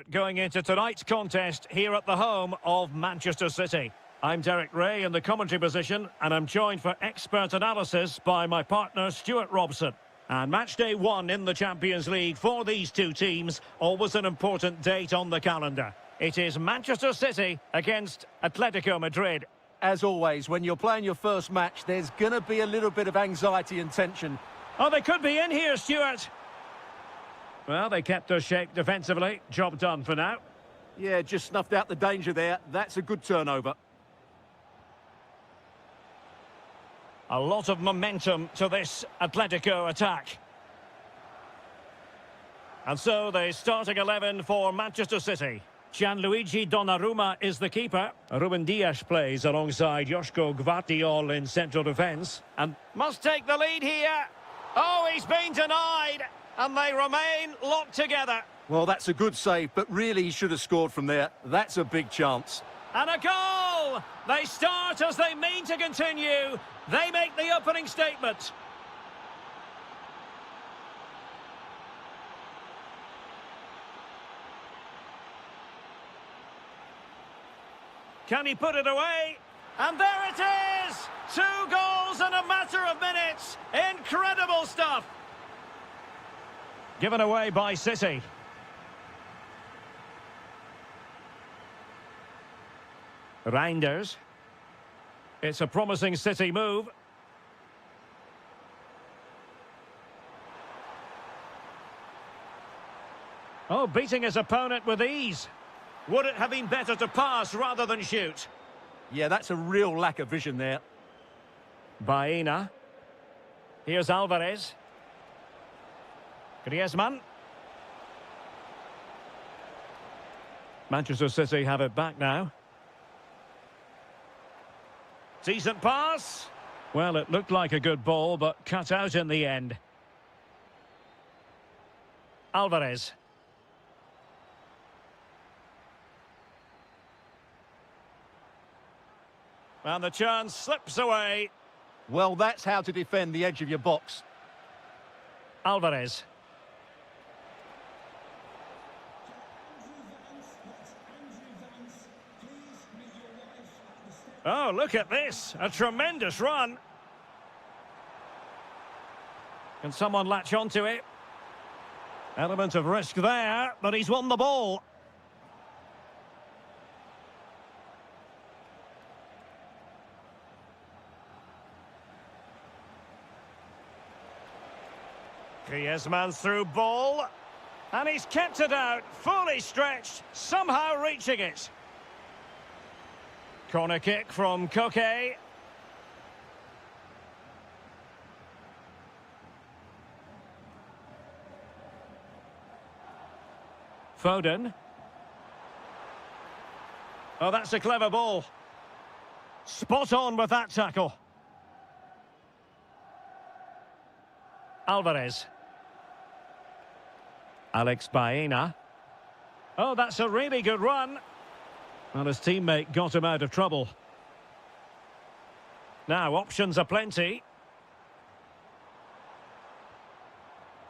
going into tonight's contest here at the home of Manchester City. I'm Derek Ray in the commentary position, and I'm joined for expert analysis by my partner Stuart Robson. And match day 1 in the Champions League for these two teams, always an important date on the calendar. It is Manchester City against Atletico Madrid. As always, when you're playing your first match, there's going to be a little bit of anxiety and tension. Oh, they could be in here, Stuart. Well, they kept us shape defensively. Job done for now. Yeah, just snuffed out the danger there. That's a good turnover. A lot of momentum to this Atletico attack. And so the starting 11 for Manchester City. Gianluigi Donnarumma is the keeper. Ruben Dias plays alongside Joško Gvardiol in central defence. And must take the lead here. Oh, he's been denied. And they remain locked together. Well, that's a good save, but really he should have scored from there. That's a big chance. And a goal! They start as they mean to continue. They make the opening statement. Can he put it away? And there it is! 2 goals in a matter of minutes. Incredible stuff. Given away by City. Reinders. It's a promising City move. Oh, beating his opponent with ease. Would it have been better to pass rather than shoot? Yeah, that's a real lack of vision there. Baena. Here's Alvarez. Griezmann. Manchester City have it back now. Decent pass. Well, it looked like a good ball, but cut out in the end. Alvarez. And the chance slips away. Well, that's how to defend the edge of your box. Alvarez. Oh, look at this. A tremendous run. Can someone latch onto it? Element of risk there, but he's won the ball. Griezmann's through ball. And he's kept it out, fully stretched, somehow reaching it. Corner kick from Koke. Foden. Oh, that's a clever ball. Spot on with that tackle. Alvarez. Alex Baena. Oh, that's a really good run. Well, his teammate got him out of trouble. Now, options are plenty.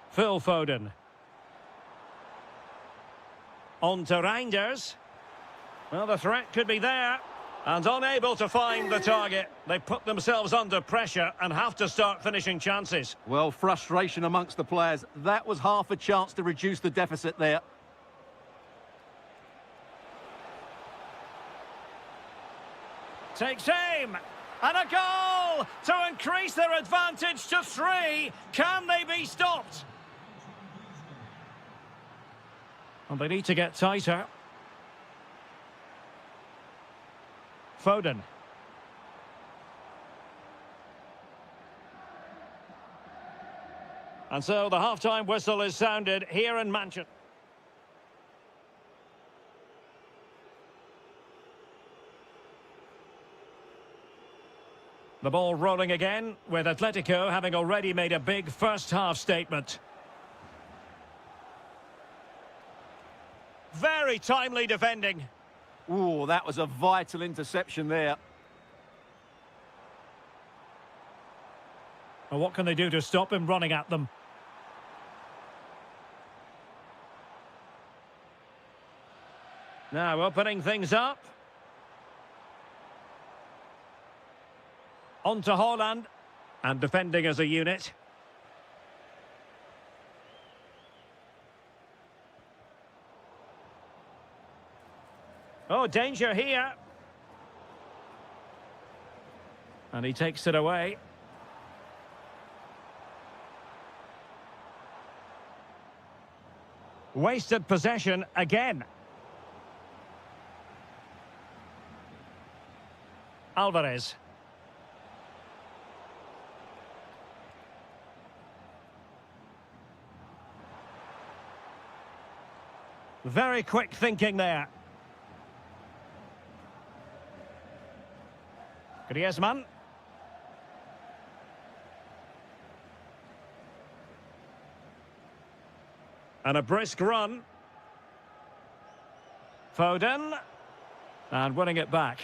Phil Foden. On to Reinders. Well, the threat could be there. And unable to find the target. They put themselves under pressure and have to start finishing chances. Well, frustration amongst the players. That was half a chance to reduce the deficit there. Takes aim. And a goal to increase their advantage to 3. Can they be stopped? And they need to get tighter. Foden. And so the half-time whistle is sounded here in Manchester. The ball rolling again, with Atletico having already made a big first-half statement. Very timely defending. Ooh, that was a vital interception there. Well, what can they do to stop him running at them? Now opening things up. On to Holland. And defending as a unit. Oh, danger here. And he takes it away. Wasted possession again. Alvarez. Very quick thinking there. Griezmann. And a brisk run. Foden. And winning it back.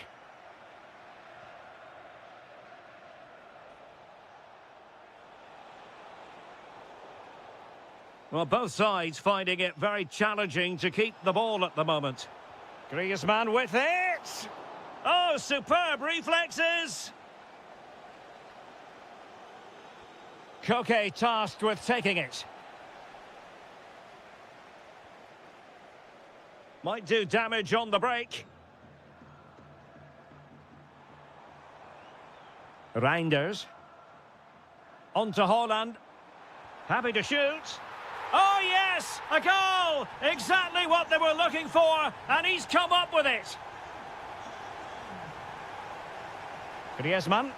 Well, both sides finding it very challenging to keep the ball at the moment. Griezmann with it! Oh, superb reflexes! Koke tasked with taking it. Might do damage on the break. Reinders. On to Holland. Happy to shoot. Oh, yes! A goal! Exactly what they were looking for, and he's come up with it. Griezmann.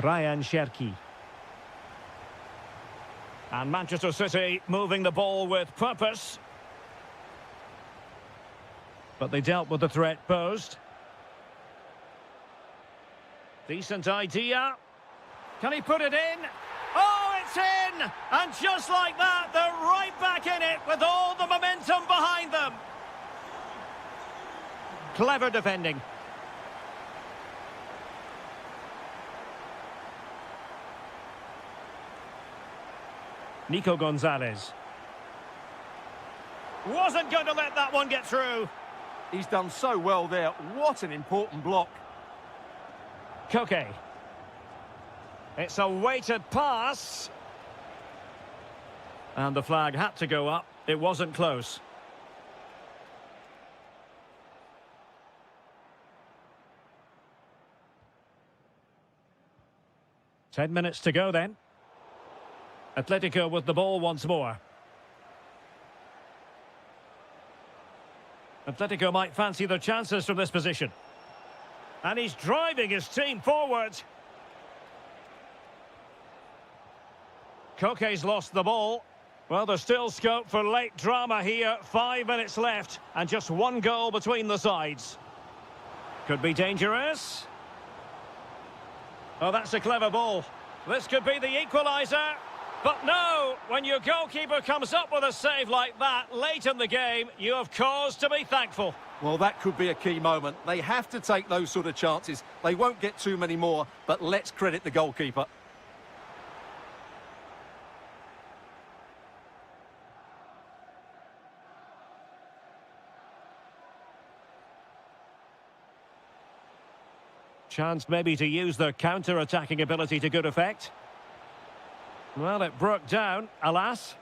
Ryan Cherki. And Manchester City moving the ball with purpose. But they dealt with the threat posed. Decent idea. Can he put it in? Oh, it's in! And just like that, they're right back in it with all the momentum behind them. Clever defending. Nico Gonzalez. Wasn't going to let that one get through. He's done so well there. What an important block. Koke. It's a weighted pass. And the flag had to go up. It wasn't close. Ten minutes to go then. Atletico with the ball once more. Atletico might fancy their chances from this position. And he's driving his team forward. Koke's lost the ball. Well, there's still scope for late drama here. 5 minutes left and just one goal between the sides. Could be dangerous. Oh, that's a clever ball. This could be the equaliser. But no, when your goalkeeper comes up with a save like that late in the game, you have cause to be thankful. Well, that could be a key moment. They have to take those sort of chances. They won't get too many more, but let's credit the goalkeeper. Chance maybe to use their counter-attacking ability to good effect. Well, it broke down, alas.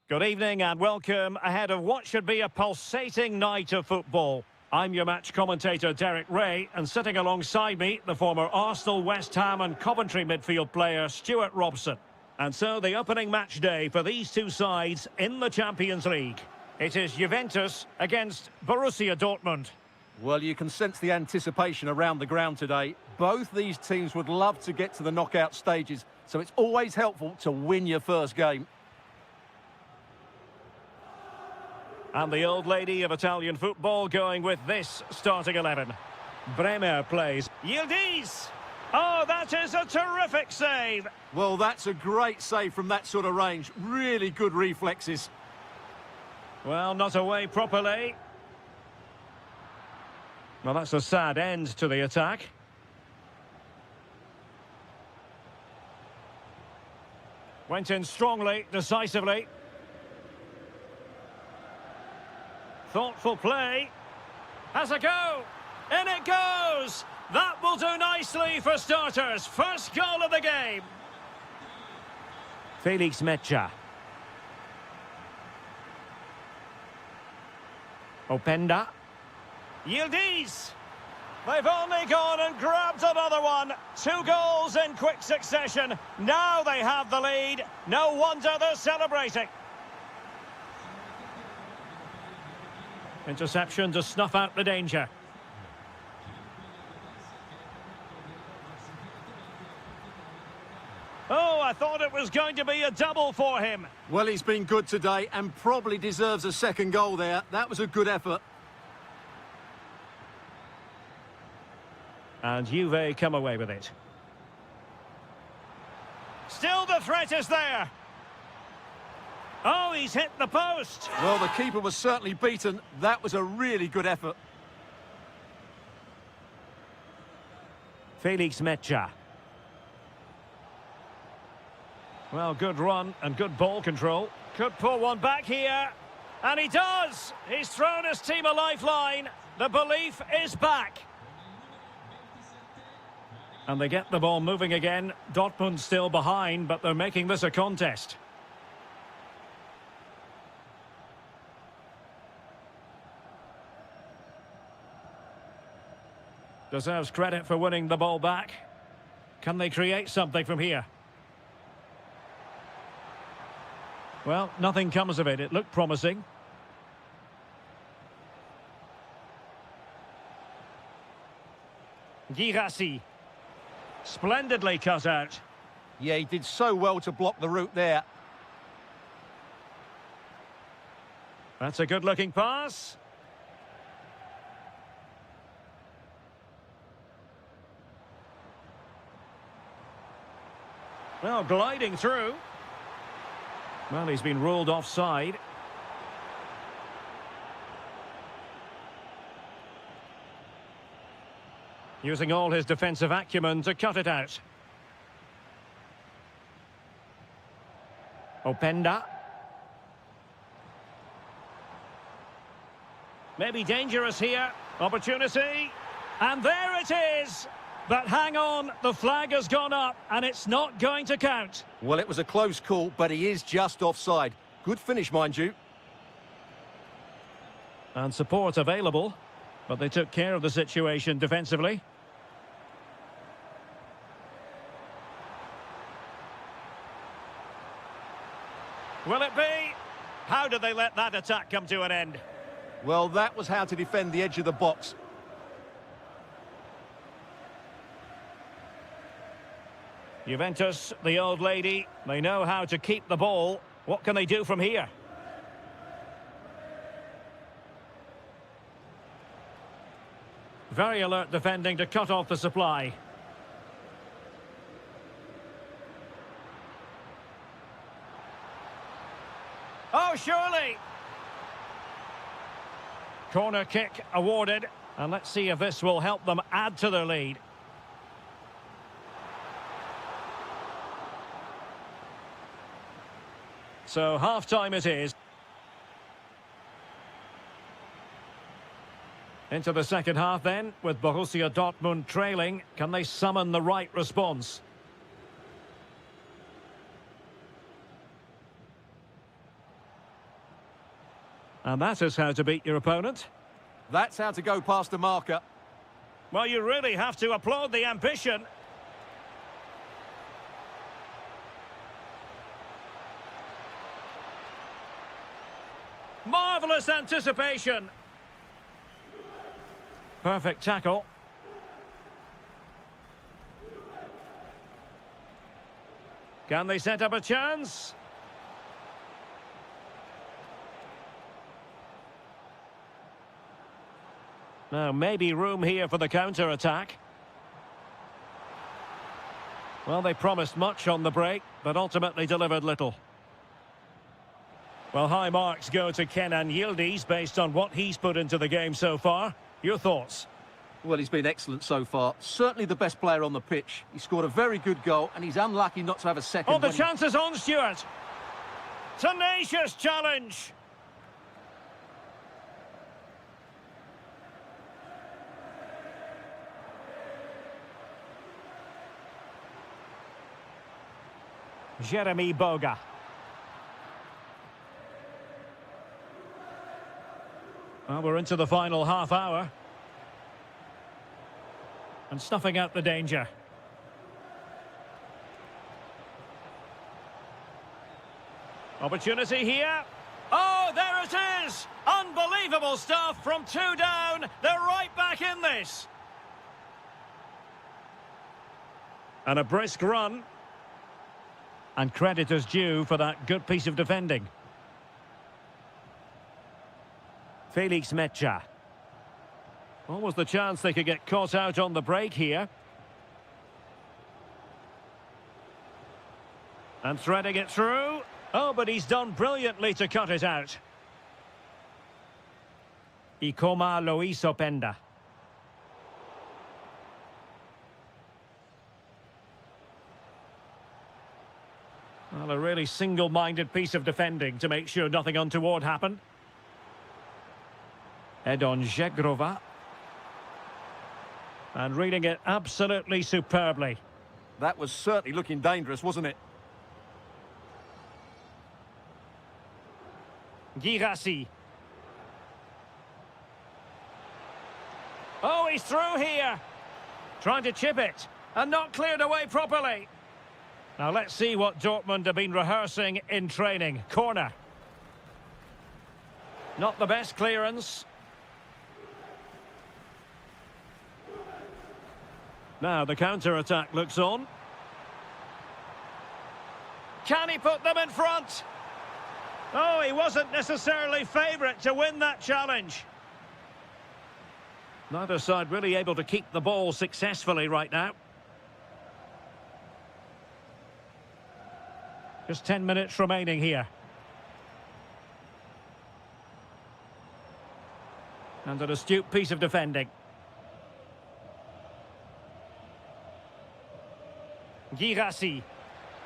Good evening and welcome ahead of what should be a pulsating night of football. I'm your match commentator Derek Ray, and sitting alongside me, the former Arsenal, West Ham and Coventry midfield player Stuart Robson. And so the opening match day for these two sides in the Champions League. It is Juventus against Borussia Dortmund. Well, you can sense the anticipation around the ground today. Both these teams would love to get to the knockout stages, so it's always helpful to win your first game. And the old lady of Italian football going with this starting 11. Bremer plays. Yildiz! Oh, that is a terrific save! Well, that's a great save from that sort of range. Really good reflexes. Well, not away properly. Well, that's a sad end to the attack. Went in strongly, decisively. Thoughtful play. Has a go. In it goes. That will do nicely for starters. First goal of the game. Felix Mecha. Openda. Yildiz. They've only gone and grabbed another one. 2 goals in quick succession. Now they have the lead. No wonder they're celebrating. Interception to snuff out the danger. Oh, I thought it was going to be a double for him. Well, he's been good today and probably deserves a second goal there. That was a good effort. And Juve come away with it. Still the threat is there. Oh, he's hit the post. Well, the keeper was certainly beaten. That was a really good effort. Felix Mecha. Well, good run and good ball control. Could pull one back here. And he does. He's thrown his team a lifeline. The belief is back. And they get the ball moving again. Dortmund still behind, but they're making this a contest. Deserves credit for winning the ball back. Can they create something from here? Well, nothing comes of it. It looked promising. Girassi. Splendidly cut out. Yeah, he did so well to block the route there. That's a good-looking pass. Well, gliding through. Well, he's been ruled offside. Using all his defensive acumen to cut it out. Openda. Maybe dangerous here. Opportunity. And there it is. But hang on, the flag has gone up and it's not going to count. Well, it was a close call, but he is just offside. Good finish, mind you. And support available, but they took care of the situation defensively. Will it be? How did they let that attack come to an end? Well, that was how to defend the edge of the box. Juventus, the old lady, they know how to keep the ball. What can they do from here? Very alert defending to cut off the supply. Oh, surely! Corner kick awarded. And let's see if this will help them add to their lead. So half-time it is. Into the second half then, with Borussia Dortmund trailing. Can they summon the right response? And that is how to beat your opponent. That's how to go past a marker. Well, you really have to applaud the ambition. Marvellous anticipation. Perfect tackle. Can they set up a chance? Now, maybe room here for the counter-attack. Well, they promised much on the break, but ultimately delivered little. Well, high marks go to Kenan Yildiz based on what he's put into the game so far. Your thoughts? Well, he's been excellent so far. Certainly the best player on the pitch. He scored a very good goal, and he's unlucky not to have a second. Oh, the chance is on, Stuart. Tenacious challenge. Jeremy Boga. Well, we're into the final half hour. And snuffing out the danger. Opportunity here. Oh, there it is! Unbelievable stuff from 2 down. They're right back in this. And a brisk run. And credit is due for that good piece of defending. Felix Mecha. What was the chance they could get caught out on the break here? And threading it through. Oh, but he's done brilliantly to cut it out. Ikoma Luis Openda. Well, a really single-minded piece of defending to make sure nothing untoward happened. Edon Zegrova. And reading it absolutely superbly. That was certainly looking dangerous, wasn't it? Girassi. Oh, he's through here. Trying to chip it. And not cleared away properly. Now let's see what Dortmund have been rehearsing in training. Corner. Not the best clearance. Now the counter-attack looks on. Can he put them in front? Oh, he wasn't necessarily favourite to win that challenge. Neither side really able to keep the ball successfully right now. Just 10 minutes remaining here. And an astute piece of defending. Girassi.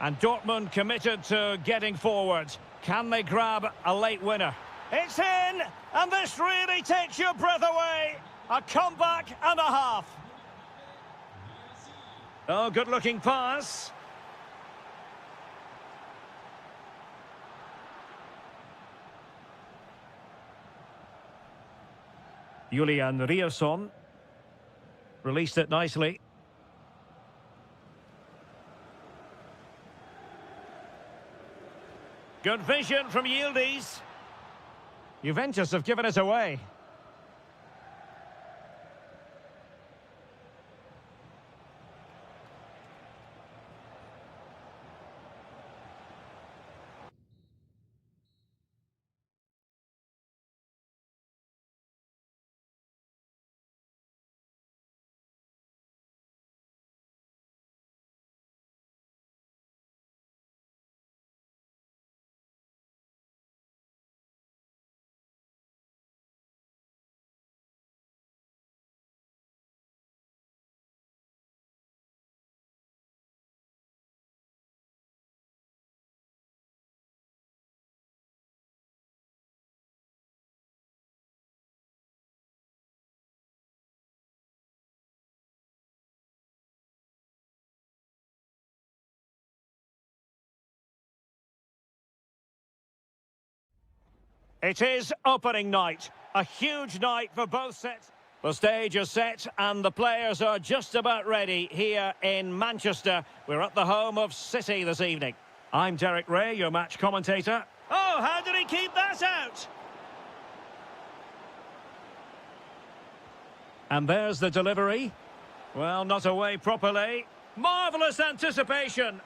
And Dortmund committed to getting forward. Can they grab a late winner? It's in! And this really takes your breath away. A comeback and a half. Oh, good-looking pass. Julian Rierson released it nicely. Good vision from Yildiz. Juventus have given it away. It is opening night. A huge night for both sets. The stage is set and the players are just about ready here in Manchester. We're at the home of City this evening. I'm Derek Ray, your match commentator. Oh, how did he keep that out? And there's the delivery. Well, not away properly. Marvellous anticipation.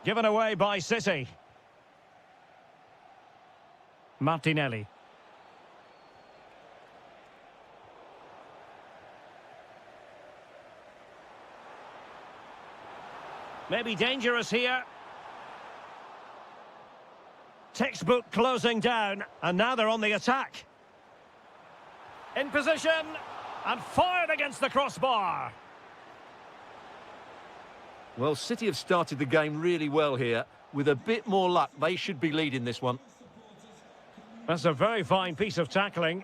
Given away by City. Martinelli. Maybe dangerous here. Textbook closing down, and now they're on the attack. In position, and fired against the crossbar. Well, City have started the game really well here. With a bit more luck, they should be leading this one. That's a very fine piece of tackling.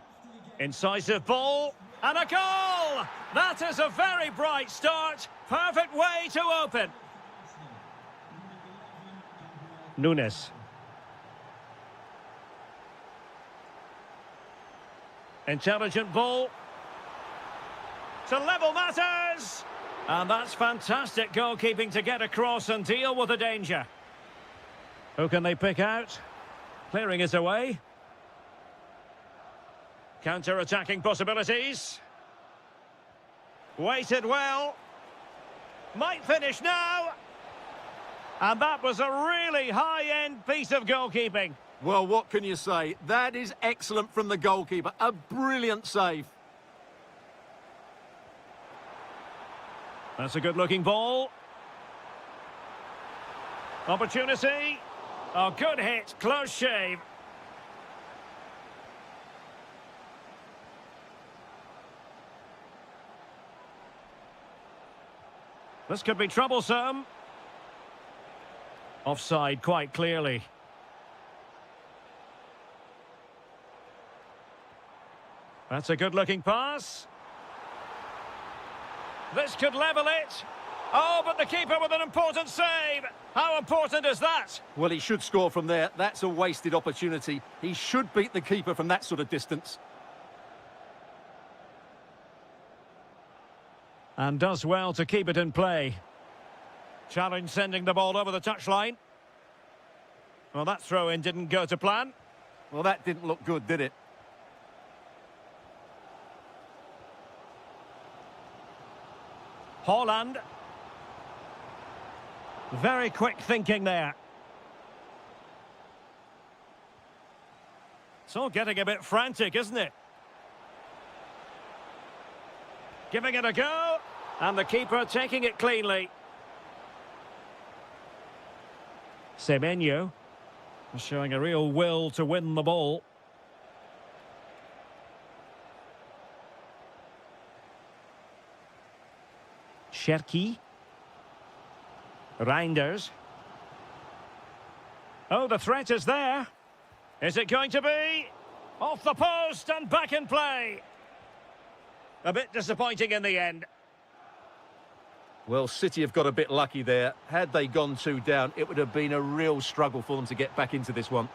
Incisive ball, and a goal! That is a very bright start. Perfect way to open. Nunes. Intelligent ball. To level matters! And that's fantastic goalkeeping to get across and deal with the danger. Who can they pick out? Clearing it away. Counter-attacking possibilities. Waited well. Might finish now. And that was a really high-end piece of goalkeeping. Well, what can you say? That is excellent from the goalkeeper. A brilliant save. That's a good-looking ball. Opportunity. Oh, good hit. Close shave. This could be troublesome. Offside quite clearly. That's a good-looking pass. This could level it. Oh, but the keeper with an important save. How important is that? Well, he should score from there. That's a wasted opportunity. He should beat the keeper from that sort of distance. And does well to keep it in play. Challenge sending the ball over the touchline. Well, that throw-in didn't go to plan. Well, that didn't look good, did it? Haaland. Very quick thinking there. It's all getting a bit frantic, isn't it? Giving it a go. And the keeper taking it cleanly. Semenyo showing a real will to win the ball. Cherki. Reinders. Oh, the threat is there. Is it going to be? Off the post and back in play. A bit disappointing in the end. Well, City have got a bit lucky there. Had they gone 2 down, it would have been a real struggle for them to get back into this one.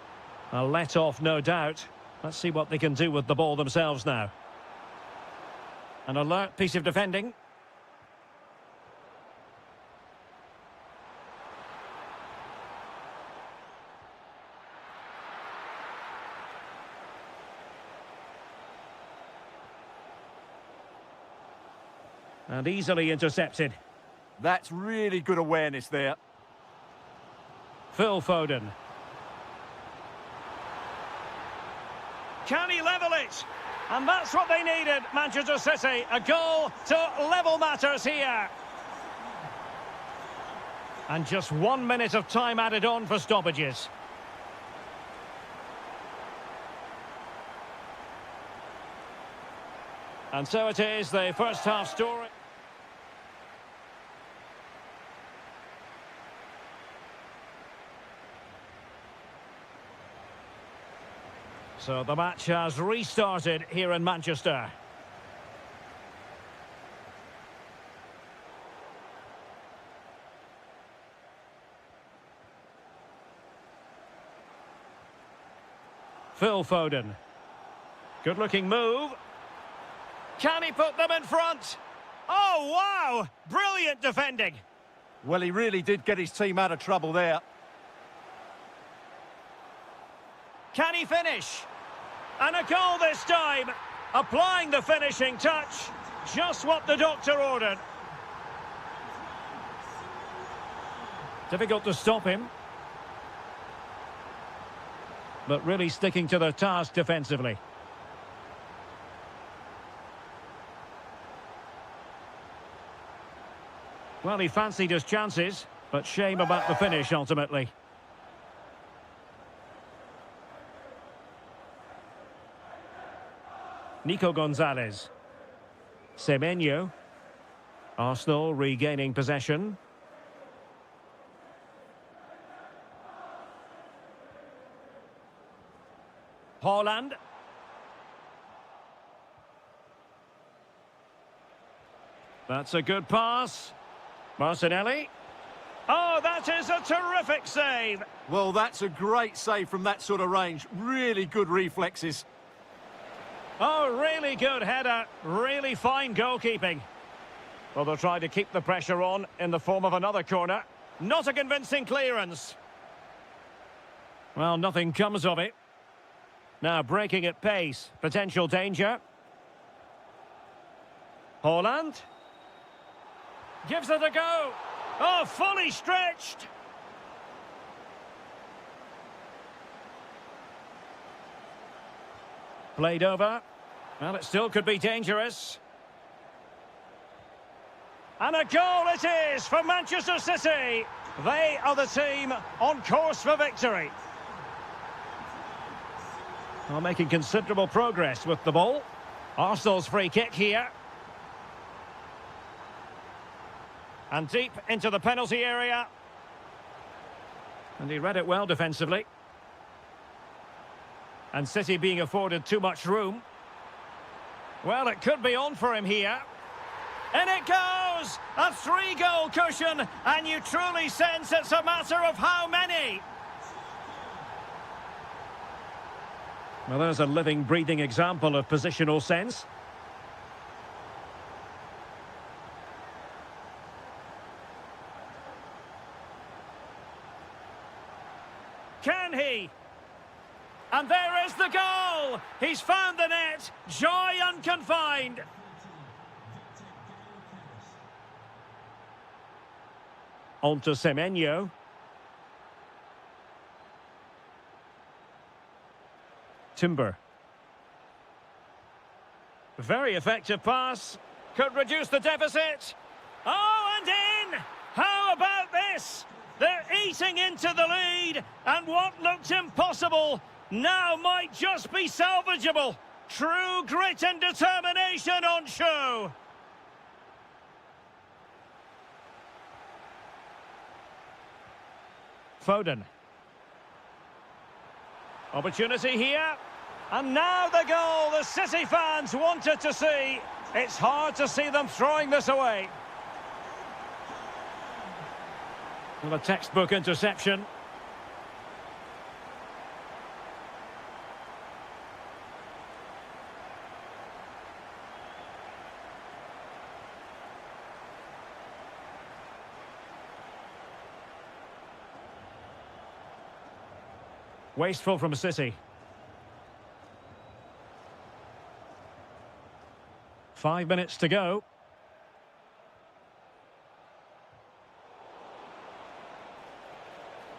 A let-off, no doubt. Let's see what they can do with the ball themselves now. An alert piece of defending. And easily intercepted. That's really good awareness there. Phil Foden. Can he level it? And that's what they needed, Manchester City. A goal to level matters here. And just 1 minute of time added on for stoppages. And so it is, the first half story. So the match has restarted here in Manchester. Phil Foden. Good-looking move. Can he put them in front? Oh, wow! Brilliant defending. Well, he really did get his team out of trouble there. Can he finish? And a goal this time. Applying the finishing touch. Just what the doctor ordered. Difficult to stop him. But really sticking to the task defensively. Well, he fancied his chances, but shame about the finish ultimately. Nico Gonzalez. Semenyo. Arsenal regaining possession. Haaland. That's a good pass. Martinelli. Oh, that is a terrific save. Well, that's a great save from that sort of range. Really good reflexes. Oh, really good header. Really fine goalkeeping. Well, they'll try to keep the pressure on in the form of another corner. Not a convincing clearance. Well, nothing comes of it. Now breaking at pace. Potential danger. Haaland. Gives it a go. Oh, fully stretched. Played over. Well, it still could be dangerous. And a goal it is for Manchester City. They are the team on course for victory. Well, making considerable progress with the ball. Arsenal's free kick here. And deep into the penalty area. And he read it well defensively. And City being afforded too much room. Well, it could be on for him here. And it goes! A 3-goal cushion, and you truly sense it's a matter of how many. Well, there's a living, breathing example of positional sense. Can he? And there is the goal! He's found the net. Joy unconfined. On to Semenyo. Timber. Very effective pass. Could reduce the deficit. Oh, and in! How about this? They're eating into the lead, and what looked impossible now might just be salvageable. True grit and determination on show. Foden. Opportunity here. And now the goal the City fans wanted to see. It's hard to see them throwing this away. Well, a textbook interception. Wasteful from City. 5 minutes to go.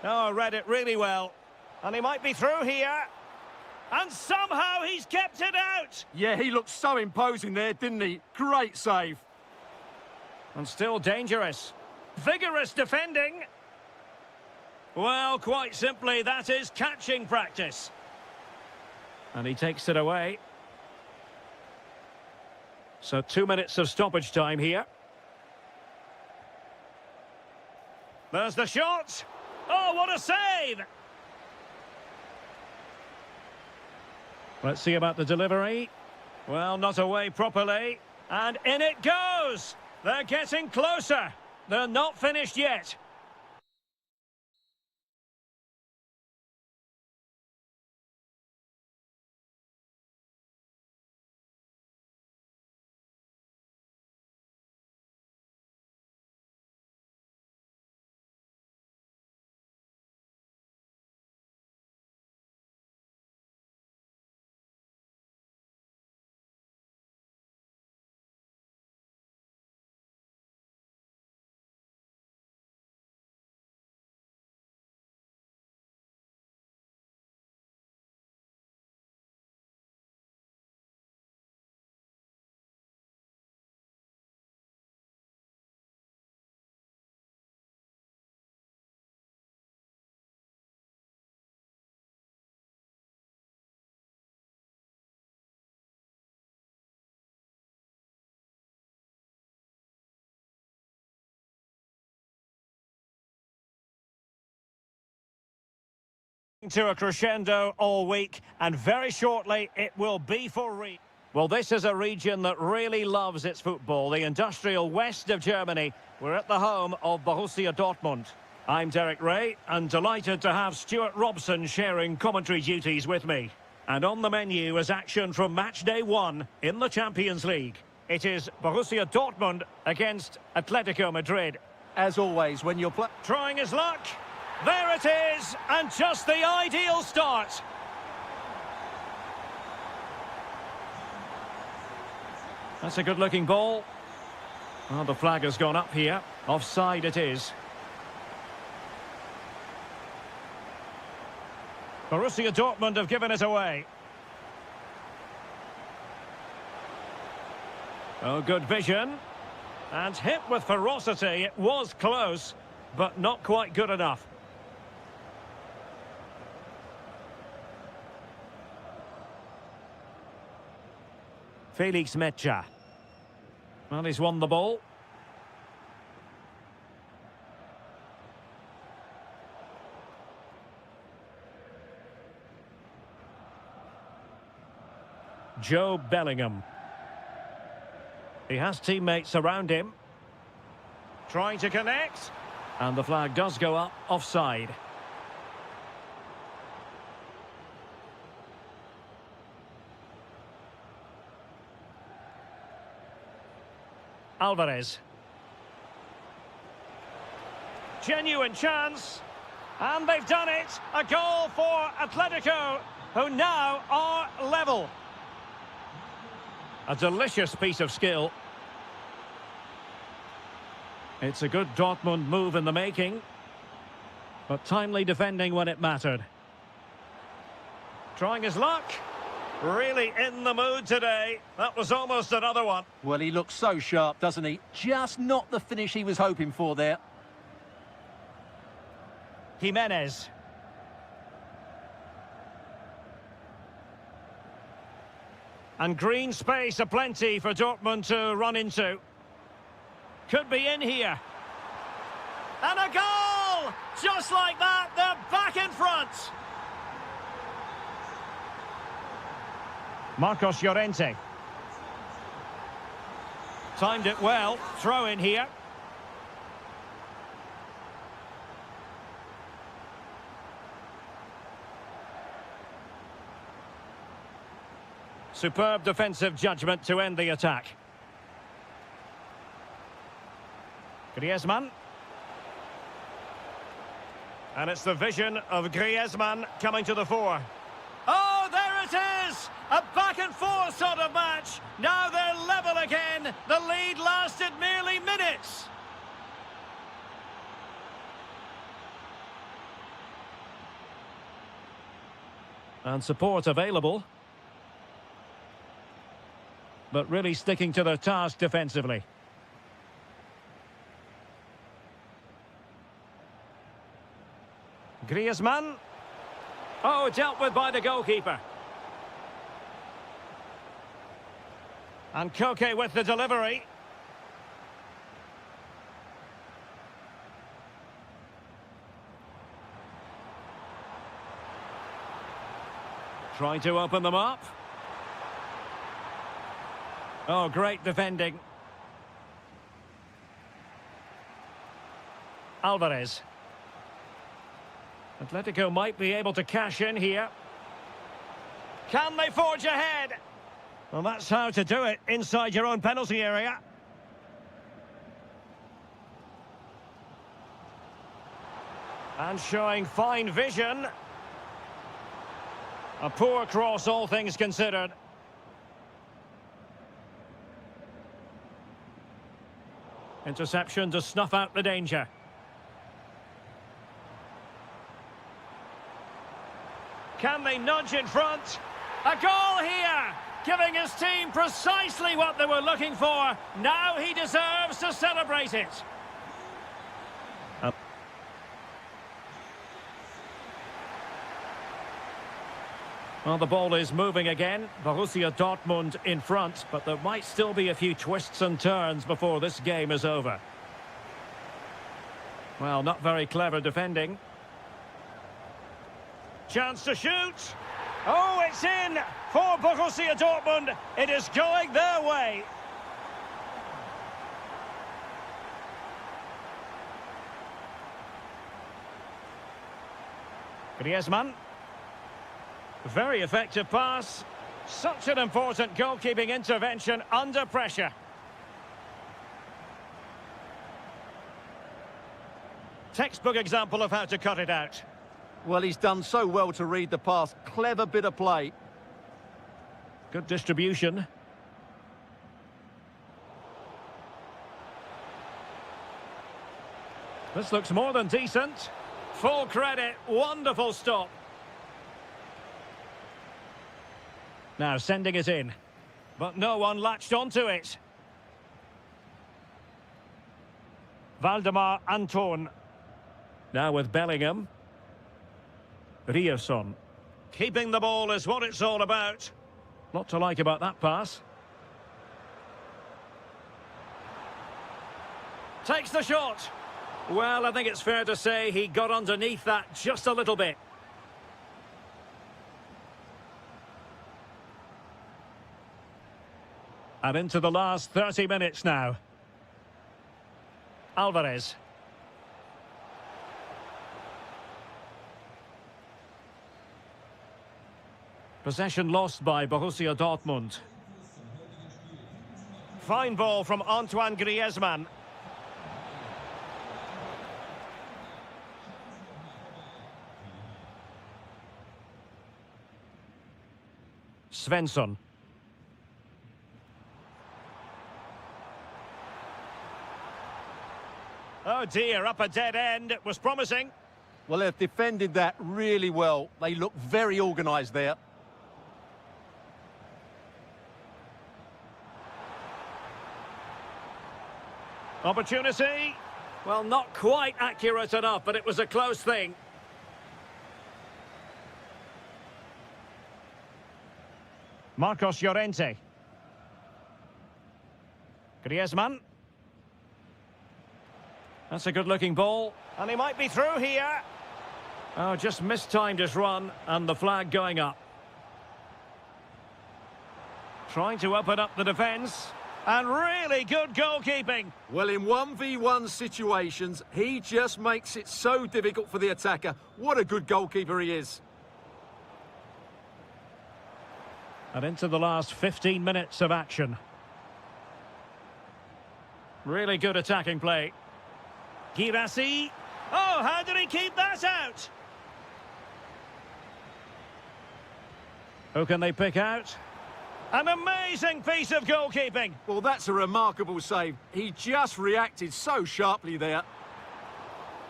Oh, read it really well. And he might be through here. And somehow he's kept it out. Yeah, he looked so imposing there, didn't he? Great save. And still dangerous. Vigorous defending. Well, quite simply, that is catching practice. And he takes it away. So 2 minutes of stoppage time here. There's the shot. Oh, what a save! Let's see about the delivery. Well, not away properly. And in it goes! They're getting closer. They're not finished yet. To a crescendo all week, and very shortly it will be for real. Well, this is a region that really loves its football, the industrial west of Germany. We're at the home of Borussia Dortmund. I'm Derek Ray, and delighted to have Stuart Robson sharing commentary duties with me. And on the menu is action from match day 1 in the Champions League. It is Borussia Dortmund against Atletico Madrid. As always, when you're trying his luck. There it is, and just the ideal start. That's a good-looking ball. Well, the flag has gone up here. Offside it is. Borussia Dortmund have given it away. Oh, good vision. And hit with ferocity. It was close, but not quite good enough. Felix Mecha. Well, he's won the ball. Joe Bellingham. He has teammates around him. Trying to connect. And the flag does go up offside. Alvarez. Genuine chance. And they've done it. A goal for Atletico, who now are level. A delicious piece of skill. It's a good Dortmund move in the making, but timely defending when it mattered. Trying his luck. Really in the mood today. That was almost another one. Well, he looks so sharp, doesn't he? Just not the finish he was hoping for there. Jimenez. And green space aplenty for Dortmund to run into. Could be in here. And a goal! Just like that, they're back in front. Marcos Llorente. Timed it well. Throw in here. Superb defensive judgment to end the attack. Griezmann. And it's the vision of Griezmann coming to the fore. Oh, there it is! A back-and-forth sort of match. Now they're level again. The lead lasted merely minutes. And support available. But really sticking to their task defensively. Griezmann. Oh, dealt with by the goalkeeper. And Koke with the delivery. Trying to open them up. Oh, great defending. Alvarez. Atletico might be able to cash in here. Can they forge ahead? Well, that's how to do it inside your own penalty area. And showing fine vision. A poor cross, all things considered. Interception to snuff out the danger. Can they nudge in front? A goal here! Giving his team precisely what they were looking for. Now he deserves to celebrate it. Well, the ball is moving again. Borussia Dortmund in front, but there might still be a few twists and turns before this game is over. Well, not very clever defending. Chance to shoot. Oh, it's in for Borussia Dortmund. It is going their way. Griezmann. Very effective pass. Such an important goalkeeping intervention under pressure. Textbook example of how to cut it out. Well, he's done so well to read the pass. Clever bit of play. Good distribution. This looks more than decent. Full credit. Wonderful stop. Now sending it in. But no one latched onto it. Valdemar Anton. Now with Bellingham. Ryerson. Keeping the ball is what it's all about. Lot to like about that pass. Takes the shot. Well, I think it's fair to say he got underneath that just a little bit. And into the last 30 minutes now. Alvarez. Possession lost by Borussia Dortmund. Fine ball from Antoine Griezmann. Svensson. Oh dear, up a dead end. It was promising. Well, they've defended that really well. They look very organised there. Opportunity. Well, not quite accurate enough, but it was a close thing. Marcos Llorente. Griezmann. That's a good-looking ball. And he might be through here. Oh, just mistimed his run, and the flag going up. Trying to open up the defence. And really good goalkeeping. Well, in 1v1 situations, he just makes it so difficult for the attacker. What a good goalkeeper he is. And into the last 15 minutes of action. Really good attacking play. Girassi. Oh, how did he keep that out? Who can they pick out? An amazing piece of goalkeeping. Well, that's a remarkable save. He just reacted so sharply there.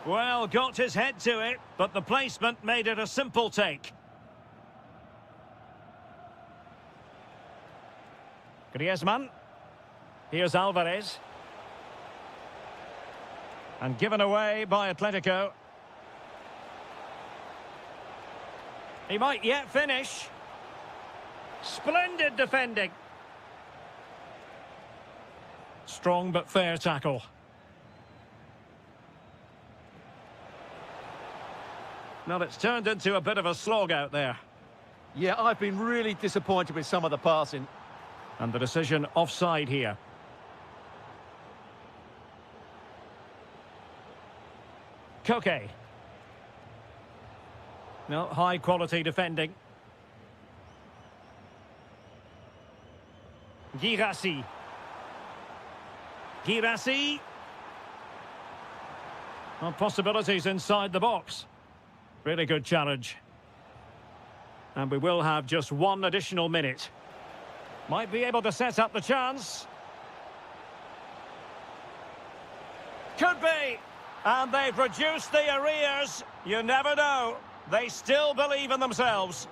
Well, got his head to it, but the placement made it a simple take. Griezmann. Here's Alvarez. And given away by Atletico. He might yet finish. Splendid defending. Strong but fair tackle. Now it's turned into a bit of a slog out there. Yeah, I've been really disappointed with some of the passing. And the decision offside here. Koke. No, high quality defending. Girassi. Girassi. Well, possibilities inside the box. Really good challenge. And we will have just one additional minute. Might be able to set up the chance. Could be. And they've reduced the arrears. You never know. They still believe in themselves.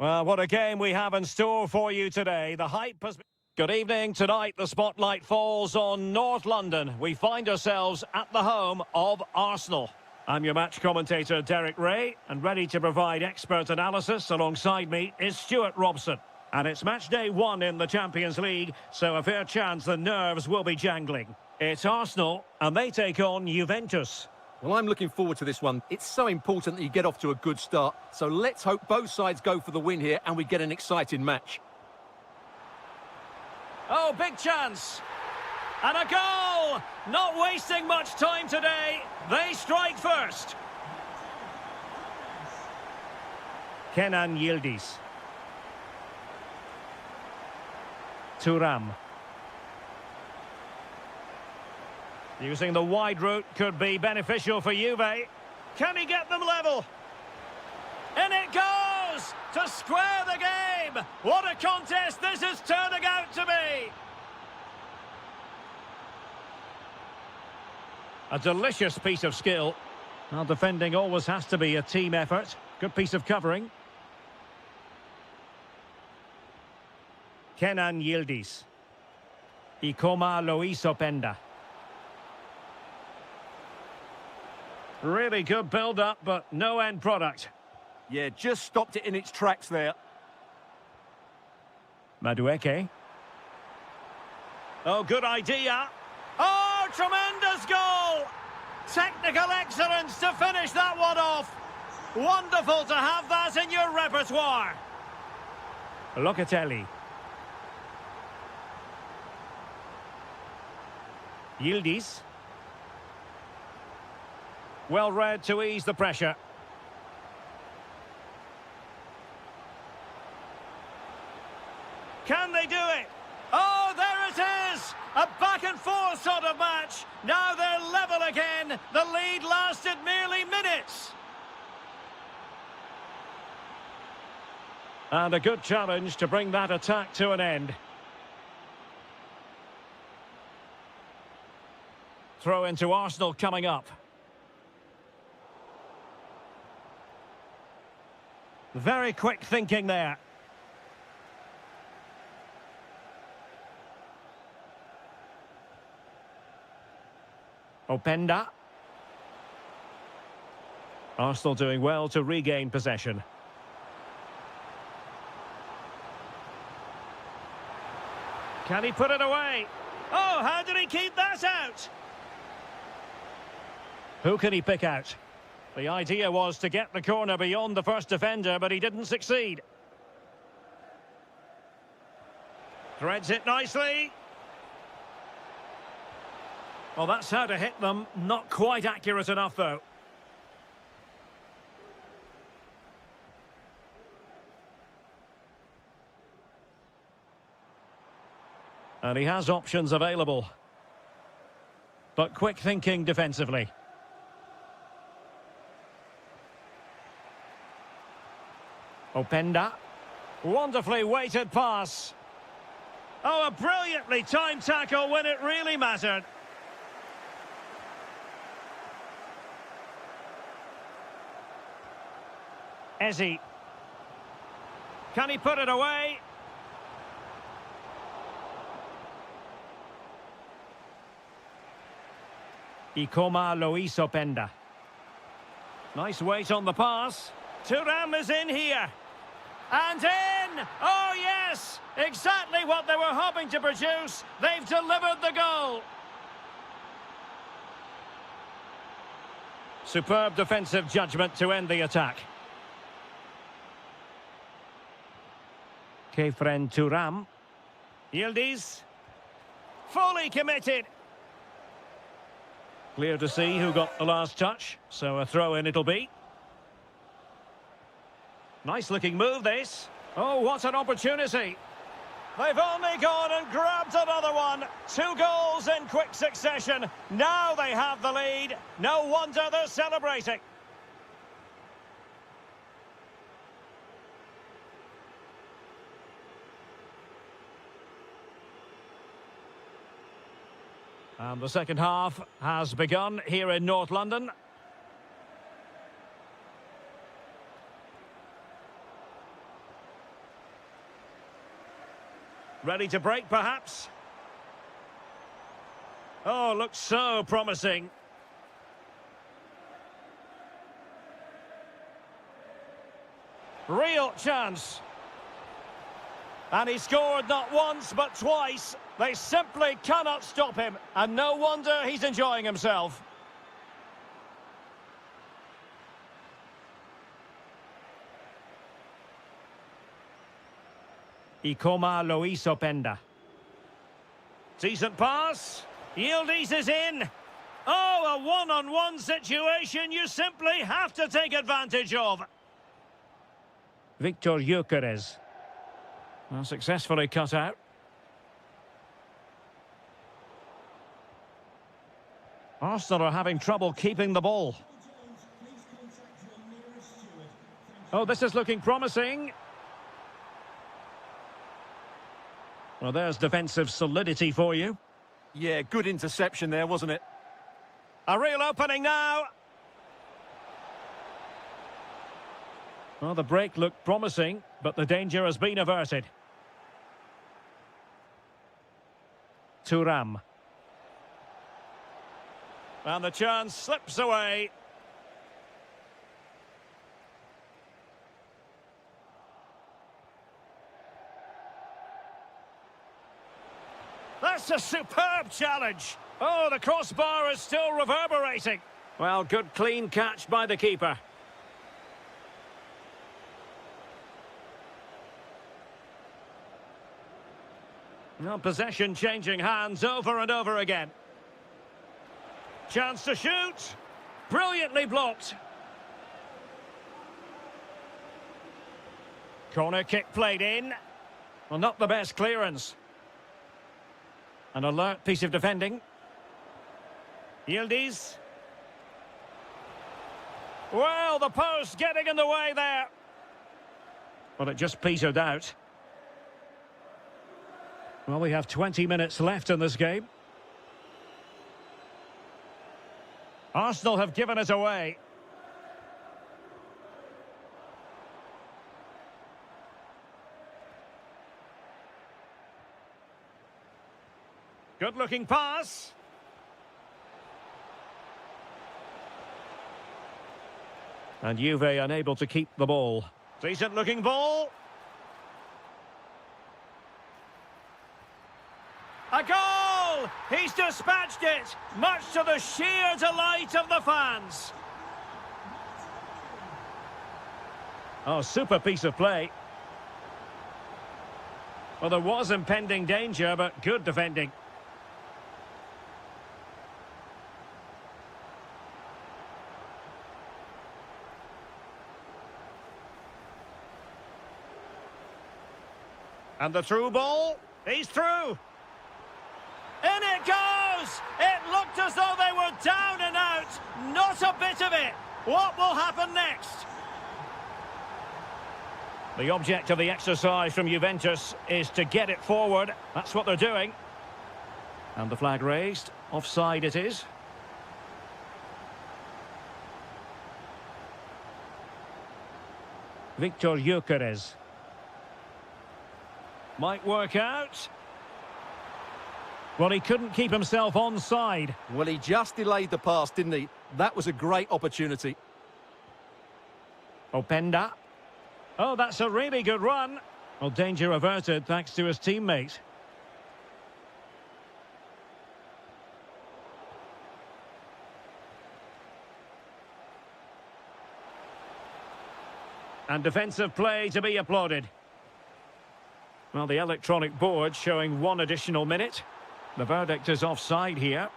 Well, what a game we have in store for you today. The hype has been... Good evening. Tonight, the spotlight falls on North London. We find ourselves at the home of Arsenal. I'm your match commentator, Derek Ray, and ready to provide expert analysis alongside me is Stuart Robson. And it's match day 1 in the Champions League, so a fair chance the nerves will be jangling. It's Arsenal, and they take on Juventus. Well, I'm looking forward to this one. It's so important that you get off to a good start. So let's hope both sides go for the win here and we get an exciting match. Oh, big chance. And a goal! Not wasting much time today. They strike first. Kenan Yildiz. Thuram. Using the wide route could be beneficial for Juve. Can he get them level? In it goes! To square the game! What a contest this is turning out to be! A delicious piece of skill. Now, defending always has to be a team effort. Good piece of covering. Kenan Yildiz. Ikoma Loisopenda. Really good build-up, but no end product. Yeah, just stopped it in its tracks there. Madueke. Oh, good idea. Oh, tremendous goal! technical excellence to finish that one off. Wonderful to have that in your repertoire. Locatelli. Yildiz. Well read to ease the pressure. Can they do it? Oh, there it is! A back and forth sort of match. Now they're level again. The lead lasted merely minutes. And a good challenge to bring that attack to an end. Throw into Arsenal coming up. Very quick thinking there. Openda. Arsenal doing well to regain possession. Can he put it away? Oh, how did he keep that out? Who can he pick out? The idea was to get the corner beyond the first defender, but he didn't succeed. Threads it nicely. Well, that's how to hit them. Not quite accurate enough, though. And he has options available. But quick thinking defensively. Openda. Wonderfully weighted pass. Oh, a brilliantly timed tackle when it really mattered. Eze. Can he put it away? Ikoma Lois Openda. Nice weight on the pass. Thuram is in here. And in! Oh, yes! Exactly what they were hoping to produce. They've delivered the goal. Superb defensive judgment to end the attack. Kefren Thuram. Yildiz. Fully committed. Clear to see who got the last touch, so a throw-in it'll be. Nice looking move, this. Oh, what an opportunity. They've only gone and grabbed another one. 2 goals in quick succession. Now they have the lead. No wonder they're celebrating. And the second half has begun here in North London. Ready to break, perhaps? Oh, looks so promising. Real chance. And he scored not once, but twice. They simply cannot stop him. And no wonder he's enjoying himself. Ikoma Lois Openda. Decent pass. Yildiz is in. Oh, a one-on-one situation you simply have to take advantage of. Victor Gyökeres. Well, successfully cut out. Arsenal are having trouble keeping the ball. Oh, this is looking promising. Well, there's defensive solidity for you. Yeah, good interception there, wasn't it? A real opening now. Well, the break looked promising, but the danger has been averted. Thuram. And the chance slips away. That's a superb challenge. Oh, the crossbar is still reverberating. Well, good clean catch by the keeper. Well, possession changing hands over and over again. Chance to shoot. Brilliantly blocked. Corner kick played in. Well, not the best clearance. An alert piece of defending. Yildiz. Well, the post getting in the way there. Well, it just petered out. Well, we have 20 minutes left in this game. Arsenal have given it away. Good-looking pass. And Juve unable to keep the ball. Decent-looking ball. A goal! He's dispatched it, much to the sheer delight of the fans. Oh, super piece of play. Well, there was impending danger, but good defending. And the through ball, he's through. In it goes! It looked as though they were down and out. Not a bit of it. What will happen next? The object of the exercise from Juventus is to get it forward. That's what they're doing. And the flag raised. Offside it is. Victor Gyökeres. Might work out. Well, he couldn't keep himself onside. Well, he just delayed the pass, didn't he? That was a great opportunity. Openda. Oh, that's a really good run. Well, danger averted thanks to his teammate. And defensive play to be applauded. Well, the electronic board showing one additional minute. The verdict is offside here.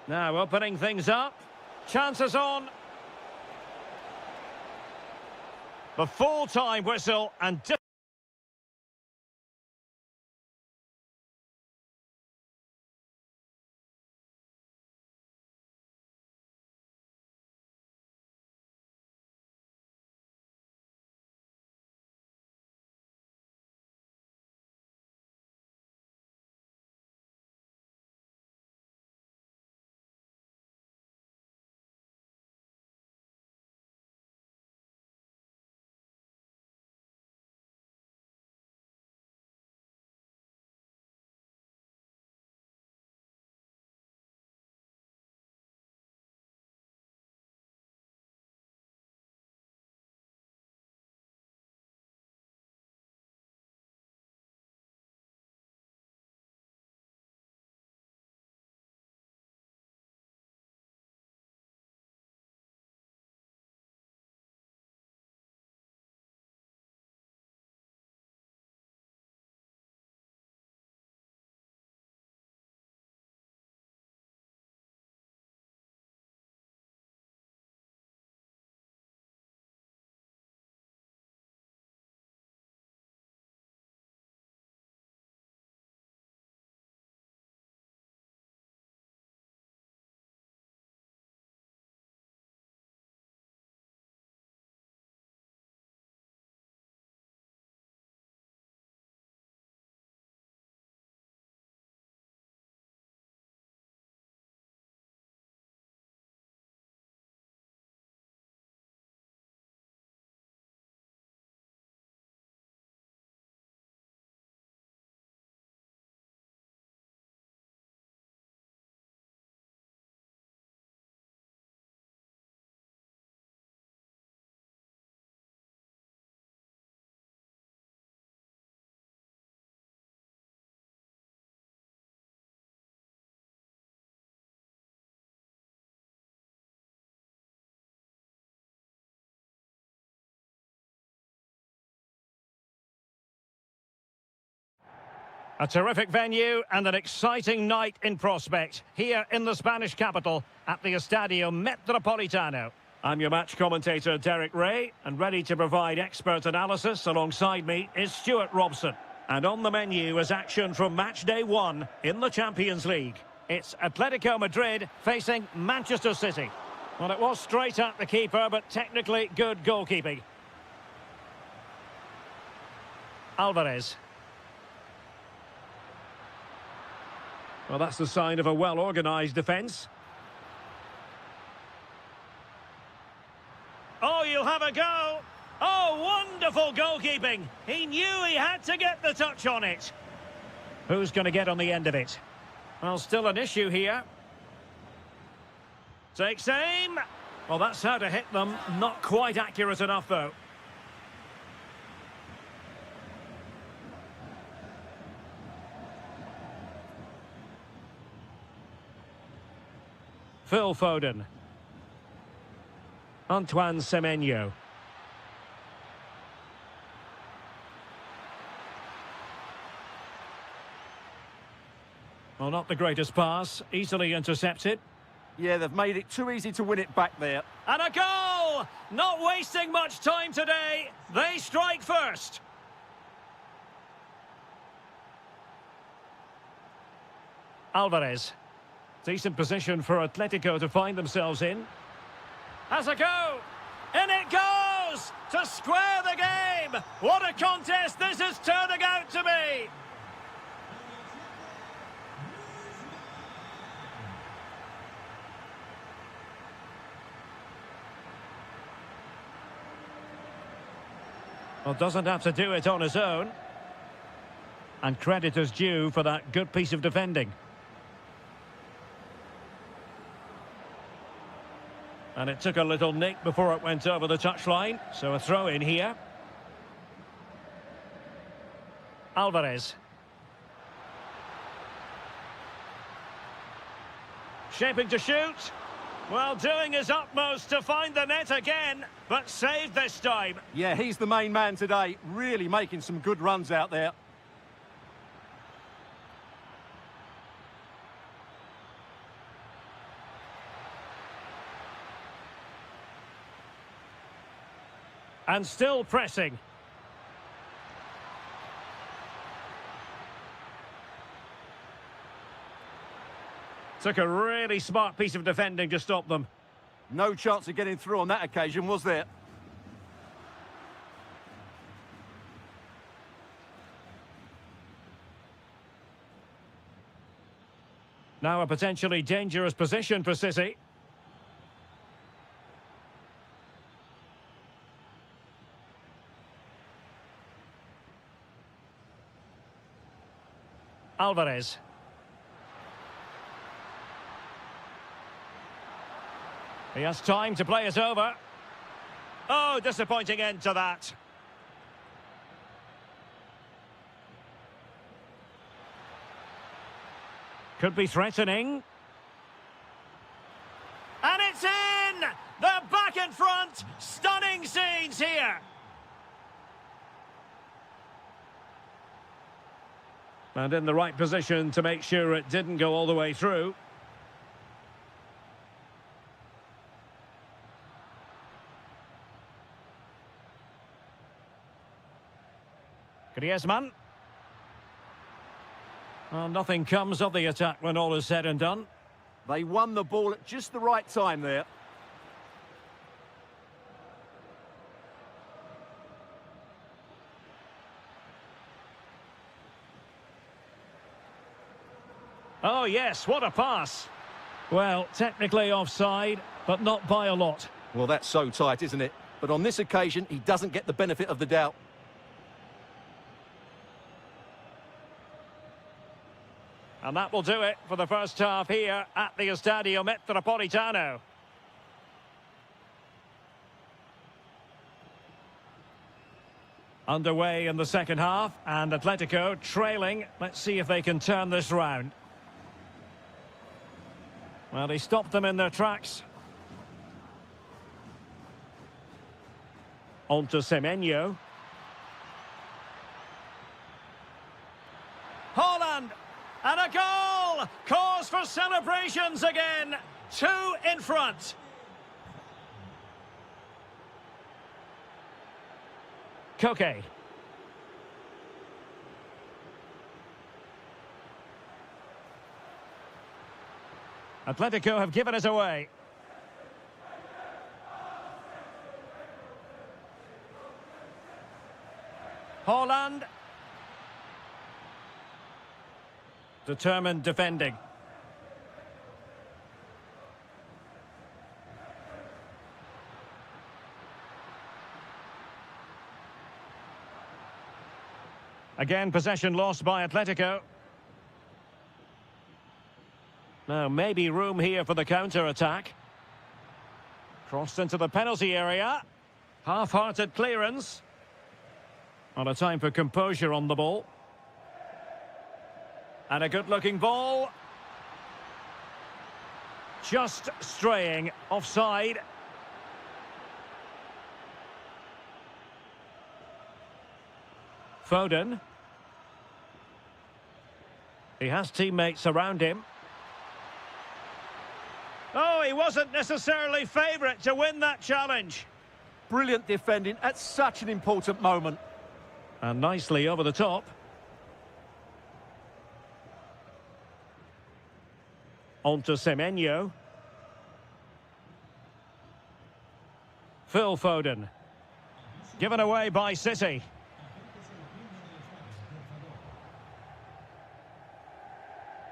Now opening things up. Chances on. The full-time whistle and... A terrific venue and an exciting night in prospect here in the Spanish capital at the Estadio Metropolitano. I'm your match commentator Derek Ray, and ready to provide expert analysis alongside me is Stuart Robson. And on the menu is action from match day 1 in the Champions League. It's Atletico Madrid facing Manchester City. Well, it was straight at the keeper, but technically good goalkeeping. Alvarez. Well, that's the sign of a well-organised defence. Oh, you'll have a go. Oh, wonderful goalkeeping. He knew he had to get the touch on it. Who's going to get on the end of it? Well, still an issue here. Takes aim. Well, that's how to hit them. Not quite accurate enough, though. Phil Foden. Antoine Semenyo. Well, not the greatest pass. Easily intercepted. Yeah, they've made it too easy to win it back there. And a goal! Not wasting much time today. They strike first. Alvarez. Decent position for Atletico to find themselves in. Has a go! In it goes! To square the game! What a contest this is turning out to be! Well, doesn't have to do it on his own. And credit is due for that good piece of defending. And it took a little nick before it went over the touchline. So a throw in here. Alvarez. Shaping to shoot. Well, doing his utmost to find the net again, but saved this time. Yeah, he's the main man today. Really making some good runs out there. And still pressing. Took a really smart piece of defending to stop them. No chance of getting through on that occasion, was there? Now a potentially dangerous position for City. Alvarez. He has time to play it over. Oh, disappointing end to that. Could be threatening. And it's in! They're back in front! Stunning scenes here! And in the right position to make sure it didn't go all the way through. Griezmann. Well, nothing comes of the attack when all is said and done. They won the ball at just the right time there. Oh, yes, what a pass. Well, technically offside, but not by a lot. Well, that's so tight, isn't it? But on this occasion, he doesn't get the benefit of the doubt. And that will do it for the first half here at the Estadio Metropolitano. Underway in the second half, and Atletico trailing. Let's see if they can turn this round. Well, he stopped them in their tracks. On to Semenyo. Oh, And a goal! Cause for celebrations again. 2 in front. Koke. Atletico have given us away. Holland. Determined defending. Again, possession lost by Atletico. Now, maybe room here for the counter-attack. Crossed into the penalty area. Half-hearted clearance. Not a time for composure on the ball. And a good-looking ball. Just straying offside. Foden. He has teammates around him. Oh, he wasn't necessarily favourite to win that challenge. Brilliant defending at such an important moment. And nicely over the top. On to Semenyo. Phil Foden. Given away by City.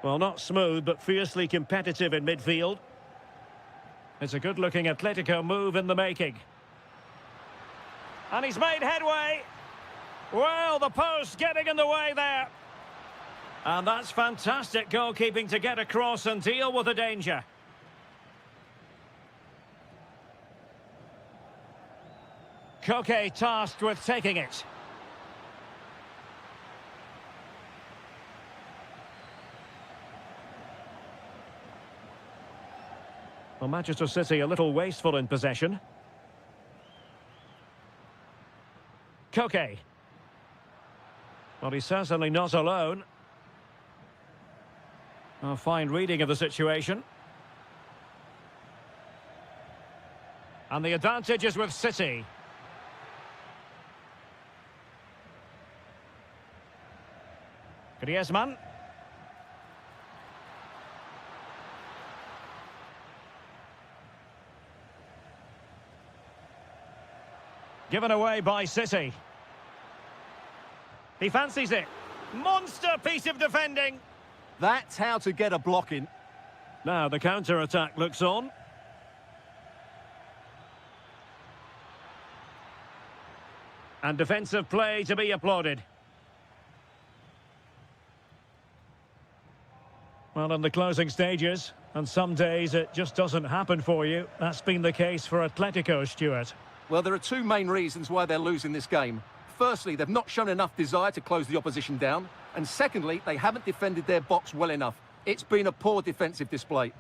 Well, not smooth, but fiercely competitive in midfield. It's a good-looking Atletico move in the making. And he's made headway. Well, the post getting in the way there. And that's fantastic goalkeeping to get across and deal with the danger. Koke tasked with taking it. Well, Manchester City a little wasteful in possession. Koke. Well, he's certainly not alone. A fine reading of the situation. And the advantage is with City. Griezmann. Given away by City. He fancies it. Monster piece of defending. That's how to get a block in. Now the counter-attack looks on. And defensive play to be applauded. Well, in the closing stages, and some days it just doesn't happen for you. That's been the case for Atletico, Stuart. Well, there are 2 main reasons why they're losing this game. Firstly, they've not shown enough desire to close the opposition down. And secondly, they haven't defended their box well enough. It's been a poor defensive display.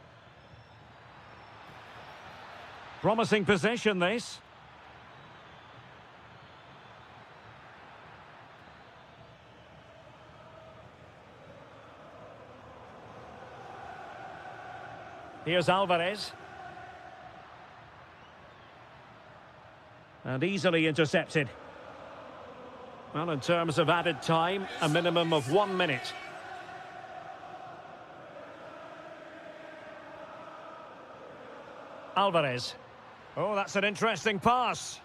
Promising possession, this. Here's Alvarez. And easily intercepted. Well, in terms of added time, a minimum of 1 minute. Alvarez. Oh, that's an interesting pass.